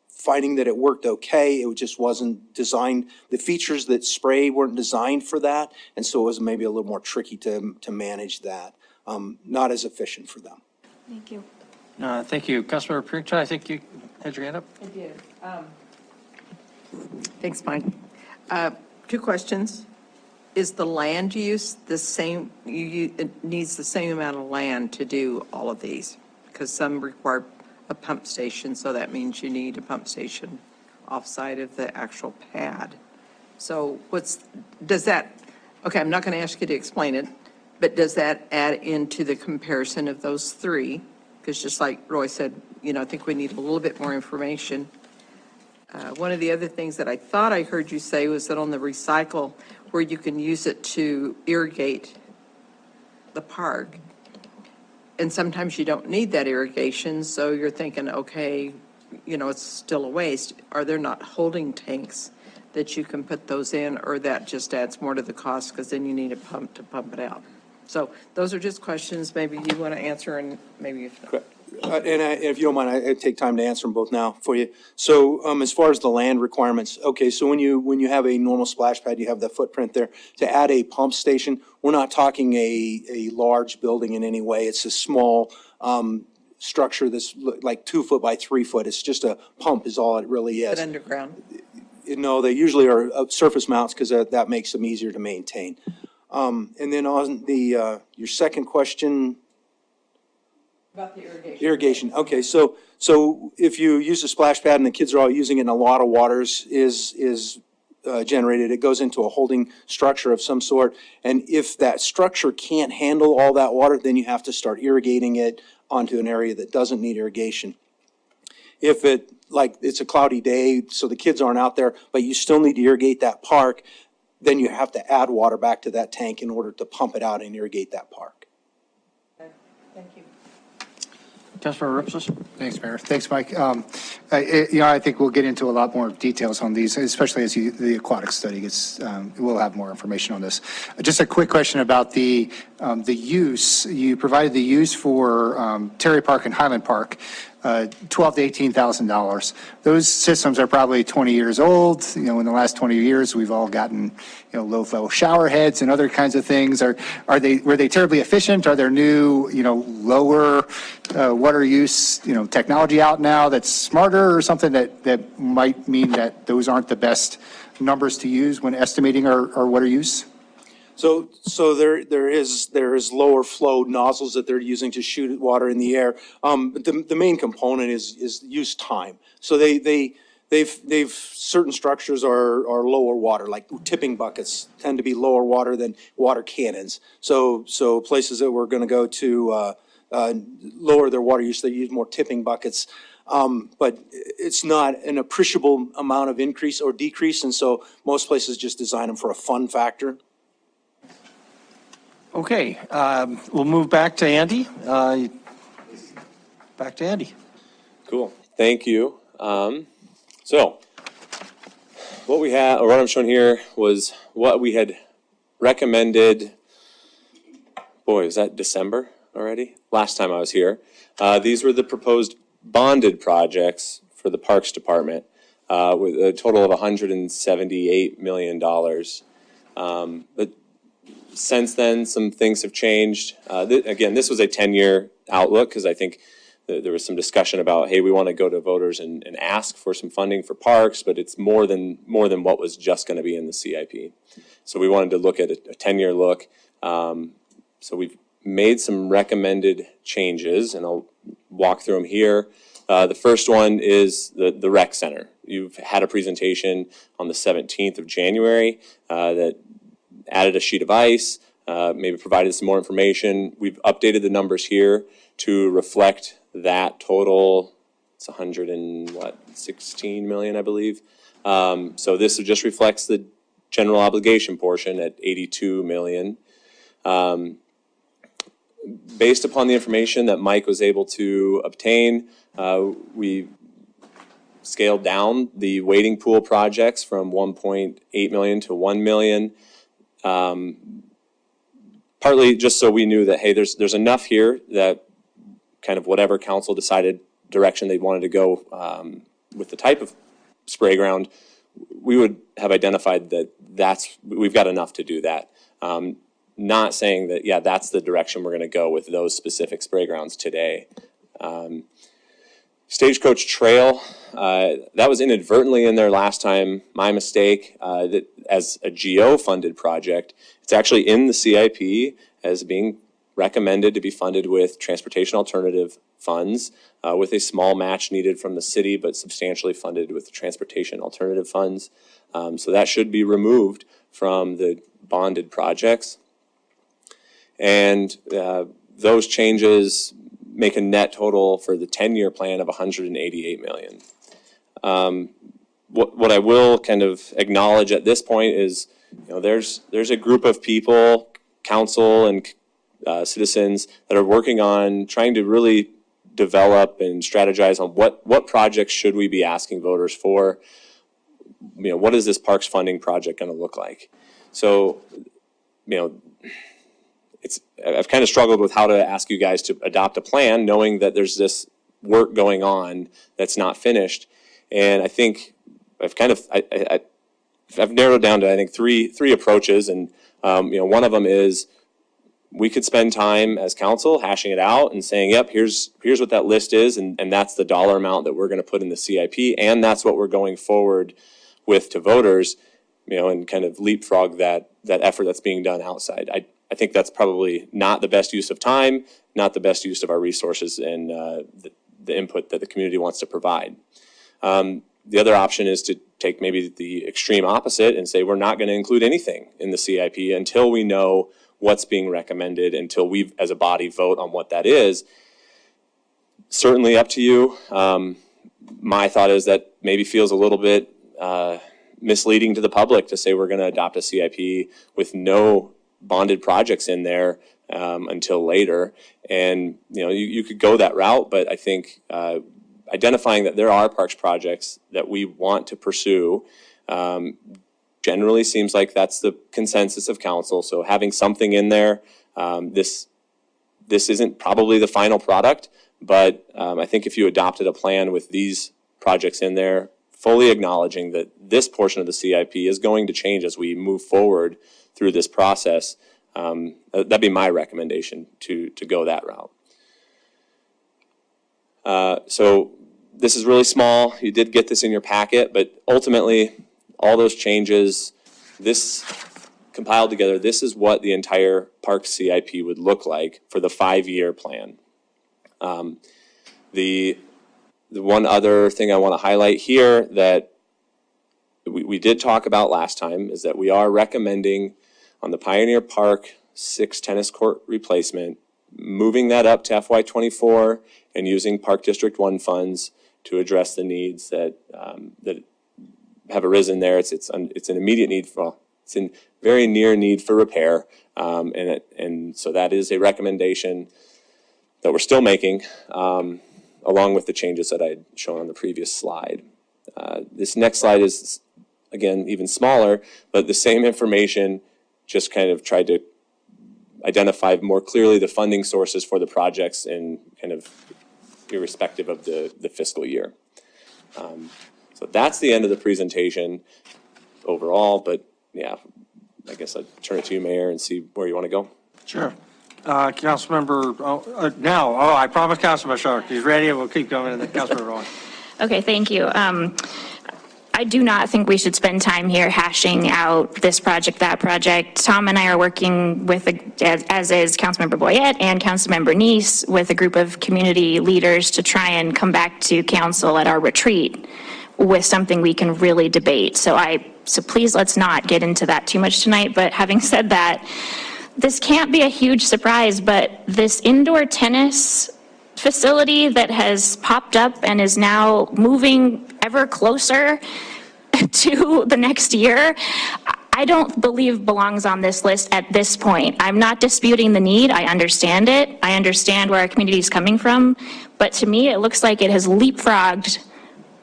finding that it worked okay. It just wasn't designed. The features that spray weren't designed for that. And so it was maybe a little more tricky to manage that. Not as efficient for them.
Thank you.
Thank you. Councilmember Purington, I think you had your hand up.
I did. Thanks, Mike. 2 questions. Is the land use the same? It needs the same amount of land to do all of these? Because some require a pump station, so that means you need a pump station offside of the actual pad. So does that, okay, I'm not going to ask you to explain it, but does that add into the comparison of those three? Because just like Roy said, I think we need a little bit more information. One of the other things that I thought I heard you say was that on the recycle, where you can use it to irrigate the park, and sometimes you don't need that irrigation, so you're thinking, okay, it's still a waste. Are there not holding tanks that you can put those in, or that just adds more to the cost because then you need a pump to pump it out? So those are just questions maybe you want to answer, and maybe if not.
If you don't mind, I'd take time to answer them both now for you. So as far as the land requirements, okay, so when you have a normal splash pad, you have the footprint there. To add a pump station, we're not talking a large building in any way. It's a small structure that's like 2 foot by 3 foot. It's just a pump is all it really is.
But underground?
No, they usually are surface mounts because that makes them easier to maintain. And then on the your second question.
About the irrigation.
Irrigation, okay, so if you use a splash pad and the kids are all using it and a lot of water is generated, it goes into a holding structure of some sort. And if that structure can't handle all that water, then you have to start irrigating it onto an area that doesn't need irrigation. If it's a cloudy day, so the kids aren't out there, but you still need to irrigate that park, then you have to add water back to that tank in order to pump it out and irrigate that park.
Thank you.
Councilmember Ripsis?
Thanks, Mayor. Thanks, Mike. I think we'll get into a lot more details on these, especially as the aquatic study gets, we'll have more information on this. Just a quick question about the use. You provided the use for Terry Park and Highland Park, $12,000 to $18,000. Those systems are probably 20 years old. In the last 20 years, we've all gotten, low-flow shower heads and other kinds of things. Were they terribly efficient? Are there new, lower water use, technology out now that's smarter, or something that might mean that those aren't the best numbers to use when estimating our water use?
So there is lower flow nozzles that they're using to shoot water in the air. But the main component is use time. So they've certain structures are lower water, like tipping buckets tend to be lower water than water cannons. So places that we're going to go to lower their water use, they use more tipping buckets. But it's not an appreciable amount of increase or decrease, and so most places just design them for a fun factor.
Okay, we'll move back to Andy. Back to Andy.
Cool. Thank you. So what we have, or what I'm showing here, was what we had recommended. Boy, is that December already? Last time I was here. These were the proposed bonded projects for the Parks Department with a total of $178 million. But since then, some things have changed. Again, this was a 10-year outlook because I think there was some discussion about, hey, we want to go to voters and ask for some funding for parks, but it's more than what was just going to be in the CIP. So we wanted to look at a 10-year look. So we've made some recommended changes, and I'll walk through them here. The first one is the rec center. You've had a presentation on the 17th of January that added a sheet of ice, maybe provided some more information. We've updated the numbers here to reflect that total. It's 116 million, I believe. So this just reflects the general obligation portion at 82 million. Based upon the information that Mike was able to obtain, we scaled down the wading pool projects from 1.8 million to 1 million. Partly just so we knew that, hey, there's enough here that kind of whatever council decided direction they wanted to go with the type of spray ground, we would have identified that we've got enough to do that. Not saying that, yeah, that's the direction we're going to go with those specific spray grounds today. Stagecoach Trail, that was inadvertently in there last time, my mistake, that as a GO-funded project. It's actually in the CIP as being recommended to be funded with transportation alternative funds with a small match needed from the city, but substantially funded with the transportation alternative funds. So that should be removed from the bonded projects. And those changes make a net total for the 10-year plan of $188 million. What I will kind of acknowledge at this point is, there's a group of people, council and citizens that are working on trying to really develop and strategize on what projects should we be asking voters for. What is this parks funding project going to look like? So, I've kind of struggled with how to ask you guys to adopt a plan, knowing that there's this work going on that's not finished. And I think I've kind of, I've narrowed down to, I think, three approaches. And, one of them is we could spend time as council hashing it out and saying, yep, here's what that list is. And that's the dollar amount that we're going to put in the CIP. And that's what we're going forward with to voters, and kind of leapfrog that effort that's being done outside. I think that's probably not the best use of time, not the best use of our resources and the input that the community wants to provide. The other option is to take maybe the extreme opposite and say we're not going to include anything in the CIP until we know what's being recommended, until we as a body vote on what that is. Certainly up to you. My thought is that maybe feels a little bit misleading to the public to say we're going to adopt a CIP with no bonded projects in there until later. And, you could go that route, but I think identifying that there are parks projects that we want to pursue generally seems like that's the consensus of council. So having something in there, this isn't probably the final product, but I think if you adopted a plan with these projects in there, fully acknowledging that this portion of the CIP is going to change as we move forward through this process, that'd be my recommendation to go that route. So this is really small. You did get this in your packet, but ultimately all those changes, this compiled together, this is what the entire park CIP would look like for the 5-year plan. The one other thing I want to highlight here that we did talk about last time is that we are recommending on the Pioneer Park 6 tennis court replacement, moving that up to FY24 and using Park District 1 funds to address the needs that have arisen there. It's an immediate need it's in very near need for repair, and so that is a recommendation that we're still making, along with the changes that I had shown on the previous slide. This next slide is again even smaller, but the same information, just kind of tried to identify more clearly the funding sources for the projects and kind of irrespective of the fiscal year. So that's the end of the presentation overall, but yeah, I guess I'd turn it to you, Mayor, and see where you want to go.
Sure. Councilmember, I promised Councilmember Shark, he's ready, and we'll keep going, and then Councilmember Owen.
Okay, thank you. I do not think we should spend time here hashing out this project, that project. Tom and I are working with, as is Councilmember Boyette and Councilmember Neese, with a group of community leaders to try and come back to council at our retreat with something we can really debate. So please let's not get into that too much tonight. But having said that, this can't be a huge surprise, but this indoor tennis facility that has popped up and is now moving ever closer to the next year, I don't believe belongs on this list at this point. I'm not disputing the need. I understand it. I understand where our community is coming from. But to me, it looks like it has leapfrogged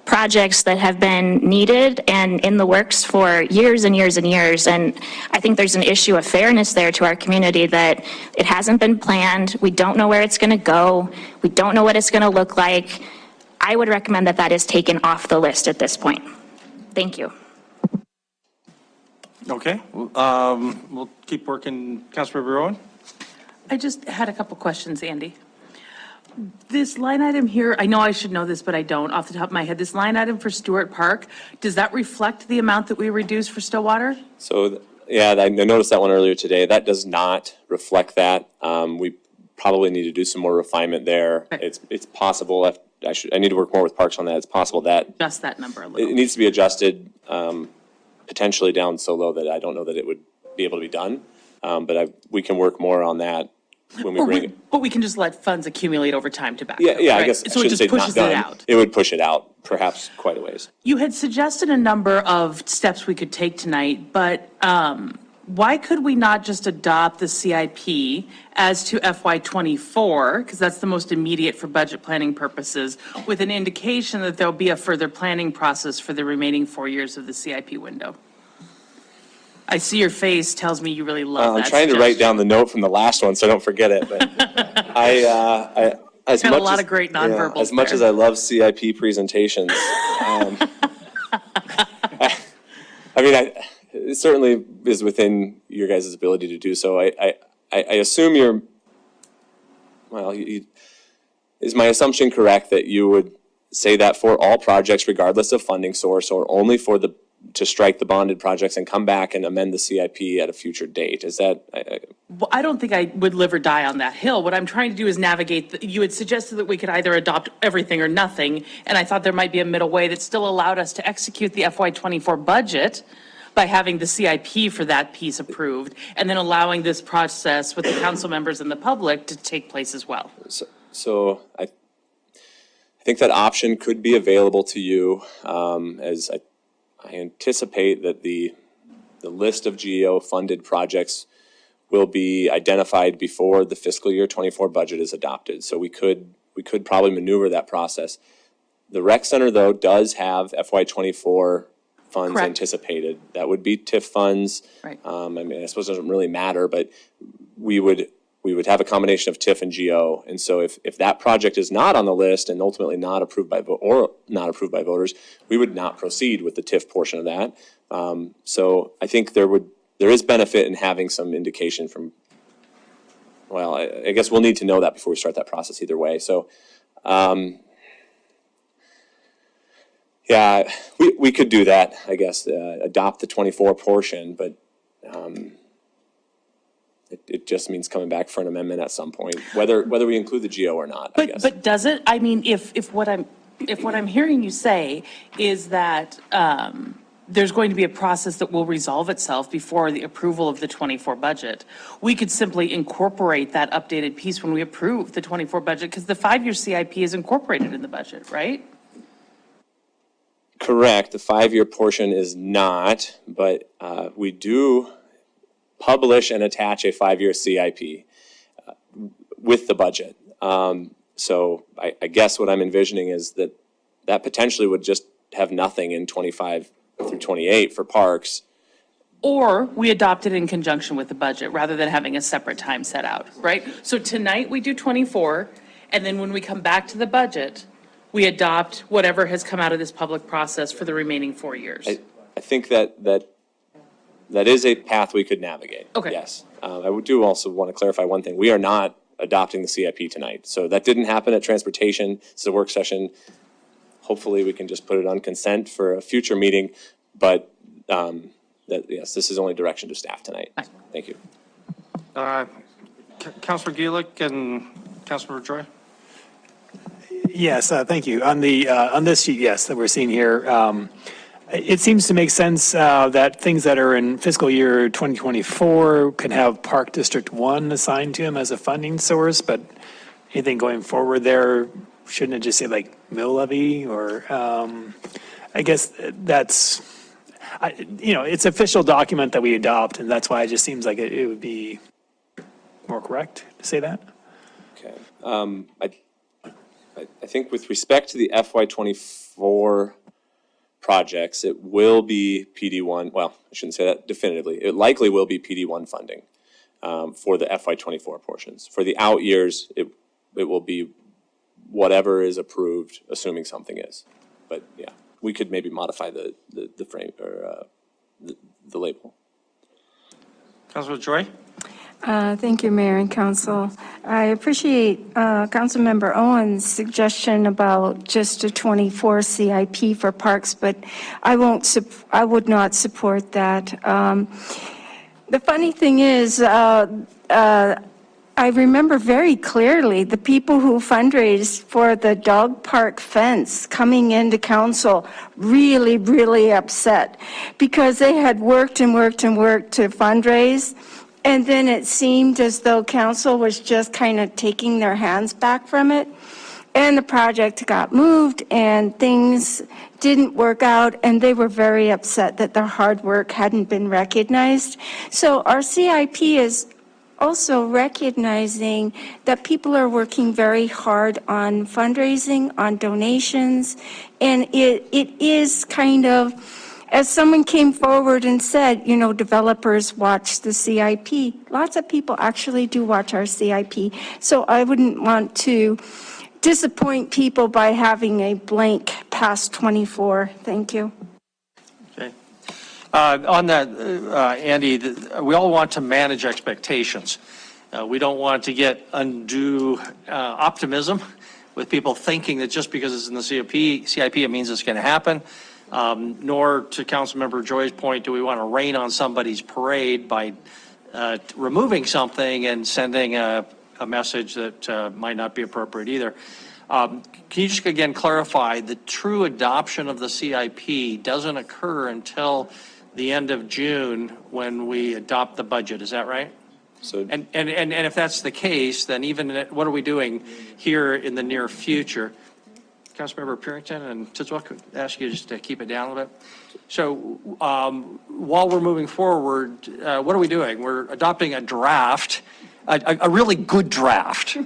projects that have been needed and in the works for years and years and years. And I think there's an issue of fairness there to our community that it hasn't been planned. We don't know where it's going to go. We don't know what it's going to look like. I would recommend that that is taken off the list at this point. Thank you.
Okay, we'll keep working. Councilmember Owen?
I just had a couple questions, Andy. This line item here, I know I should know this, but I don't off the top of my head. This line item for Stewart Park, does that reflect the amount that we reduced for Stillwater?
So, yeah, I noticed that one earlier today. That does not reflect that. We probably need to do some more refinement there. It's possible, I need to work more with Parks on that. It's possible that
Adjust that number a little.
it needs to be adjusted, potentially down so low that I don't know that it would be able to be done. But we can work more on that when we bring it.
But we can just let funds accumulate over time to back.
Yeah, I
right?
guess I
So it
shouldn't
just
say not
pushes it
done.
out.
It would push it out, perhaps quite a ways.
You had suggested a number of steps we could take tonight, but why could we not just adopt the CIP as to FY '24, because that's the most immediate for budget planning purposes, with an indication that there'll be a further planning process for the remaining 4 years of the CIP window? I see your face tells me you really love that
I'm trying to write
suggestion.
down the note from the last one so I don't forget it, but as
Got a
much
lot
as-
of great
yeah,
nonverbals
as much
there.
as I love CIP presentations, I mean, it certainly is within your guys' ability to do so. I assume is my assumption correct that you would say that for all projects, regardless of funding source, or only to strike the bonded projects and come back and amend the CIP at a future date? Is that?
Well, I don't think I would live or die on that hill. What I'm trying to do is navigate, you had suggested that we could either adopt everything or nothing, and I thought there might be a middle way that still allowed us to execute the FY '24 budget by having the CIP for that piece approved, and then allowing this process with the council members and the public to take place as well.
So I think that option could be available to you, as I anticipate that the list of GEO-funded projects will be identified before the fiscal year '24 budget is adopted. So we could probably maneuver that process. The rec center, though, does have FY '24 funds
Correct.
anticipated. That would be TIF funds.
Right.
I mean, I suppose it doesn't really matter, but we would have a combination of TIF and GO. And so if that project is not on the list and ultimately not approved by voters, we would not proceed with the TIF portion of that. So I think there is benefit in having some indication from, well, I guess we'll need to know that before we start that process either way. So, yeah, we could do that, I guess, adopt the '24 portion, but it just means coming back for an amendment at some point, whether we include the GO or not, I guess.
But does it? I mean, if what I'm hearing you say is that there's going to be a process that will resolve itself before the approval of the '24 budget, we could simply incorporate that updated piece when we approve the '24 budget, because the 5-year CIP is incorporated in the budget, right?
Correct. The 5-year portion is not, but we do publish and attach a 5-year CIP with the budget. So I guess what I'm envisioning is that potentially would just have nothing in '25 through '28 for parks.
Or we adopt it in conjunction with the budget rather than having a separate time set out, right? So tonight we do '24, and then when we come back to the budget, we adopt whatever has come out of this public process for the remaining 4 years.
I think that is a path we could navigate.
Okay.
Yes. I do also want to clarify one thing. We are not adopting the CIP tonight. So that didn't happen at transportation. It's a work session. Hopefully we can just put it on consent for a future meeting. But yes, this is only direction to staff tonight. Thank you.
Councilor Gielich and Councilor Joy?
Yes, thank you. On this sheet, yes, that we're seeing here, it seems to make sense that things that are in fiscal year 2024 can have Park District 1 assigned to them as a funding source, but anything going forward there, shouldn't it just say like mill levy or, I guess that's, it's official document that we adopt, and that's why it just seems like it would be more correct to say that.
Okay. I think with respect to the FY '24 projects, it will be PD1. Well, I shouldn't say that definitively. It likely will be PD1 funding for the FY '24 portions. For the out years, it will be whatever is approved, assuming something is. But yeah, we could maybe modify the frame or the label.
Councilor Joy?
Thank you, Mayor and Council. I appreciate Councilmember Owen's suggestion about just a '24 CIP for parks, but I would not support that. The funny thing is, I remember very clearly the people who fundraised for the dog park fence coming into council really, really upset because they had worked and worked and worked to fundraise. And then it seemed as though council was just kind of taking their hands back from it. And the project got moved and things didn't work out, and they were very upset that their hard work hadn't been recognized. So our CIP is also recognizing that people are working very hard on fundraising, on donations, and it is kind of, as someone came forward and said, you know, developers watch the CIP. Lots of people actually do watch our CIP. So I wouldn't want to disappoint people by having a blank past 24. Thank you.
Okay. On that, Andy, we all want to manage expectations. We don't want to get undue optimism with people thinking that just because it's in the CIP, it means it's going to happen. Nor, to Councilmember Joy's point, do we want to rain on somebody's parade by removing something and sending a message that might not be appropriate either. Can you just again clarify, the true adoption of the CIP doesn't occur until the end of June when we adopt the budget, is that right?
So,
And if that's the case, then even, what are we doing here in the near future? Councilmember Purington and Tidswell, could I ask you just to keep it down a little bit? So while we're moving forward, what are we doing? We're adopting a draft, a really good draft,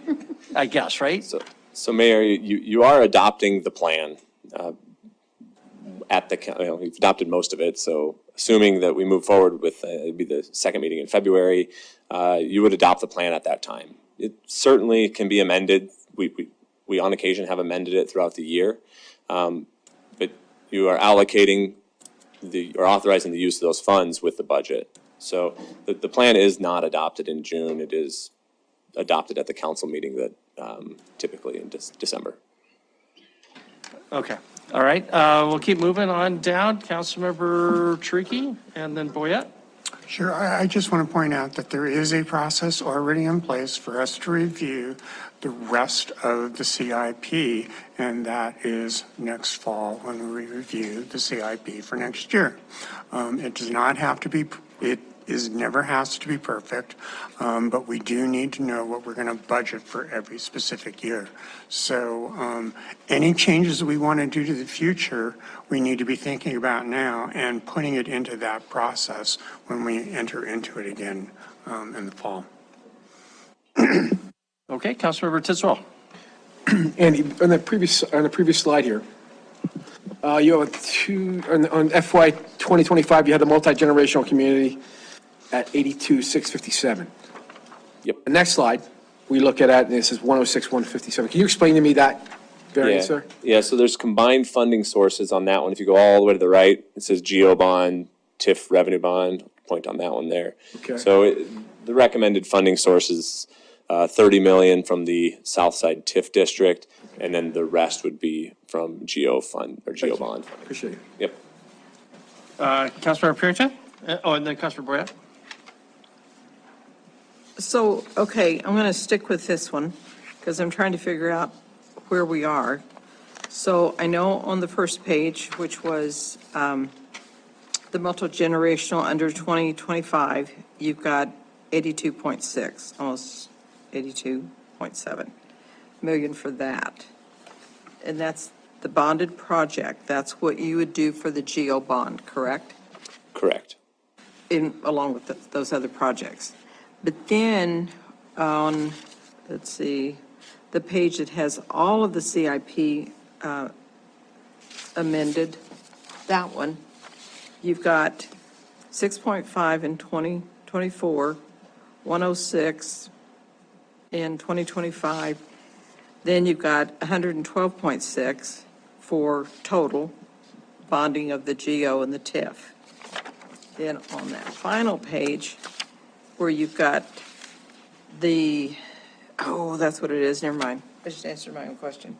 I guess, right?
So Mayor, you are adopting the plan at the, we've adopted most of it. So assuming that we move forward with, it'd be the second meeting in February, you would adopt the plan at that time. It certainly can be amended. We on occasion have amended it throughout the year, but you are allocating or authorizing the use of those funds with the budget. So the plan is not adopted in June. It is adopted at the council meeting that typically in December.
Okay, all right. We'll keep moving on down. Councilmember Triki and then Boyette.
Sure. I just want to point out that there is a process already in place for us to review the rest of the CIP, and that is next fall when we review the CIP for next year. It does not have to be, never has to be perfect, but we do need to know what we're going to budget for every specific year. So any changes that we want to do to the future, we need to be thinking about now and putting it into that process when we enter into it again in the fall.
Okay, Councilmember Tidswell.
Andy, on the previous slide here, you have on FY 2025, you had the multi-generational community at 82,657.
Yep.
The next slide, we look at it, and it says 106,157. Can you explain to me that variance there?
Yeah, so there's combined funding sources on that one. If you go all the way to the right, it says GEO bond, TIF revenue bond, point on that one there.
Okay.
So the recommended funding source is 30 million from the Southside TIF district, and then the rest would be from GEO fund or GEO bond funding.
Appreciate it.
Yep.
Councilmember Purington? And then Councilmember Boyette.
So, okay, I'm going to stick with this one because I'm trying to figure out where we are. So I know on the first page, which was the multi-generational under 2025, you've got 82.6, almost 82.7 million for that. And that's the bonded project. That's what you would do for the GEO bond, correct?
Correct.
Along with those other projects. But then on, let's see, the page that has all of the CIP amended, that one, you've got 6.5 in 2024, 106 in 2025, then you've got 112.6 for total bonding of the GEO and the TIF. Then on that final page, where you've got the, that's what it is, never mind. I just answered my own question.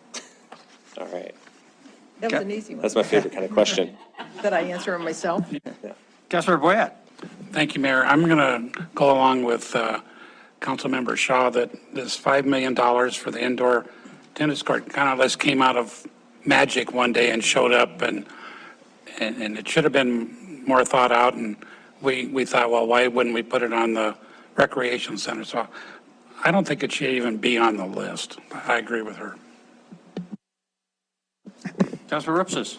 All right.
That was an easy one.
That's my favorite kind of question.
That I answer myself?
Councilmember Boyette.
Thank you, Mayor. I'm going to go along with Councilmember Shaw that this $5 million for the indoor tennis court kind of just came out of magic one day and showed up, and it should have been more thought out, and we thought, well, why wouldn't we put it on the recreation center? So I don't think it should even be on the list. I agree with her.
Councilor Ripsis.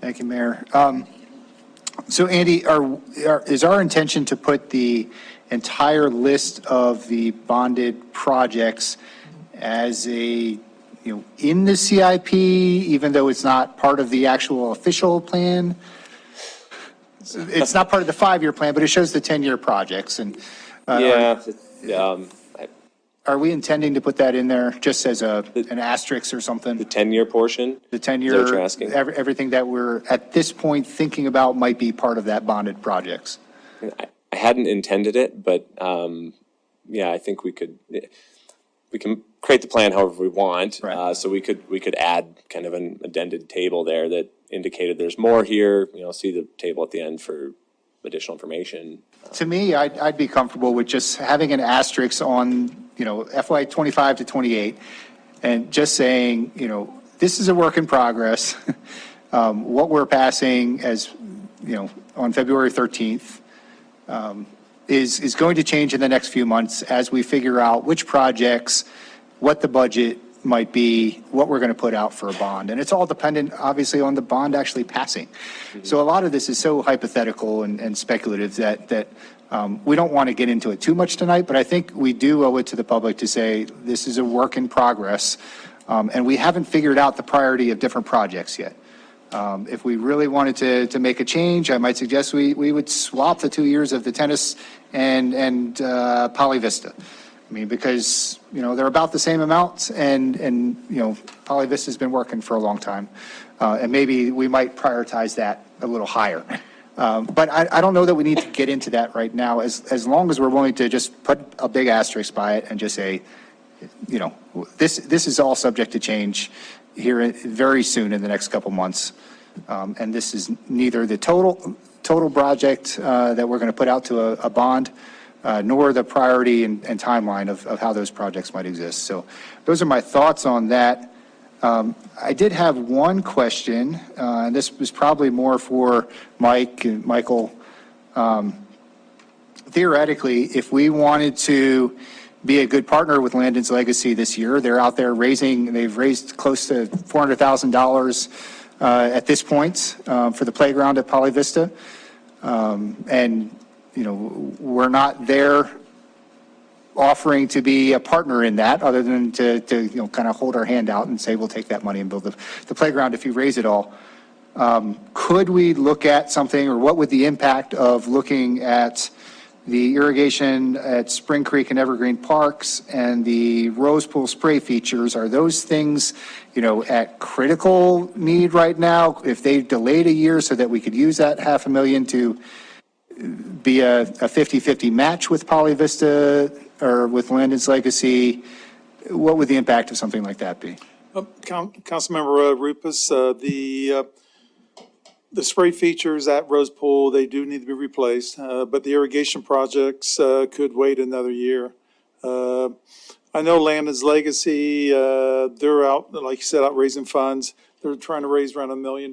Thank you, Mayor. So Andy, is our intention to put the entire list of the bonded projects as in the CIP, even though it's not part of the actual official plan? It's not part of the 5-year plan, but it shows the 10-year projects. And are we intending to put that in there just as an asterisk or something?
The 10-year portion?
The 10-year,
Is that what you're asking?
Everything that we're at this point thinking about might be part of that bonded projects.
I hadn't intended it, but I think we can create the plan however we want.
Right.
So we could add kind of an addended table there that indicated there's more here. See the table at the end for additional information.
To me, I'd be comfortable with just having an asterisk on, FY 25 to 28, and just saying, this is a work in progress. What we're passing as, on February 13th, is going to change in the next few months as we figure out which projects, what the budget might be, what we're going to put out for a bond. And it's all dependent, obviously, on the bond actually passing. Mm-hmm. So a lot of this is so hypothetical and speculative that we don't want to get into it too much tonight, but I think we do owe it to the public to say this is a work in progress, and we haven't figured out the priority of different projects yet. If we really wanted to make a change, I might suggest we would swap the 2 years of the tennis and Poly Vista. I mean, because, they're about the same amounts, and Poly Vista's been working for a long time. And maybe we might prioritize that a little higher. But I don't know that we need to get into that right now, as long as we're willing to just put a big asterisk by it and just say, this is all subject to change here very soon in the next couple months. And this is neither the total project that we're going to put out to a bond, nor the priority and timeline of how those projects might exist. So those are my thoughts on that. I did have one question, and this was probably more for Mike and Michael. Theoretically, if we wanted to be a good partner with Landon's Legacy this year, they're out there they've raised close to $400,000 at this point for the playground at Poly Vista. And, we're not there offering to be a partner in that, other than to kind of hold our hand out and say, we'll take that money and build the playground if you raise it all. Could we look at something, or what would the impact of looking at the irrigation at Spring Creek and Evergreen Parks and the Rose Pool spray features? Are those things, at critical need right now? If they delayed a year so that we could use that $500,000 to be a 50-50 match with Poly Vista or with Landon's Legacy, what would the impact of something like that be?
Councilmember Rupus, the spray features at Rose Pool, they do need to be replaced, but the irrigation projects could wait another year. I know Landon's Legacy, they're out, like you said, out raising funds. They're trying to raise around $1 million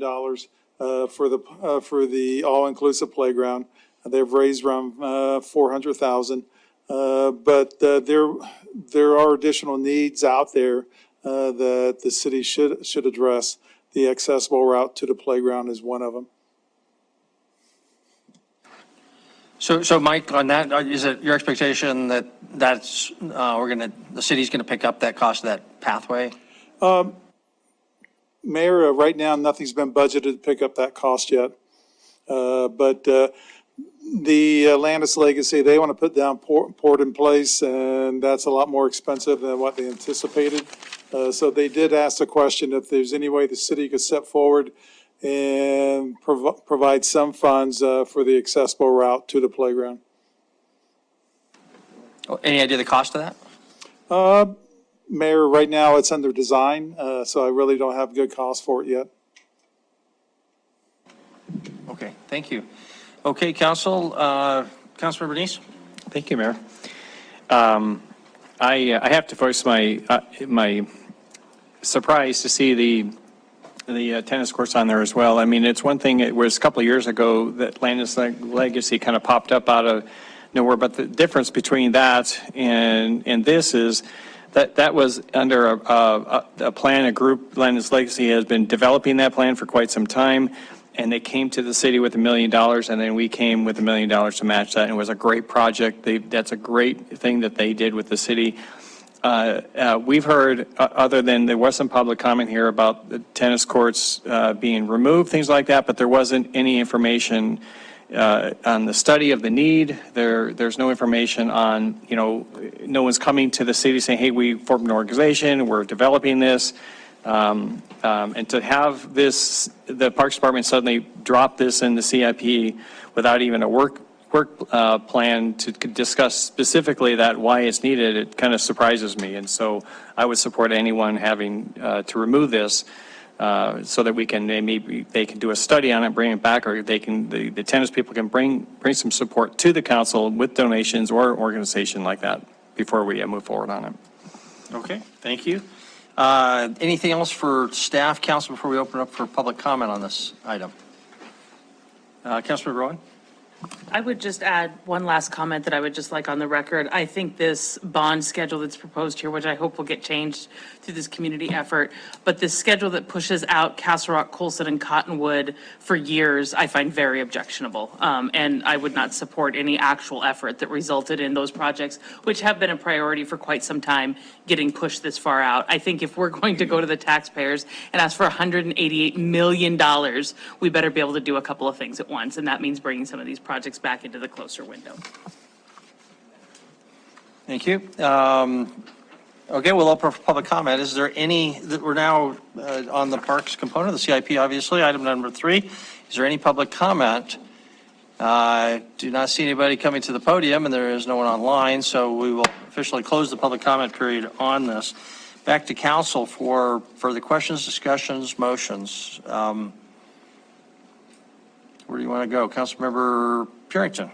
for the all-inclusive playground. They've raised around $400,000, but there are additional needs out there that the city should address. The accessible route to the playground is one of them.
So Mike, on that, is it your expectation that the city's going to pick up that cost of that pathway?
Mayor, right now, nothing's been budgeted to pick up that cost yet. But the Landis Legacy, they want to put down port in place, and that's a lot more expensive than what they anticipated. So they did ask the question if there's any way the city could step forward and provide some funds for the accessible route to the playground.
Any idea the cost of that?
Mayor, right now it's under design, so I really don't have good cost for it yet.
Okay, thank you. Okay, Councilmember Bernice?
Thank you, Mayor.
I have to voice my surprise to see the tennis courts on there as well. I mean, it's one thing, it was a couple of years ago that Landis Legacy kind of popped up out of nowhere, but the difference between that and this is that was under a plan, a group. Landis Legacy has been developing that plan for quite some time, and they came to the city with $1 million, and then we came with $1 million to match that, and it was a great project. That's a great thing that they did with the city. We've heard, other than there was some public comment here about the tennis courts being removed, things like that, but there wasn't any information on the study of the need. There's no information on, no one's coming to the city saying, hey, we formed an organization, we're developing this. And to have this, the Parks Department suddenly drop this in the CIP without even a work plan to discuss specifically that why it's needed, it kind of surprises me. And so I would support anyone having to remove this so that we can, maybe they can do a study on it, bring it back, or they can, the tennis people can bring some support to the council with donations or organization like that before we move forward on it.
Okay, thank you. Anything else for staff, council, before we open up for public comment on this item? Councilor Rowan?
I would just add one last comment that I would just like on the record. I think this bond schedule that's proposed here, which I hope will get changed through this community effort, but this schedule that pushes out Castle Rock, Colson, and Cottonwood for years, I find very objectionable. And I would not support any actual effort that resulted in those projects, which have been a priority for quite some time, getting pushed this far out. I think if we're going to go to the taxpayers and ask for $188 million, we better be able to do a couple of things at once, and that means bringing some of these projects back into the closer window.
Thank you. Okay, we'll open for public comment. Is there any, we're now on the parks component of the CIP, obviously, item number 3. Is there any public comment? Do not see anybody coming to the podium, and there is no one online, so we will officially close the public comment period on this. Back to council for further questions, discussions, motions. Where do you want to go? Councilmember Purington.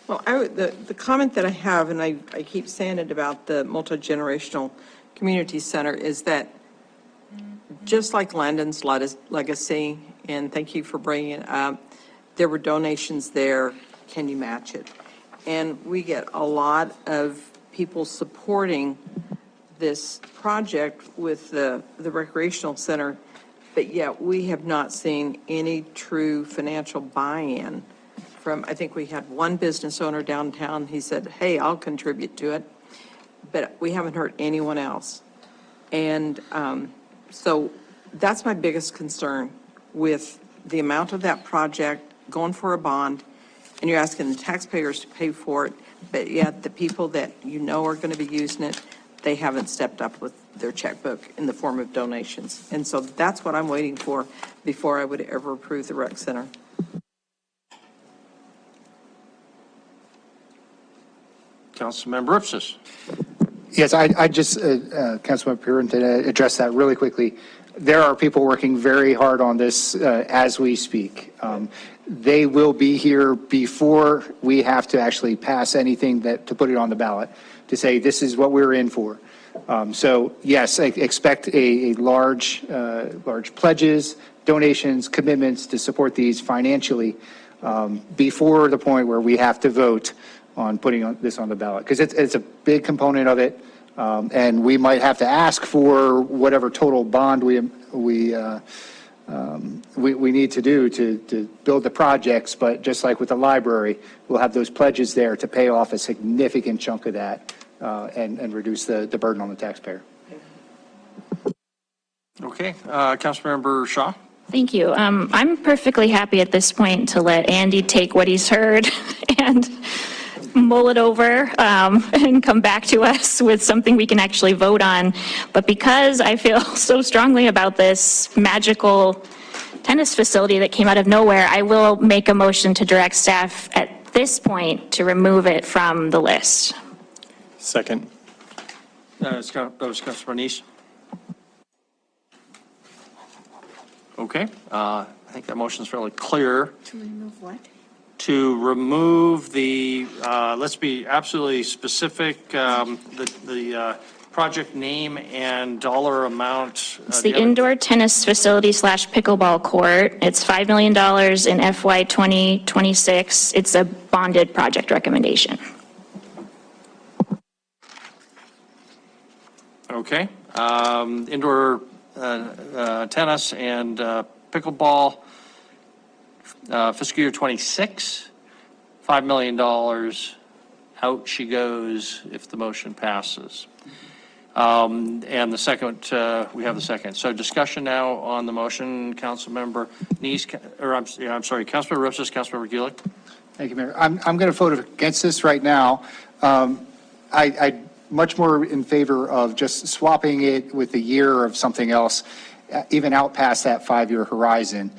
Well, the comment that I have, and I keep saying it about the multi-generational community center, is that just like Landon's Legacy, and thank you for bringing it up, there were donations there. Can you match it? And we get a lot of people supporting this project with the recreational center, but yet we have not seen any true financial buy-in from, I think we had one business owner downtown. He said, hey, I'll contribute to it, but we haven't heard anyone else. And so that's my biggest concern with the amount of that project, going for a bond, and you're asking the taxpayers to pay for it, but yet the people that you know are going to be using it, they haven't stepped up with their checkbook in the form of donations. And so that's what I'm waiting for before I would ever approve the rec center.
Councilmember Ipsis.
Yes, I just, Councilman Purington, address that really quickly. There are people working very hard on this as we speak. They will be here before we have to actually pass anything to put it on the ballot, to say this is what we're in for. So yes, I expect a large pledges, donations, commitments to support these financially before the point where we have to vote on putting this on the ballot, because it's a big component of it, and we might have to ask for whatever total bond we need to do to build the projects. But just like with the library, we'll have those pledges there to pay off a significant chunk of that and reduce the burden on the taxpayer.
Okay, Councilmember Shaw.
Thank you. I'm perfectly happy at this point to let Andy take what he's heard and mull it over and come back to us with something we can actually vote on. But because I feel so strongly about this magical tennis facility that came out of nowhere, I will make a motion to direct staff at this point to remove it from the list.
Second.
That was Councilor Nice. Okay, I think that motion is fairly clear.
To remove what?
to remove the, let's be absolutely specific, the project name and dollar amount.
It's the indoor tennis facility / pickleball court. It's $5 million in FY 2026. It's a bonded project recommendation.
Okay. Indoor tennis and pickleball, fiscal year 26, $5 million. Out she goes if the motion passes. And the second, we have the second. So discussion now on the motion, Councilmember Neese, or I'm sorry, Councilmember Ripsis, Councilmember Gulick.
Thank you, Mayor. I'm going to vote against this right now. I much more in favor of just swapping it with a year of something else, even out past that 5-year horizon.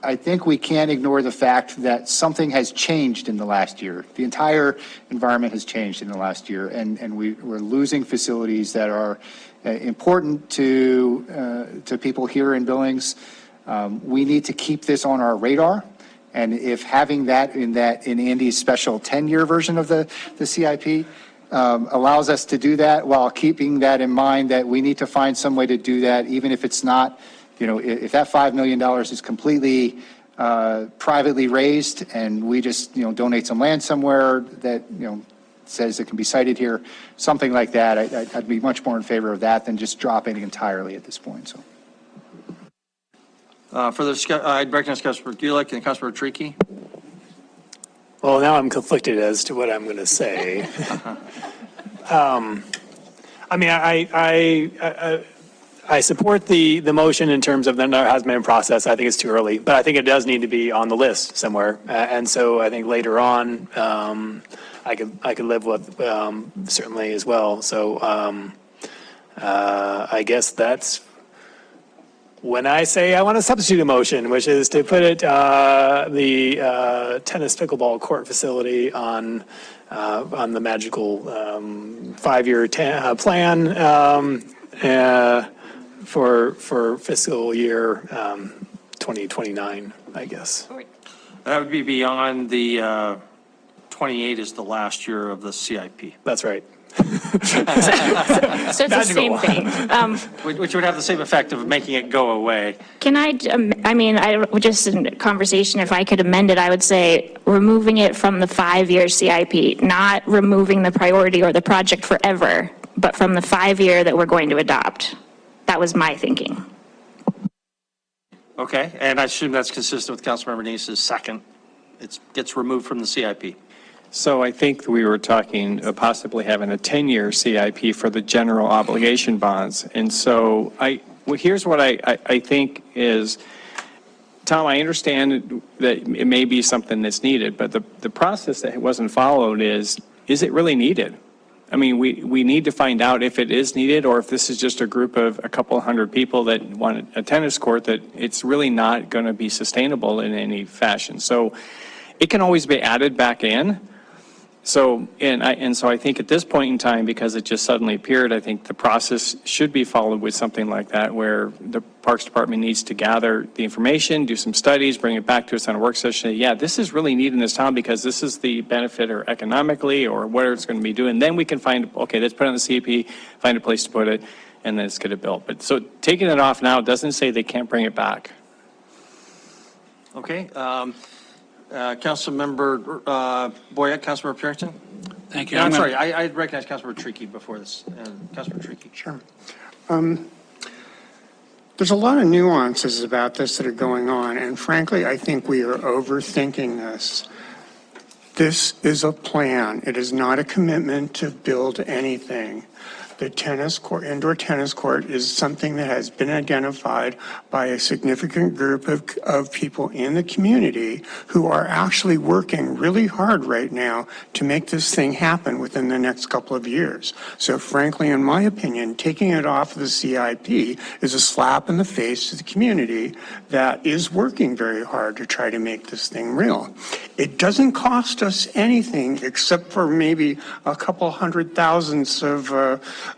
I think we can't ignore the fact that something has changed in the last year. The entire environment has changed in the last year, and we're losing facilities that are important to people here in Billings. We need to keep this on our radar, and if having that in Andy's special 10-year version of the CIP allows us to do that, while keeping that in mind that we need to find some way to do that, even if it's not. If that $5 million is completely privately raised and we just, donate some land somewhere that, says it can be cited here, something like that, I'd be much more in favor of that than just dropping it entirely at this point, so.
For the, I'd recognize Councilmember Gulick and Councilmember Tricky.
Well, now I'm conflicted as to what I'm going to say. I mean, I support the motion in terms of there has been a process. I think it's too early, but I think it does need to be on the list somewhere. And so I think later on, I could live with certainly as well. So I guess that's when I say I want to substitute a motion, which is to put it the tennis pickleball court facility on the magical 5-year plan. For fiscal year 2029, I guess.
That would be beyond the 28 is the last year of the CIP.
That's right.
So it's the same thing.
Which would have the same effect of making it go away.
Can I just in conversation, if I could amend it, I would say removing it from the 5-year CIP, not removing the priority or the project forever, but from the 5-year that we're going to adopt. That was my thinking.
Okay, and I assume that's consistent with Councilmember Neese's second. It gets removed from the CIP.
So I think we were talking possibly having a 10-year CIP for the general obligation bonds. And so here's what I think is, Tom, I understand that it may be something that's needed, but the process that wasn't followed is it really needed? I mean, we need to find out if it is needed, or if this is just a group of a couple hundred people that want a tennis court, that it's really not going to be sustainable in any fashion. So it can always be added back in. So, so I think at this point in time, because it just suddenly appeared, I think the process should be followed with something like that, where the Parks Department needs to gather the information, do some studies, bring it back to us on a work session. Yeah, this is really needed in this town because this is the benefit, or economically, or what it's going to be doing. Then we can find, okay, let's put it on the CIP, find a place to put it, and then let's get it built. But so taking it off now doesn't say they can't bring it back.
Okay. Councilmember Boyette, Councilmember Purington?
Thank you.
No, I'm sorry, I recognize Councilmember Tricky before this. Councilmember Tricky.
Sure. There's a lot of nuances about this that are going on, and frankly, I think we are overthinking this. This is a plan. It is not a commitment to build anything. The tennis court, indoor tennis court, is something that has been identified by a significant group of people in the community who are actually working really hard right now to make this thing happen within the next couple of years. So frankly, in my opinion, taking it off of the CIP is a slap in the face to the community that is working very hard to try to make this thing real. It doesn't cost us anything except for maybe a couple hundred thousandths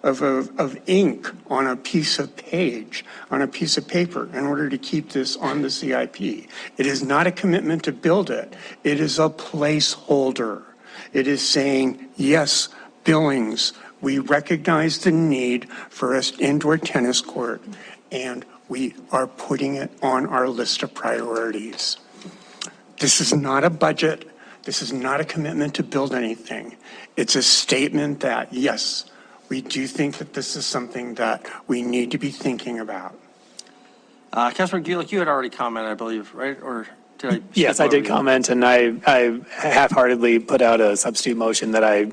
of ink on a piece of paper in order to keep this on the CIP. It is not a commitment to build it. It is a placeholder. It is saying, yes, Billings, we recognize the need for an indoor tennis court, and we are putting it on our list of priorities. This is not a budget. This is not a commitment to build anything. It's a statement that, yes, we do think that this is something that we need to be thinking about.
Councilman Gulick, you had already commented, I believe, right? Or did I?
Yes, I did comment, and I half-heartedly put out a substitute motion that I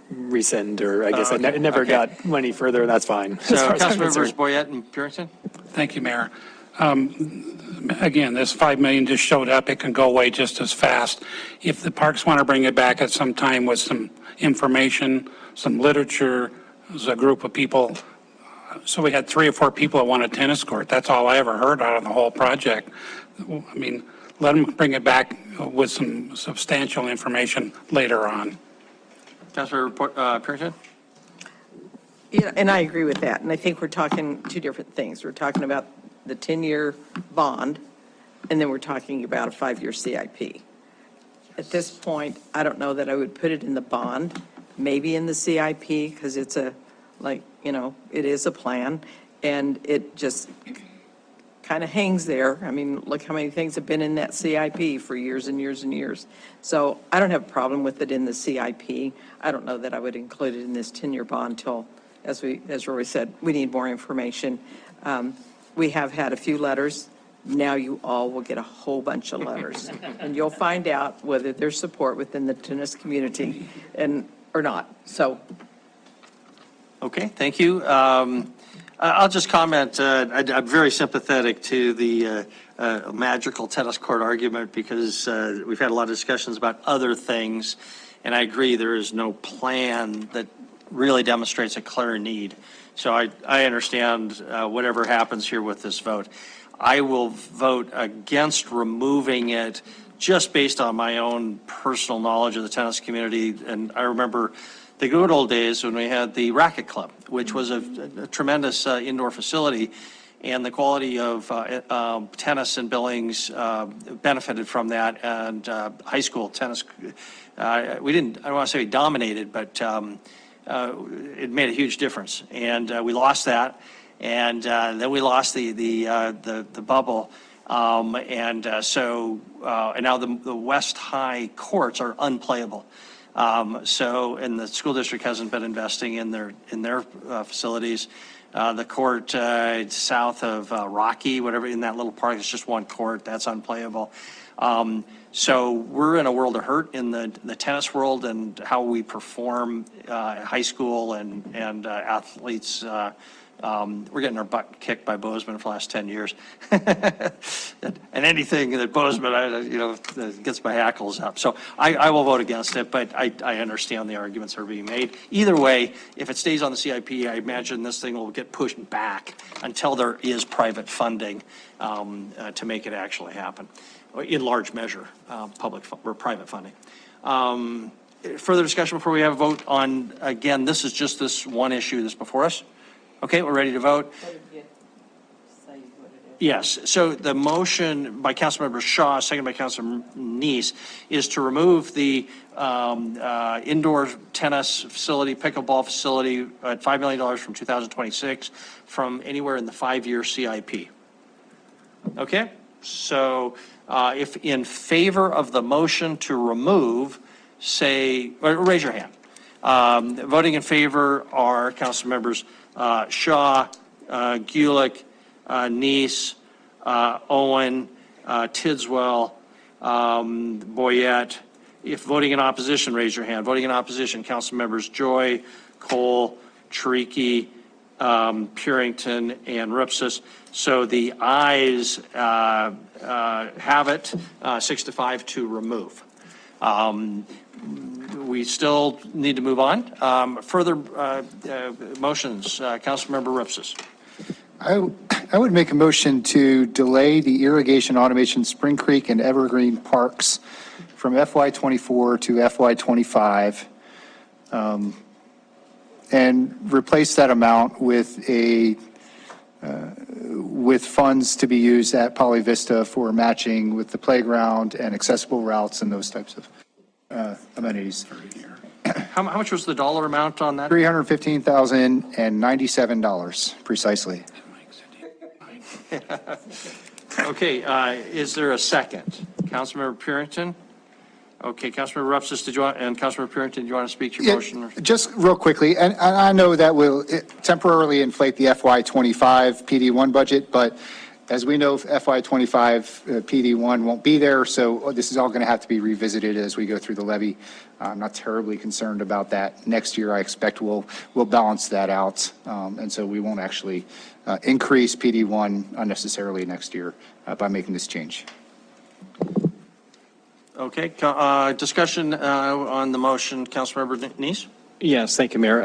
rescind, or I guess it never got any further, and that's fine.
So
as far as I'm
Councilmembers
concerned.
Boyette and Purington?
Thank you, Mayor. Again, this $5 million just showed up. It can go away just as fast. If the parks want to bring it back at some time with some information, some literature, there's a group of people. So we had 3 or 4 people that want a tennis court. That's all I ever heard out of the whole project. I mean, let them bring it back with some substantial information later on.
Councilor Purington?
Yeah, and I agree with that. And I think we're talking two different things. We're talking about the 10-year bond, and then we're talking about a 5-year CIP. At this point, I don't know that I would put it in the bond, maybe in the CIP, because it's it is a plan, and it just kind of hangs there. I mean, look how many things have been in that CIP for years and years and years. So I don't have a problem with it in the CIP. I don't know that I would include it in this 10-year bond till, as Rory said, we need more information. We have had a few letters. Now you all will get a whole bunch of letters, and you'll find out whether there's support within the tennis community or not. So.
Okay, thank you. I'll just comment, I'm very sympathetic to the magical tennis court argument because we've had a lot of discussions about other things, and I agree there is no plan that really demonstrates a clear need. So I understand whatever happens here with this vote. I will vote against removing it just based on my own personal knowledge of the tennis community. And I remember the good old days when we had the Racket Club, which was a tremendous indoor facility, and the quality of tennis in Billings benefited from that. And high school tennis, I don't want to say we dominated, but it made a huge difference. And we lost that, and then we lost the bubble. And now the West High courts are unplayable. And the school district hasn't been investing in their facilities. The court south of Rocky, whatever, in that little park, it's just one court, that's unplayable. So we're in a world of hurt in the tennis world and how we perform high school and athletes. We're getting our butt kicked by Bozeman for the last 10 years. And anything that Bozeman, gets my hackles up. So I will vote against it, but I understand the arguments that are being made. Either way, if it stays on the CIP, I imagine this thing will get pushed back until there is private funding to make it actually happen, in large measure, public or private funding. Further discussion before we have a vote on, again, this is just this one issue that's before us. Okay, we're ready to vote. Yes, so the motion by Councilmember Shaw, second by Councilmember Neese, is to remove the indoor tennis facility, pickleball facility at $5 million from 2026 from anywhere in the 5-year CIP. Okay, so if in favor of the motion to remove, say, or raise your hand. Voting in favor are council members Shaw, Gulick, Neese, Owen, Tidswell, Boyette. If voting in opposition, raise your hand. Voting in opposition, council members Joy, Cole, Chiriqui, Purington, and Ripsis. So the ayes have it 6-5 to remove. We still need to move on. Further motions, Councilmember Ripsis.
I would make a motion to delay the irrigation automation Spring Creek and Evergreen Parks from FY24 to FY25. and replace that amount with with funds to be used at Poly Vista for matching with the playground and accessible routes and those types of amenities.
How much was the dollar amount on that?
$315,097 precisely.
Okay, is there a second? Councilmember Purington? Okay, Councilmember Rupsis, and Councilmember Purington, do you want to speak to your motion? Or?
Just real quickly, and I know that will temporarily inflate the FY25 PD1 budget, but as we know, FY25 PD1 won't be there, so this is all going to have to be revisited as we go through the levy. I'm not terribly concerned about that. Next year, I expect we'll balance that out, and so we won't actually increase PD1 unnecessarily next year by making this change.
Okay, discussion on the motion, Councilmember Neese?
Yes, thank you, Mayor.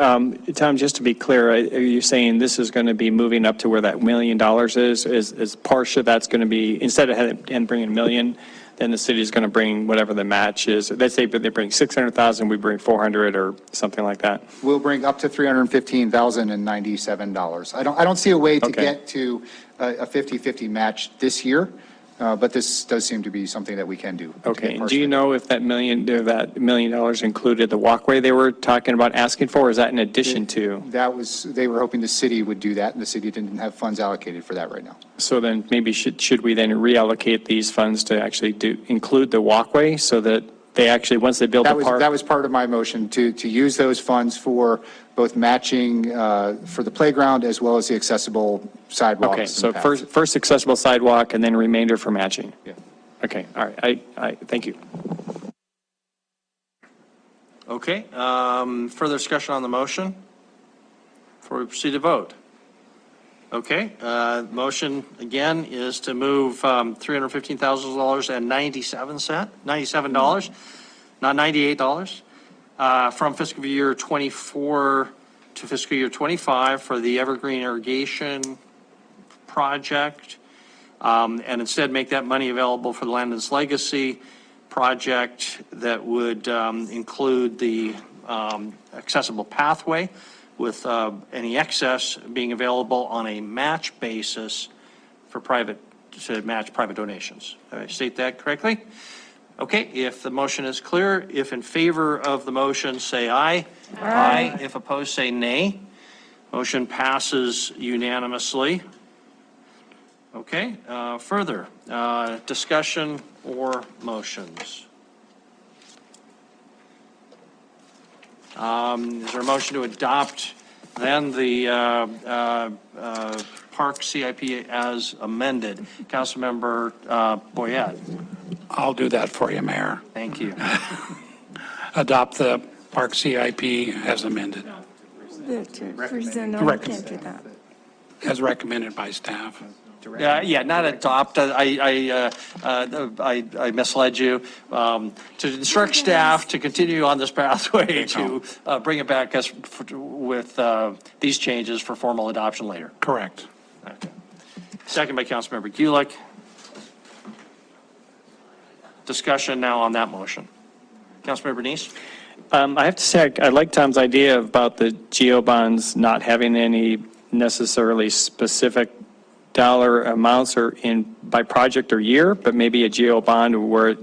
Tom, just to be clear, are you saying this is going to be moving up to where that $1 million is partial? That's going to be, instead of bringing $1 million, then the city is going to bring whatever the match is. Let's say they bring 600,000, we bring 400 or something like that.
We'll bring up to $315,097. I don't see a way to get to a 50-50 match this year. But this does seem to be something that we can do.
Okay, and do you know if that $1 million included the walkway they were talking about asking for, or is that in addition to?
They were hoping the city would do that, and the city didn't have funds allocated for that right now.
So then maybe should we then reallocate these funds to actually include the walkway so that they actually, once they build the park?
That was part of my motion, to use those funds for both matching for the playground as well as the accessible sidewalks.
Okay, so first accessible sidewalk and then remainder for matching.
Yeah.
Okay, all right, I thank you.
Okay, further discussion on the motion before we proceed to vote? Okay, motion again is to move $315,097, not $98, from fiscal year 24 to fiscal year 25 for the Evergreen Irrigation project, and instead make that money available for the Landon's Legacy project that would include the accessible pathway, with any excess being available on a match basis to match private donations. Did I state that correctly? Okay, if the motion is clear, if in favor of the motion, say aye. Aye. If opposed, say nay. Motion passes unanimously. Okay, further discussion or motions? Is there a motion to adopt then the park CIP as amended? Councilmember Boyette.
I'll do that for you, Mayor.
Thank you.
Adopt the park CIP as amended, as recommended by staff.
Yeah, not adopt. I misled you. To instruct staff to continue on this pathway to bring it back with these changes for formal adoption later.
Correct.
Okay. Second by Councilmember Gulick. Discussion now on that motion. Councilmember Neese?
I have to say, I like Tom's idea about the GO bonds not having any necessarily specific dollar amounts or by project or year, but maybe a GO bond where,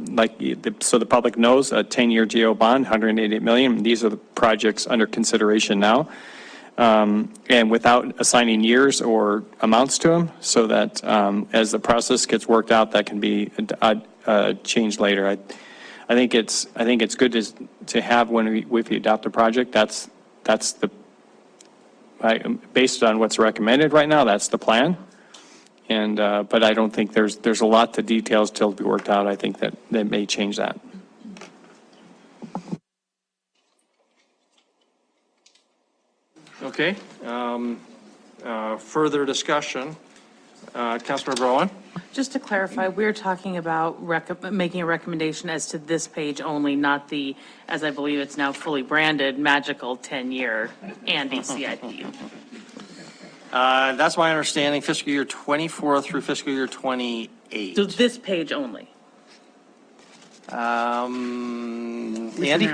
so the public knows, a 10-year GO bond, 188 million. These are the projects under consideration now. And without assigning years or amounts to them, so that as the process gets worked out, that can be changed later. I think it's good to have when we adopt a project. That's the based on what's recommended right now. That's the plan. And but I don't think there's a lot of details still to be worked out. I think that may change that.
Okay. Further discussion. Councilmember Owen?
Just to clarify, we're talking about making a recommendation as to this page only, not the, as I believe it's now fully branded, magical 10-year Andy CIP.
That's my understanding, fiscal year 24 through fiscal year 28.
So this page only?
Andy?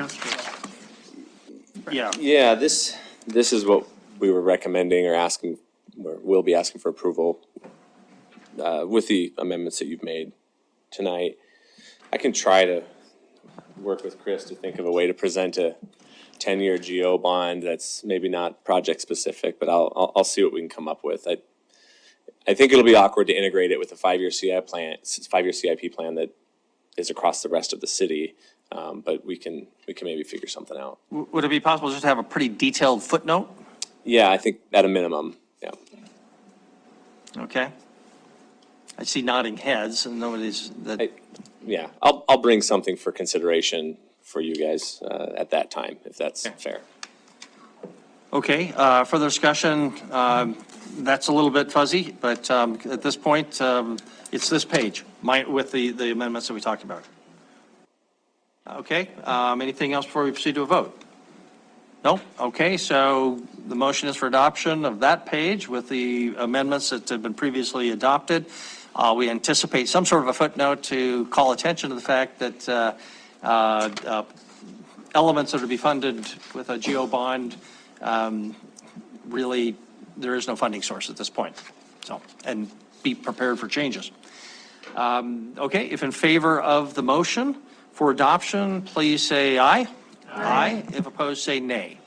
Yeah, this this is what we were recommending or asking, or will be asking for approval with the amendments that you've made tonight. I can try to work with Chris to think of a way to present a 10-year GO bond that's maybe not project specific, but I'll see what we can come up with. I think it'll be awkward to integrate it with a 5-year CIP plan that is across the rest of the city, but we can maybe figure something out.
Would it be possible just to have a pretty detailed footnote?
Yeah, I think at a minimum, yeah.
Okay. I see nodding heads and nobody's that.
Yeah, I'll bring something for consideration for you guys at that time, if that's fair.
Okay, further discussion, that's a little bit fuzzy, but at this point, it's this page, with the amendments that we talked about. Okay, anything else before we proceed to a vote? No? Okay, so the motion is for adoption of that page with the amendments that have been previously adopted. We anticipate some sort of a footnote to call attention to the fact that elements that are to be funded with a GO bond, really, there is no funding source at this point. So, and be prepared for changes. Okay, if in favor of the motion for adoption, please say aye. Aye. If opposed, say nay.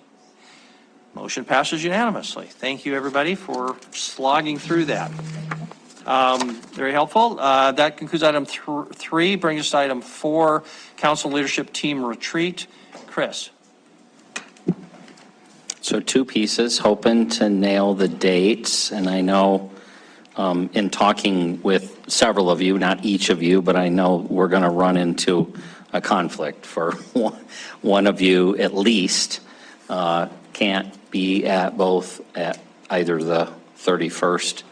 Motion passes unanimously. Thank you, everybody, for slogging through that. Very helpful. That concludes item 3. Brings us to item 4, Council Leadership Team Retreat. Chris.
So 2 pieces, hoping to nail the dates. And I know in talking with several of you, not each of you, but I know we're going to run into a conflict for one of you at least can't be at both at either the 31st,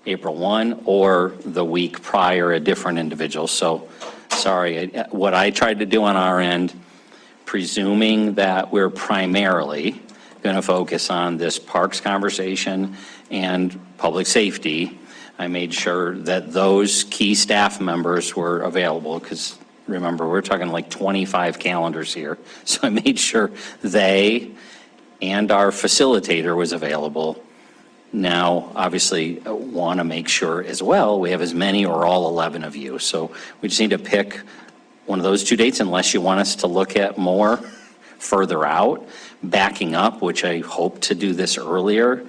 April 1, or the week prior, a different individual. So sorry, what I tried to do on our end, presuming that we're primarily going to focus on this parks conversation and public safety, I made sure that those key staff members were available, because remember, we're talking like 25 calendars here. So I made sure they and our facilitator was available. Now, obviously, want to make sure as well we have as many or all 11 of you. So we just need to pick one of those 2 dates, unless you want us to look at more further out, backing up, which I hope to do this earlier.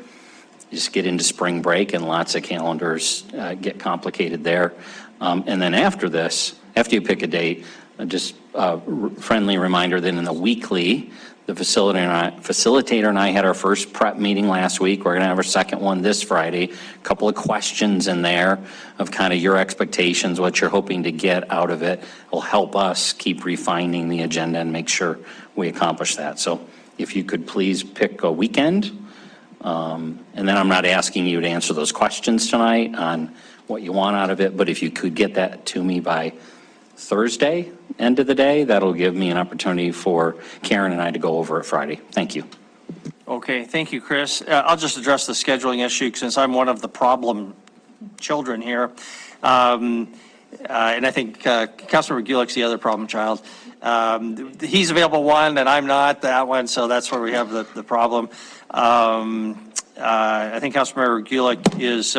Just get into spring break and lots of calendars get complicated there. And then after this, after you pick a date, just a friendly reminder that in the weekly, the facilitator and I had our first prep meeting last week. We're going to have our second one this Friday. A couple of questions in there of kind of your expectations, what you're hoping to get out of it. Will help us keep refining the agenda and make sure we accomplish that. So if you could please pick a weekend. And then I'm not asking you to answer those questions tonight on what you want out of it, but if you could get that to me by Thursday, end of the day, that'll give me an opportunity for Karen and I to go over it Friday. Thank you.
Okay, thank you, Chris. I'll just address the scheduling issue since I'm one of the problem children here. And I think Councilmember Gulick's the other problem child. He's available one and I'm not that one, so that's where we have the problem. I think Councilmember Gulick is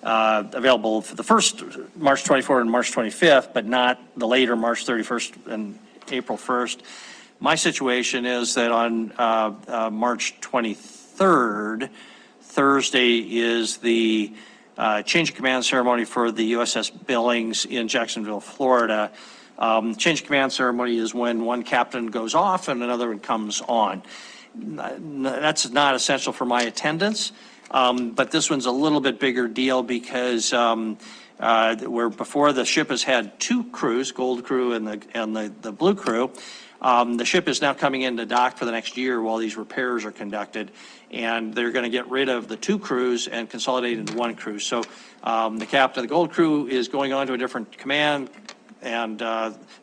available for the first March 24th and March 25th, but not the later March 31st and April 1st. My situation is that on March 23rd, Thursday, is the change of command ceremony for the USS Billings in Jacksonville, Florida. Change of command ceremony is when one captain goes off and another one comes on. That's not essential for my attendance. But this one's a little bit bigger deal because where before the ship has had 2 crews, gold crew and the blue crew, the ship is now coming into dock for the next year while these repairs are conducted, and they're going to get rid of the 2 crews and consolidate into 1 crew. So the captain of the gold crew is going on to a different command, and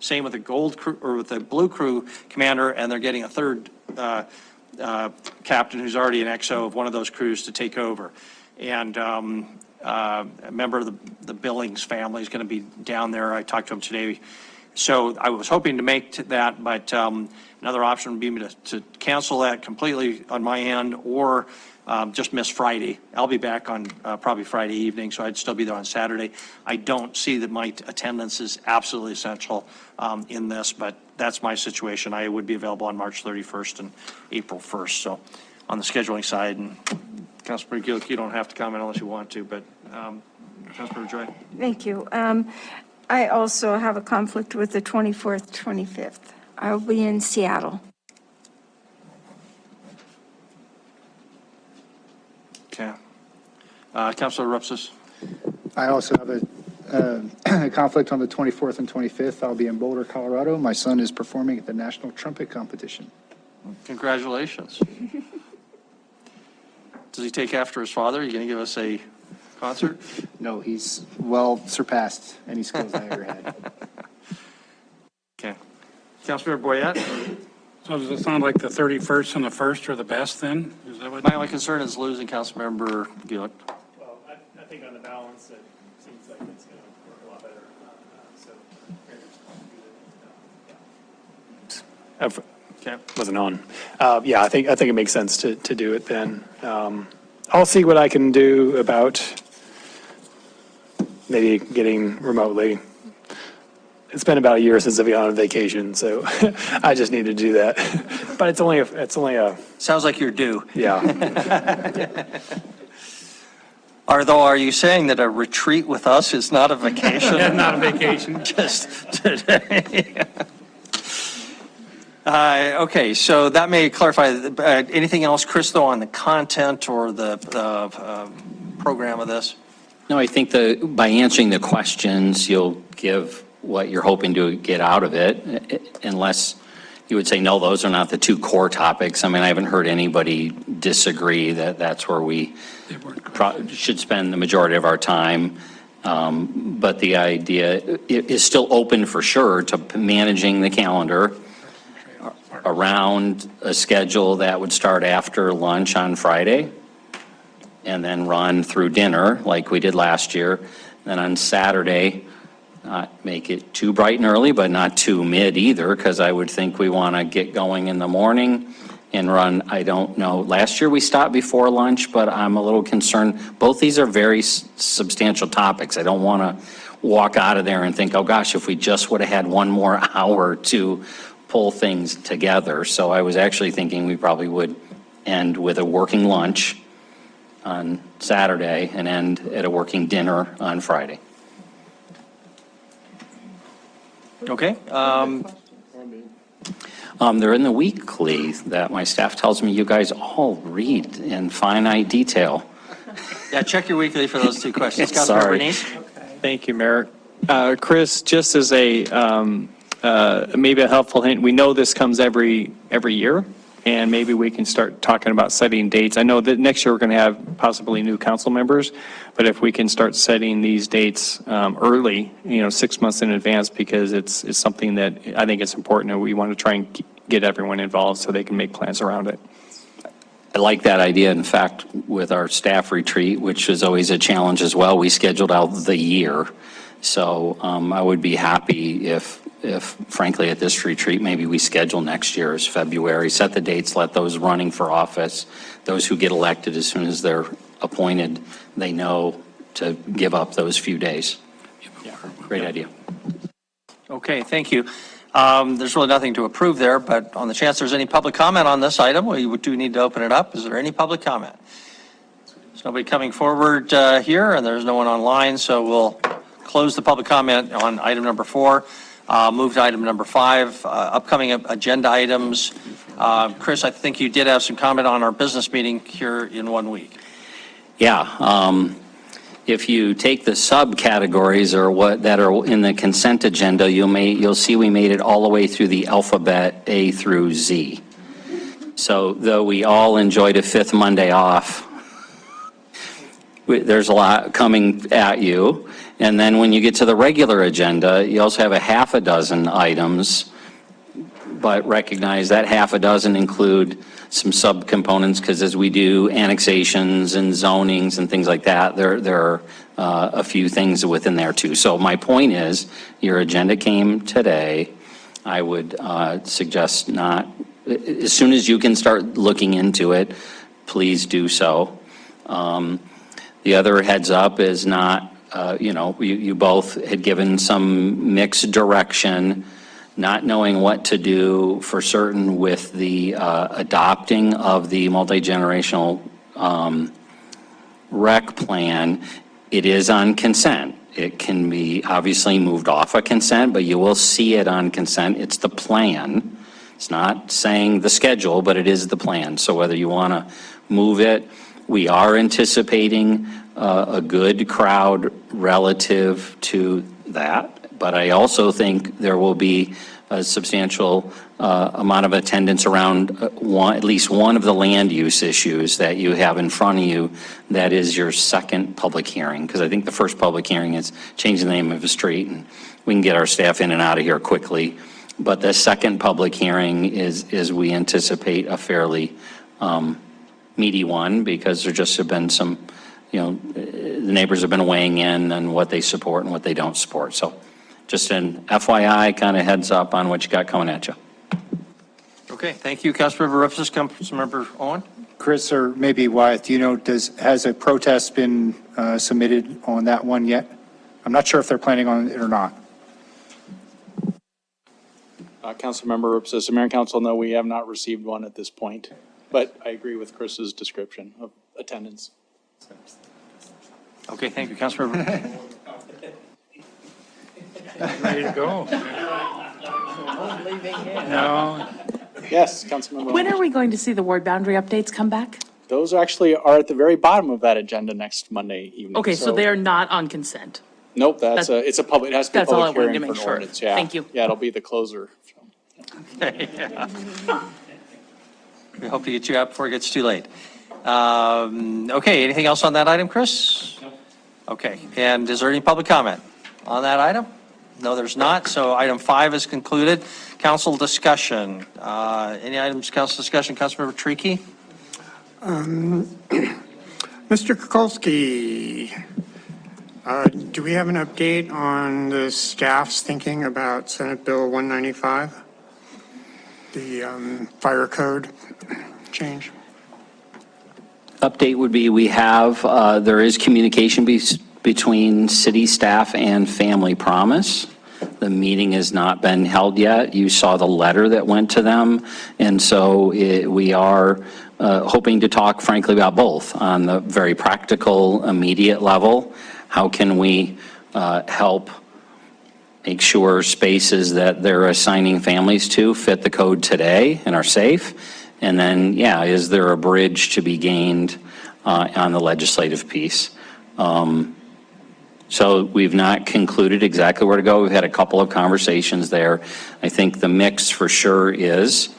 same with the gold crew or with the blue crew commander, and they're getting a 3rd captain who's already an XO of one of those crews to take over. And a member of the Billings family is going to be down there. I talked to him today. So I was hoping to make that, but another option would be to cancel that completely on my end, or just miss Friday. I'll be back on probably Friday evening, so I'd still be there on Saturday. I don't see that my attendance is absolutely essential in this, but that's my situation. I would be available on March 31st and April 1st, so on the scheduling side. And Councilmember Gillick, you don't have to comment unless you want to, but Councilmember Joy.
Thank you. I also have a conflict with the 24th, 25th. I'll be in Seattle.
Okay. Councilor Rupsis.
I also have a conflict on the 24th and 25th. I'll be in Boulder, Colorado. My son is performing at the National Trumpet Competition.
Congratulations. Does he take after his father? Are you going to give us a concert?
No, he's well surpassed any skills I ever had.
Okay. Councilmember Boyette?
So does it sound like the 31st and the 1st are the best then? Is that what?
My only concern is losing Councilmember Gillick.
Well, I think on the balance, it seems like it's going to work a lot better.
Okay.
Wasn't on. Yeah, I think it makes sense to do it then. I'll see what I can do about maybe getting remotely. It's been about a year since I've been on vacation, so I just need to do that. But it's only a.
Sounds like you're due.
Yeah.
Are you saying that a retreat with us is not a vacation?
Yeah, not a vacation.
Just today. Okay, so that may clarify. Anything else, Chris, though, on the content or the program of this?
No, I think by answering the questions, you'll give what you're hoping to get out of it, unless you would say, no, those are not the two core topics. I mean, I haven't heard anybody disagree that that's where we should spend the majority of our time. But the idea is still open for sure to managing the calendar around a schedule that would start after lunch on Friday and then run through dinner like we did last year. Then on Saturday, not make it too bright and early, but not too mid either, because I would think we want to get going in the morning and run, I don't know. Last year we stopped before lunch, but I'm a little concerned. Both these are very substantial topics. I don't want to walk out of there and think, oh gosh, if we just would have had one more hour to pull things together. So I was actually thinking we probably would end with a working lunch on Saturday and end at a working dinner on Friday.
Okay.
They're in the weekly that my staff tells me you guys all read in finite detail.
Yeah, check your weekly for those two questions. Councilmember
Sorry.
Bernice?
Thank you, Mayor. Chris, just as a maybe a helpful hint, we know this comes every year, and maybe we can start talking about setting dates. I know that next year we're going to have possibly new council members, but if we can start setting these dates early, 6 months in advance, because it's something that I think it's important, and we want to try and get everyone involved so they can make plans around it.
I like that idea. In fact, with our staff retreat, which is always a challenge as well, we scheduled out the year. So I would be happy if frankly at this retreat, maybe we schedule next year as February, set the dates, let those running for office, those who get elected as soon as they're appointed, they know to give up those few days. Great idea.
Okay, thank you. There's really nothing to approve there, but on the chance there's any public comment on this item, we do need to open it up. Is there any public comment? There's nobody coming forward here, and there's no one online, so we'll close the public comment on item number 4. Move to item number 5, upcoming agenda items. Chris, I think you did have some comment on our business meeting here in 1 week.
Yeah. If you take the subcategories or that are in the consent agenda, you'll see we made it all the way through the alphabet A through Z. So though we all enjoyed a 5th Monday off, there's a lot coming at you. And then when you get to the regular agenda, you also have a half a dozen items, but recognize that half a dozen include some subcomponents, because as we do annexations and zonings and things like that, there are a few things within there too. So my point is, your agenda came today. I would suggest not, as soon as you can start looking into it, please do so. The other heads up is not, you both had given some mixed direction, not knowing what to do for certain with the adopting of the multi-generational rec plan. It is on consent. It can be obviously moved off of consent, but you will see it on consent. It's the plan. It's not saying the schedule, but it is the plan. So whether you want to move it, we are anticipating a good crowd relative to that. But I also think there will be a substantial amount of attendance around at least one of the land use issues that you have in front of you. That is your second public hearing, because I think the first public hearing is changing the name of a street, and we can get our staff in and out of here quickly. But the second public hearing is we anticipate a fairly meaty one, because there just have been some, the neighbors have been weighing in on what they support and what they don't support. So just an FYI kind of heads up on what you got coming at you.
Okay, thank you, Councilmember Rufus. Councilmember Owen?
Chris, or maybe Wyatt, do you know, has a protest been submitted on that one yet? I'm not sure if they're planning on it or not.
Councilmember Rupsis, Mayor and Council, no, we have not received one at this point, but I agree with Chris's description of attendance.
Okay, thank you, Councilmember.
Ready to go. No.
Yes, Councilmember.
When are we going to see the ward boundary updates come back?
Those actually are at the very bottom of that agenda next Monday evening.
Okay, so they are not on consent.
Nope, it's a public, it has to be a
That's all I
public
wanted to
hearing for
make
an
sure.
ordinance, yeah.
Thank you.
Yeah, it'll be the closer.
We hope to get you out before it gets too late. Okay, anything else on that item, Chris? No. Okay, and is there any public comment on that item? No, there's not. So item 5 is concluded. Council discussion. Any items, council discussion? Councilmember Treaky?
Mr. Kukulski, do we have an update on the staff's thinking about Senate Bill 195? The fire code change?
Update would be there is communication between city staff and Family Promise. The meeting has not been held yet. You saw the letter that went to them. And so we are hoping to talk frankly about both on the very practical, immediate level. How can we help make sure spaces that they're assigning families to fit the code today and are safe? And then, is there a bridge to be gained on the legislative piece? So we've not concluded exactly where to go. We've had a couple of conversations there. I think the mix for sure is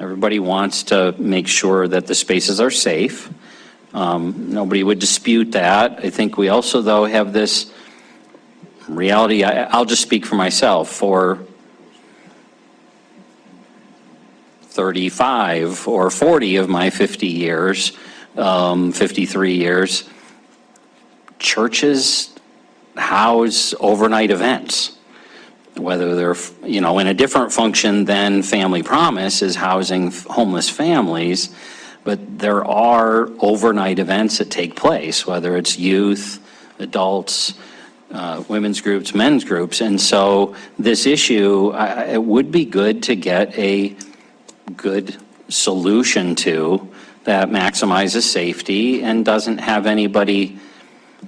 everybody wants to make sure that the spaces are safe. Nobody would dispute that. I think we also, though, have this reality. I'll just speak for myself. For 35 or 40 of my 50 years, 53 years, churches house overnight events, whether they're, in a different function than Family Promise is housing homeless families, but there are overnight events that take place, whether it's youth, adults, women's groups, men's groups. And so this issue, it would be good to get a good solution to that maximizes safety and doesn't have anybody,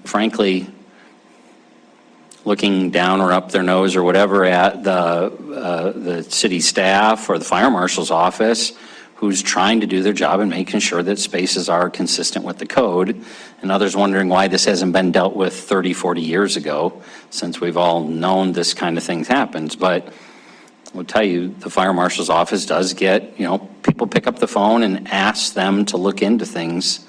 frankly, looking down or up their nose or whatever at the city staff or the fire marshal's office who's trying to do their job and making sure that spaces are consistent with the code, and others wondering why this hasn't been dealt with 30, 40 years ago, since we've all known this kind of thing happens. But I'll tell you, the fire marshal's office does get, people pick up the phone and ask them to look into things.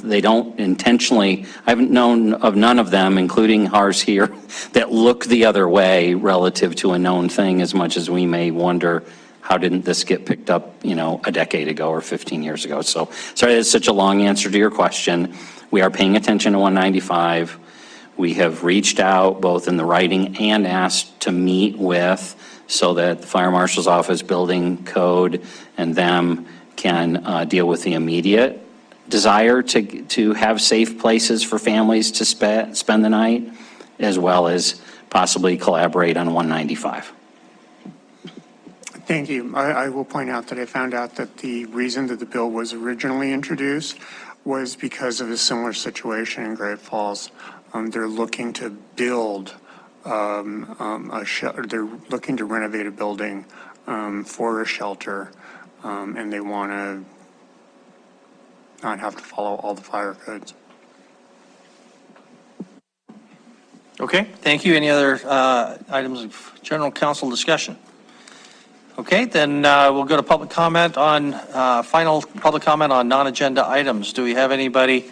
They don't intentionally, I haven't known of none of them, including ours here, that look the other way relative to a known thing, as much as we may wonder, how didn't this get picked up, a decade ago or 15 years ago? So sorry, that's such a long answer to your question. We are paying attention to 195. We have reached out both in the writing and asked to meet with so that the fire marshal's office, building code, and them can deal with the immediate desire to have safe places for families to spend the night, as well as possibly collaborate on 195.
Thank you. I will point out that I found out that the reason that the bill was originally introduced was because of a similar situation in Great Falls. They're looking to build they're looking to renovate a building for a shelter, and they want to not have to follow all the fire codes.
Okay, thank you. Any other items of general council discussion? Okay, then we'll go to public comment on, final public comment on non-agenda items. Do we have anybody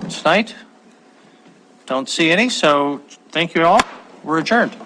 tonight? Don't see any, so thank you all. We're adjourned.